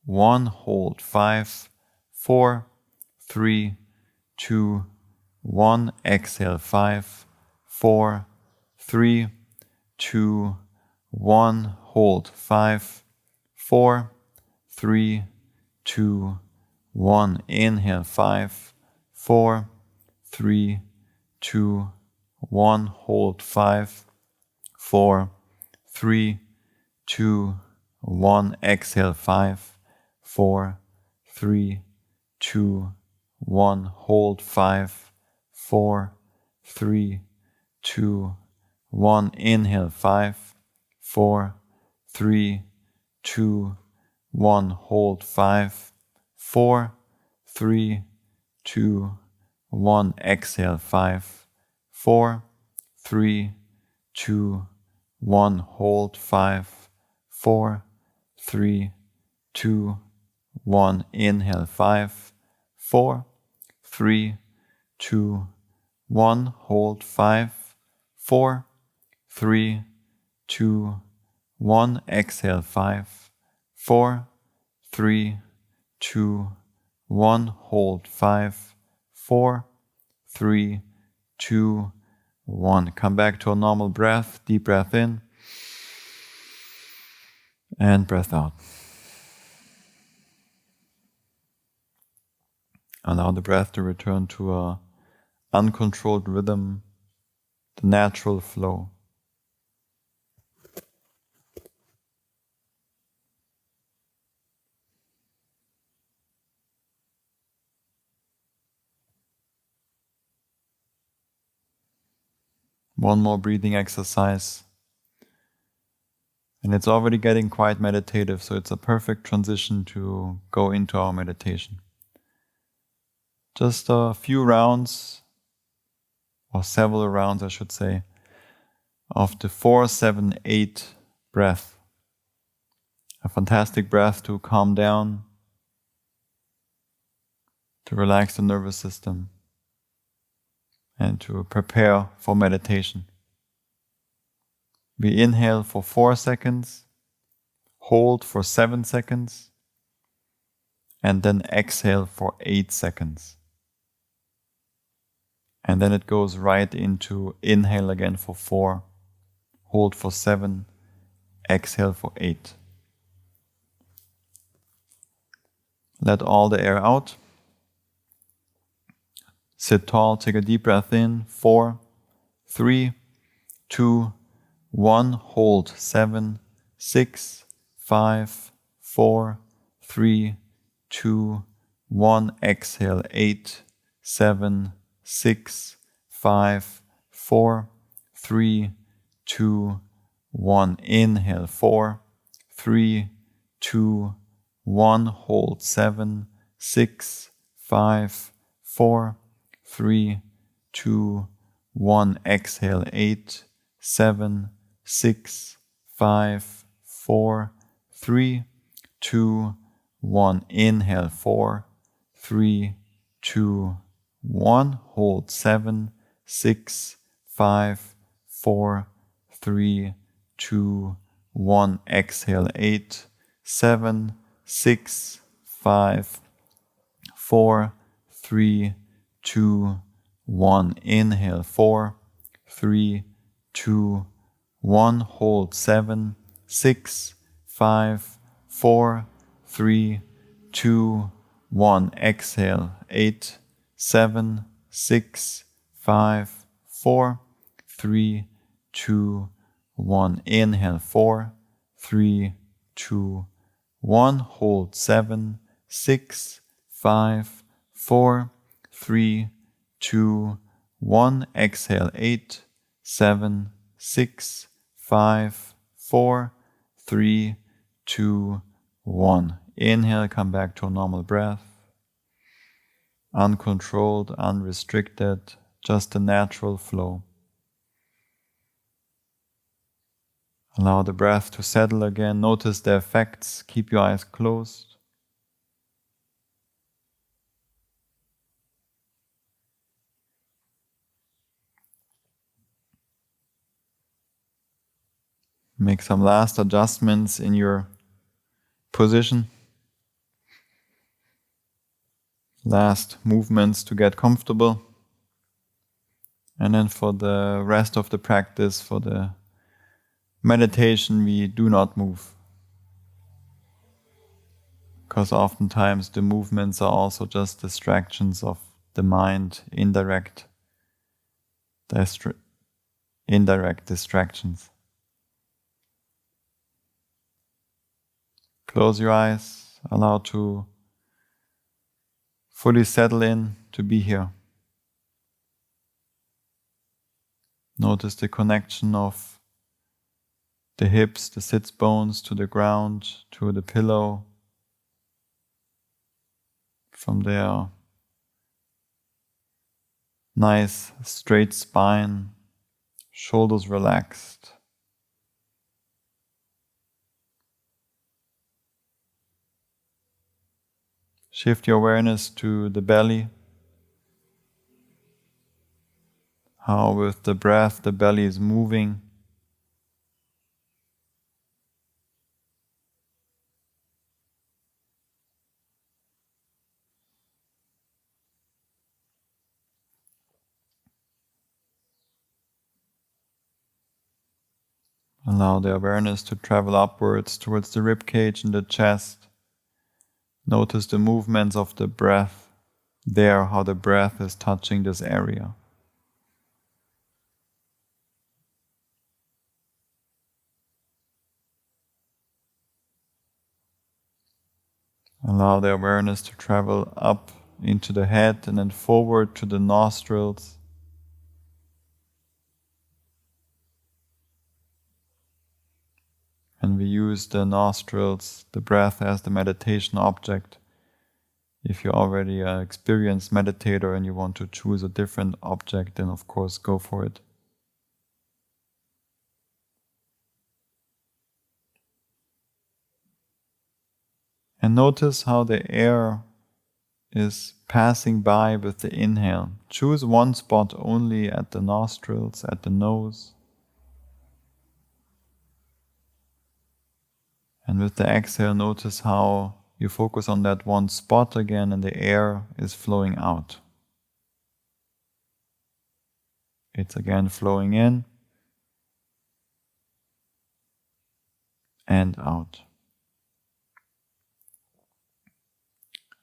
1. Hold 5, 4, 3, 2, 1. Exhale 5, 4, 3, 2, 1. Hold 5, 4, 3, 2, 1. Inhale 5, 4, 3, 2, 1. Hold 5, 4, 3, 2, 1. Exhale 5, 4, 3, 2, 1. Hold 5, 4, 3, 2, 1. Inhale 5, 4, 3, 2, 1. Hold 5, 4, 3, 2, 1. Exhale 5, 4, 3, 2, 1. Hold 5, 4, 3, 2, 1. Inhale 5, 4, 3, 2, 1. Hold 5, 4, 3, 2, 1. Exhale 5, 4, 3, 2, 1. Hold 5, 4, 3, 2, 1. Come back to a normal breath. Deep breath in and breath out. Allow the breath to return to a uncontrolled rhythm, the natural flow. One more breathing exercise. And it's already getting quite meditative, so it's a perfect transition to go into our meditation. Just a few rounds, or several rounds I should say, of the 4-7-8 breath. A fantastic breath to calm down, to relax the nervous system, and to prepare for meditation. We inhale for 4 seconds, hold for 7 seconds, and then exhale for 8 seconds. And then it goes right into inhale again for 4, hold for 7, exhale for 8. Let all the air out. Sit tall, take a deep breath in. 4, 3, 2, 1. Hold 7, 6, 5, 4, 3, 2, 1. Exhale 8, 7, 6, 5, 4, 3, 2, 1. Inhale 4, 3, 2, 1. Hold 7, 6, 5, 4, 3, 2, 1. Exhale 8, 7, 6, 5, 4, 3, 2, 1. Inhale 4, 3, 2, 1. Hold 7, 6, 5, 4, 3, 2, 1. Exhale 8, 7, 6, 5, 4, 3, 2, 1. Inhale 4, 3, 2, 1. Hold 7, 6, 5, 4, 3, 2, 1. Exhale 8, 7, 6, 5, 4, 3, 2, 1. Inhale 4, 3, 2, 1. Hold 7, 6, 5, 4, 3, 2, 1. Exhale, 8, 7, 6, 5, 4, 3, 2, 1. Inhale, come back to a normal breath. Uncontrolled, unrestricted, just a natural flow. Allow the breath to settle again. Notice the effects. Keep your eyes closed. Make some last adjustments in your position. Last movements to get comfortable. And then for the rest of the practice, for the meditation, we do not move. Because oftentimes the movements are also just distractions of the mind, indirect distractions. Close your eyes, allow to fully settle in to be here. Notice the connection of the hips, the sits bones to the ground, to the pillow. From there, nice straight spine, shoulders relaxed. Shift your awareness to the belly. How with the breath the belly is moving. Allow the awareness to travel upwards towards the rib cage and the chest. Notice the movements of the breath there, how the breath is touching this area. Allow the awareness to travel up into the head and then forward to the nostrils. And we use the nostrils, the breath, as the meditation object. If you're already an experienced meditator and you want to choose a different object, then of course go for it. And notice how the air is passing by with the inhale. Choose one spot only at the nostrils, at the nose. And with the exhale, notice how you focus on that one spot again and the air is flowing out. It's again flowing in and out.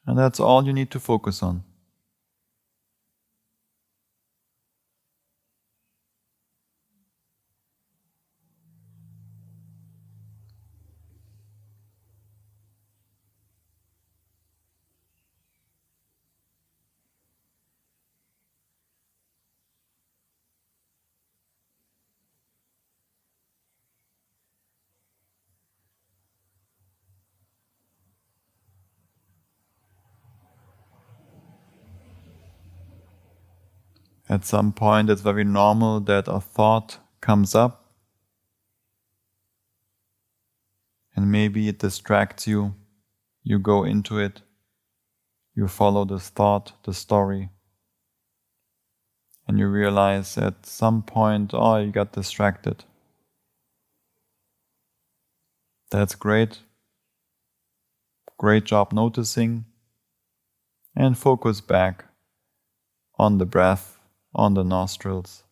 And that's all you need to focus on. At some point, it's very normal that a thought comes up and maybe it distracts you. You go into it. You follow this thought, the story, and you realize at some point, oh, you got distracted. That's great. Great job noticing, and focus back on the breath, on the nostrils,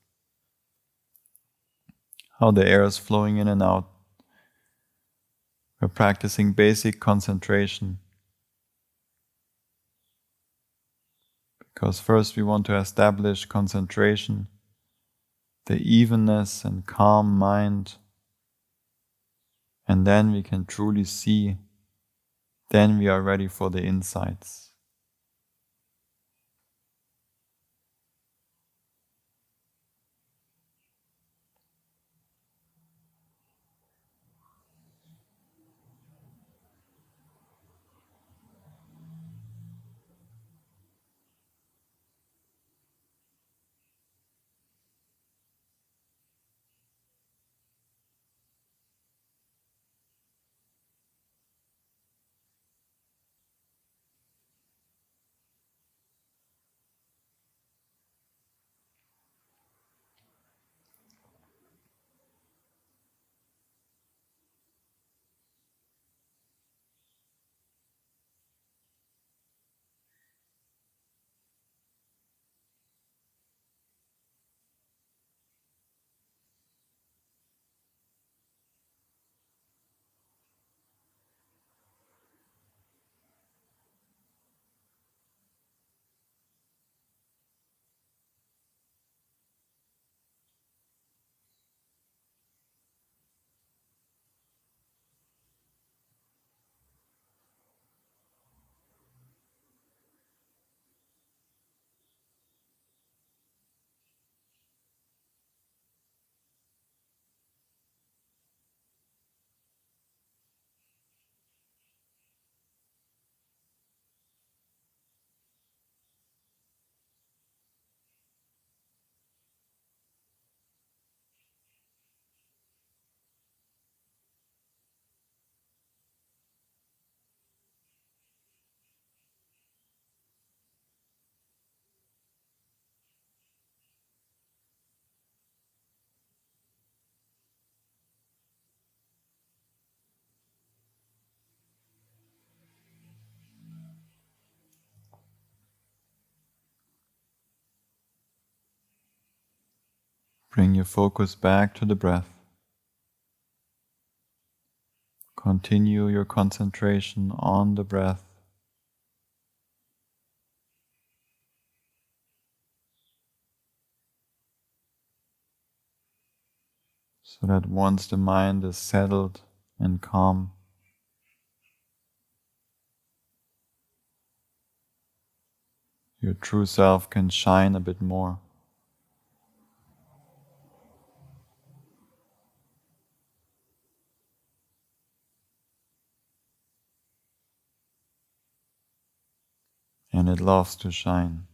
how the air is flowing in and out. We're practicing basic concentration. Because first we want to establish concentration, the evenness and calm mind, and then we can truly see, then we are ready for the insights. Bring your focus back to the breath. Continue your concentration on the breath. So that once the mind is settled and calm, your true self can shine a bit more. And it loves to shine.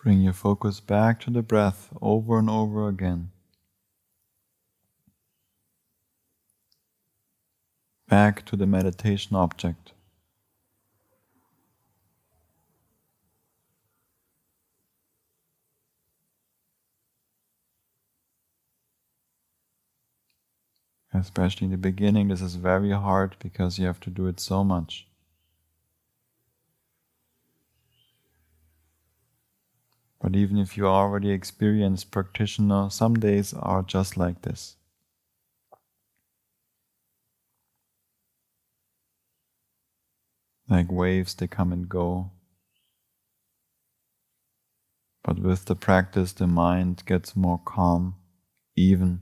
Bring your focus back to the breath over and over again. Back to the meditation object. Especially in the beginning, this is very hard because you have to do it so much. But even if you are already experienced practitioner, some days are just like this. Like waves, they come and go. But with the practice, the mind gets more calm, even,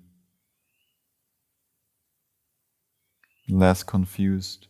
less confused.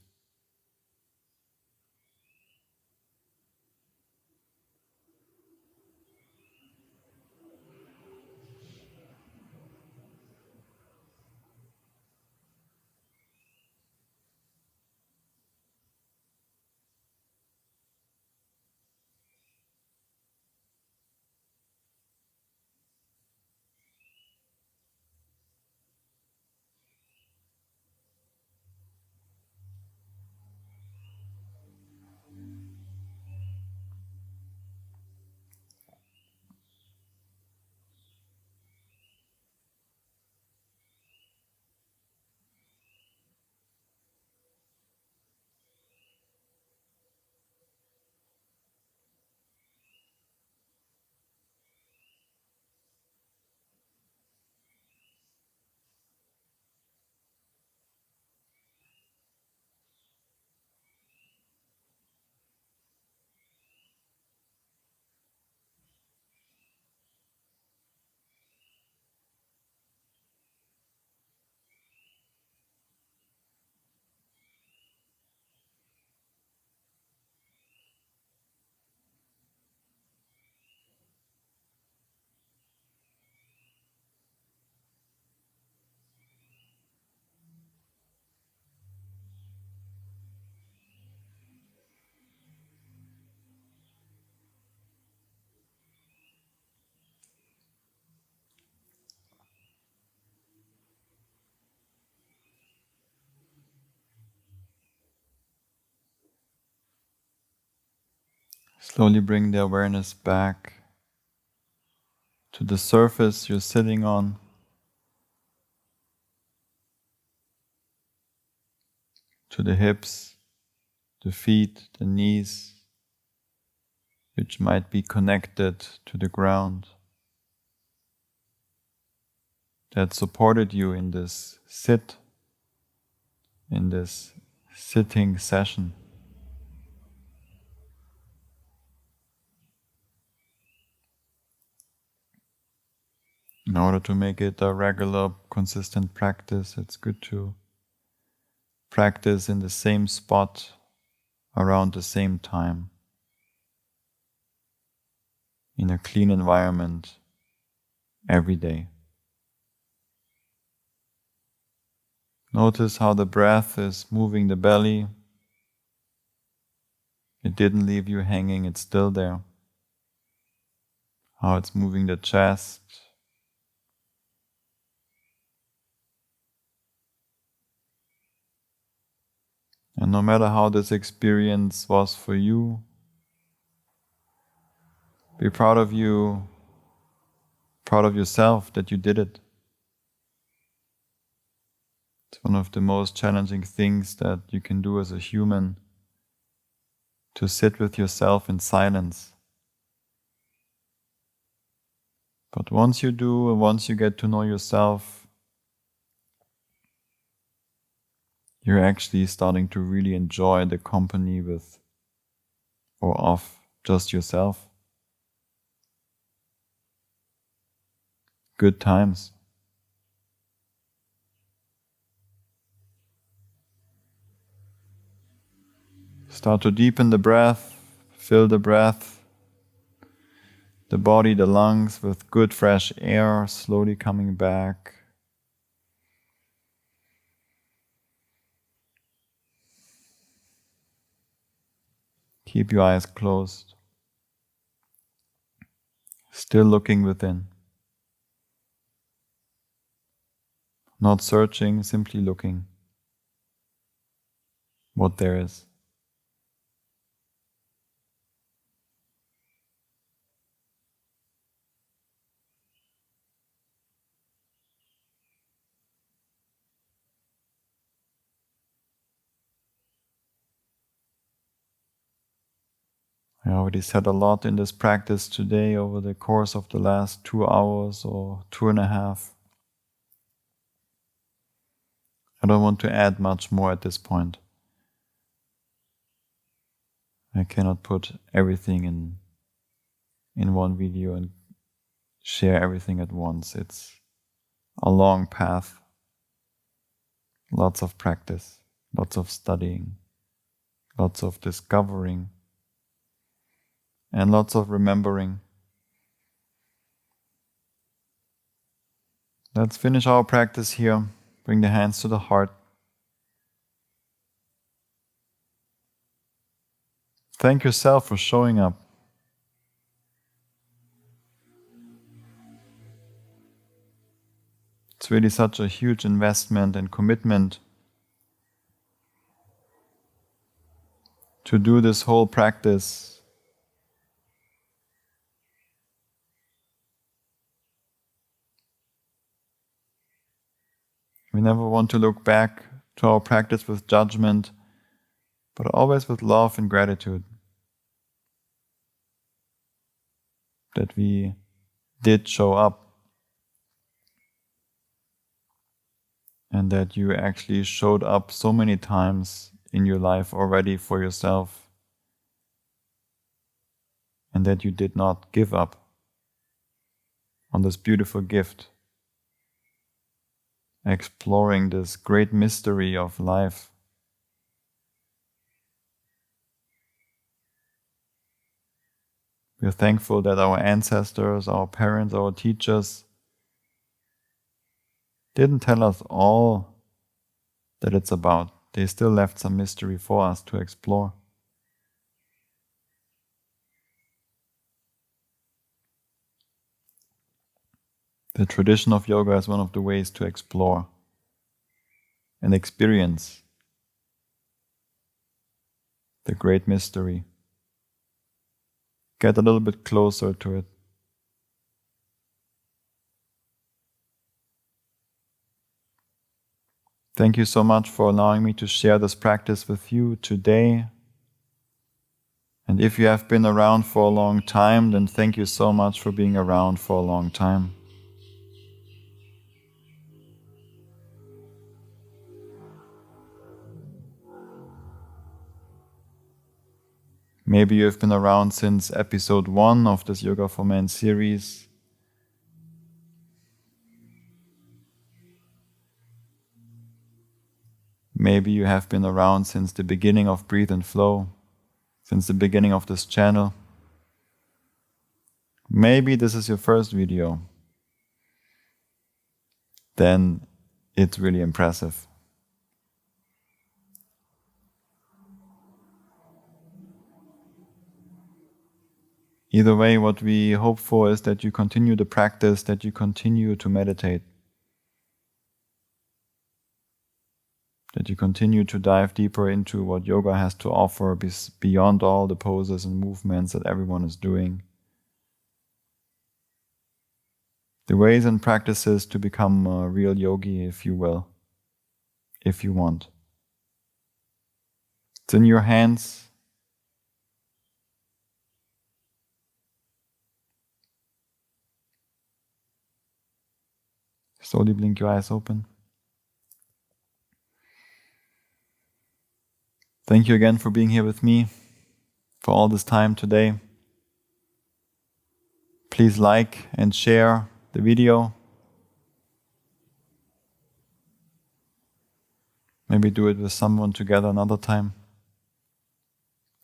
Slowly bring the awareness back to the surface you're sitting on, to the hips, the feet, the knees, which might be connected to the ground, that supported you in this sitting session. In order to make it a regular, consistent practice, it's good to practice in the same spot around the same time, in a clean environment every day. Notice how the breath is moving the belly. It didn't leave you hanging, it's still there. How it's moving the chest. And no matter how this experience was for you, be proud of you, proud of yourself that you did it. It's one of the most challenging things that you can do as a human, to sit with yourself in silence. But once you do, and once you get to know yourself, you're actually starting to really enjoy the company with or of just yourself. Good times. Start to deepen the breath, fill the breath, the body, the lungs with good fresh air, slowly coming back. Keep your eyes closed, still looking within. Not searching, simply looking what there is. I already said a lot in this practice today over the course of the last 2 hours or 2.5. I don't want to add much more at this point. I cannot put everything in one video and share everything at once. It's a long path, lots of practice, lots of studying, lots of discovering, and lots of remembering. Let's finish our practice here. Bring the hands to the heart. Thank yourself for showing up. It's really such a huge investment and commitment to do this whole practice. We never want to look back to our practice with judgment, but always with love and gratitude that we did show up and that you actually showed up so many times in your life already for yourself, and that you did not give up on this beautiful gift, exploring this great mystery of life. We're thankful that our ancestors, our parents, our teachers didn't tell us all that it's about. They still left some mystery for us to explore. The tradition of yoga is one of the ways to explore and experience the great mystery. get a little bit closer to it. Thank you so much for allowing me to share this practice with you today. And if you have been around for a long time, then thank you so much for being around for a long time. Maybe you have been around since episode 1 of this Yoga for Men series. Maybe you have been around since the beginning of Breathe and Flow, since the beginning of this channel. Maybe this is your first video. Then it's really impressive. Either way, what we hope for is that you continue the practice, that you continue to meditate, that you continue to dive deeper into what yoga has to offer beyond all the poses and movements that everyone is doing. The ways and practices to become a real yogi, if you will, if you want. It's in your hands. Slowly blink your eyes open. Thank you again for being here with me for all this time today. Please like and share the video. Maybe do it with someone together another time,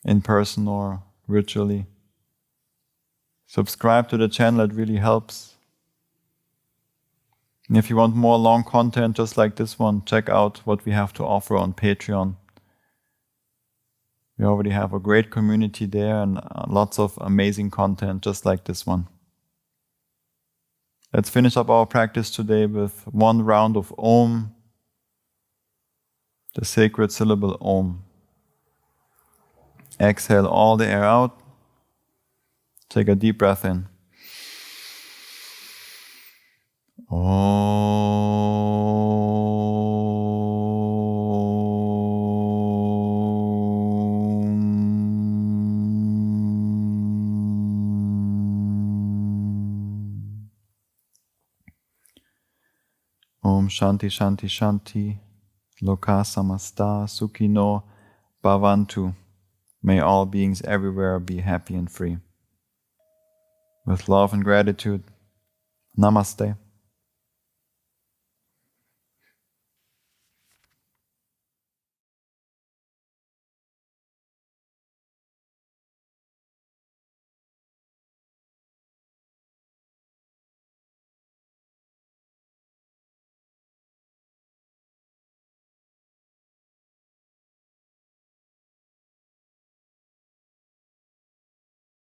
in person or virtually. Subscribe to the channel, it really helps. And if you want more long content just like this one, check out what we have to offer on Patreon. We already have a great community there and lots of amazing content just like this one. Let's finish up our practice today with one round of Om, the sacred syllable Om. Exhale all the air out. Take a deep breath in. Om Shanti Shanti Shanti, Loka Samasta Sukhino Bhavantu. May all beings everywhere be happy and free. With love and gratitude, Namaste.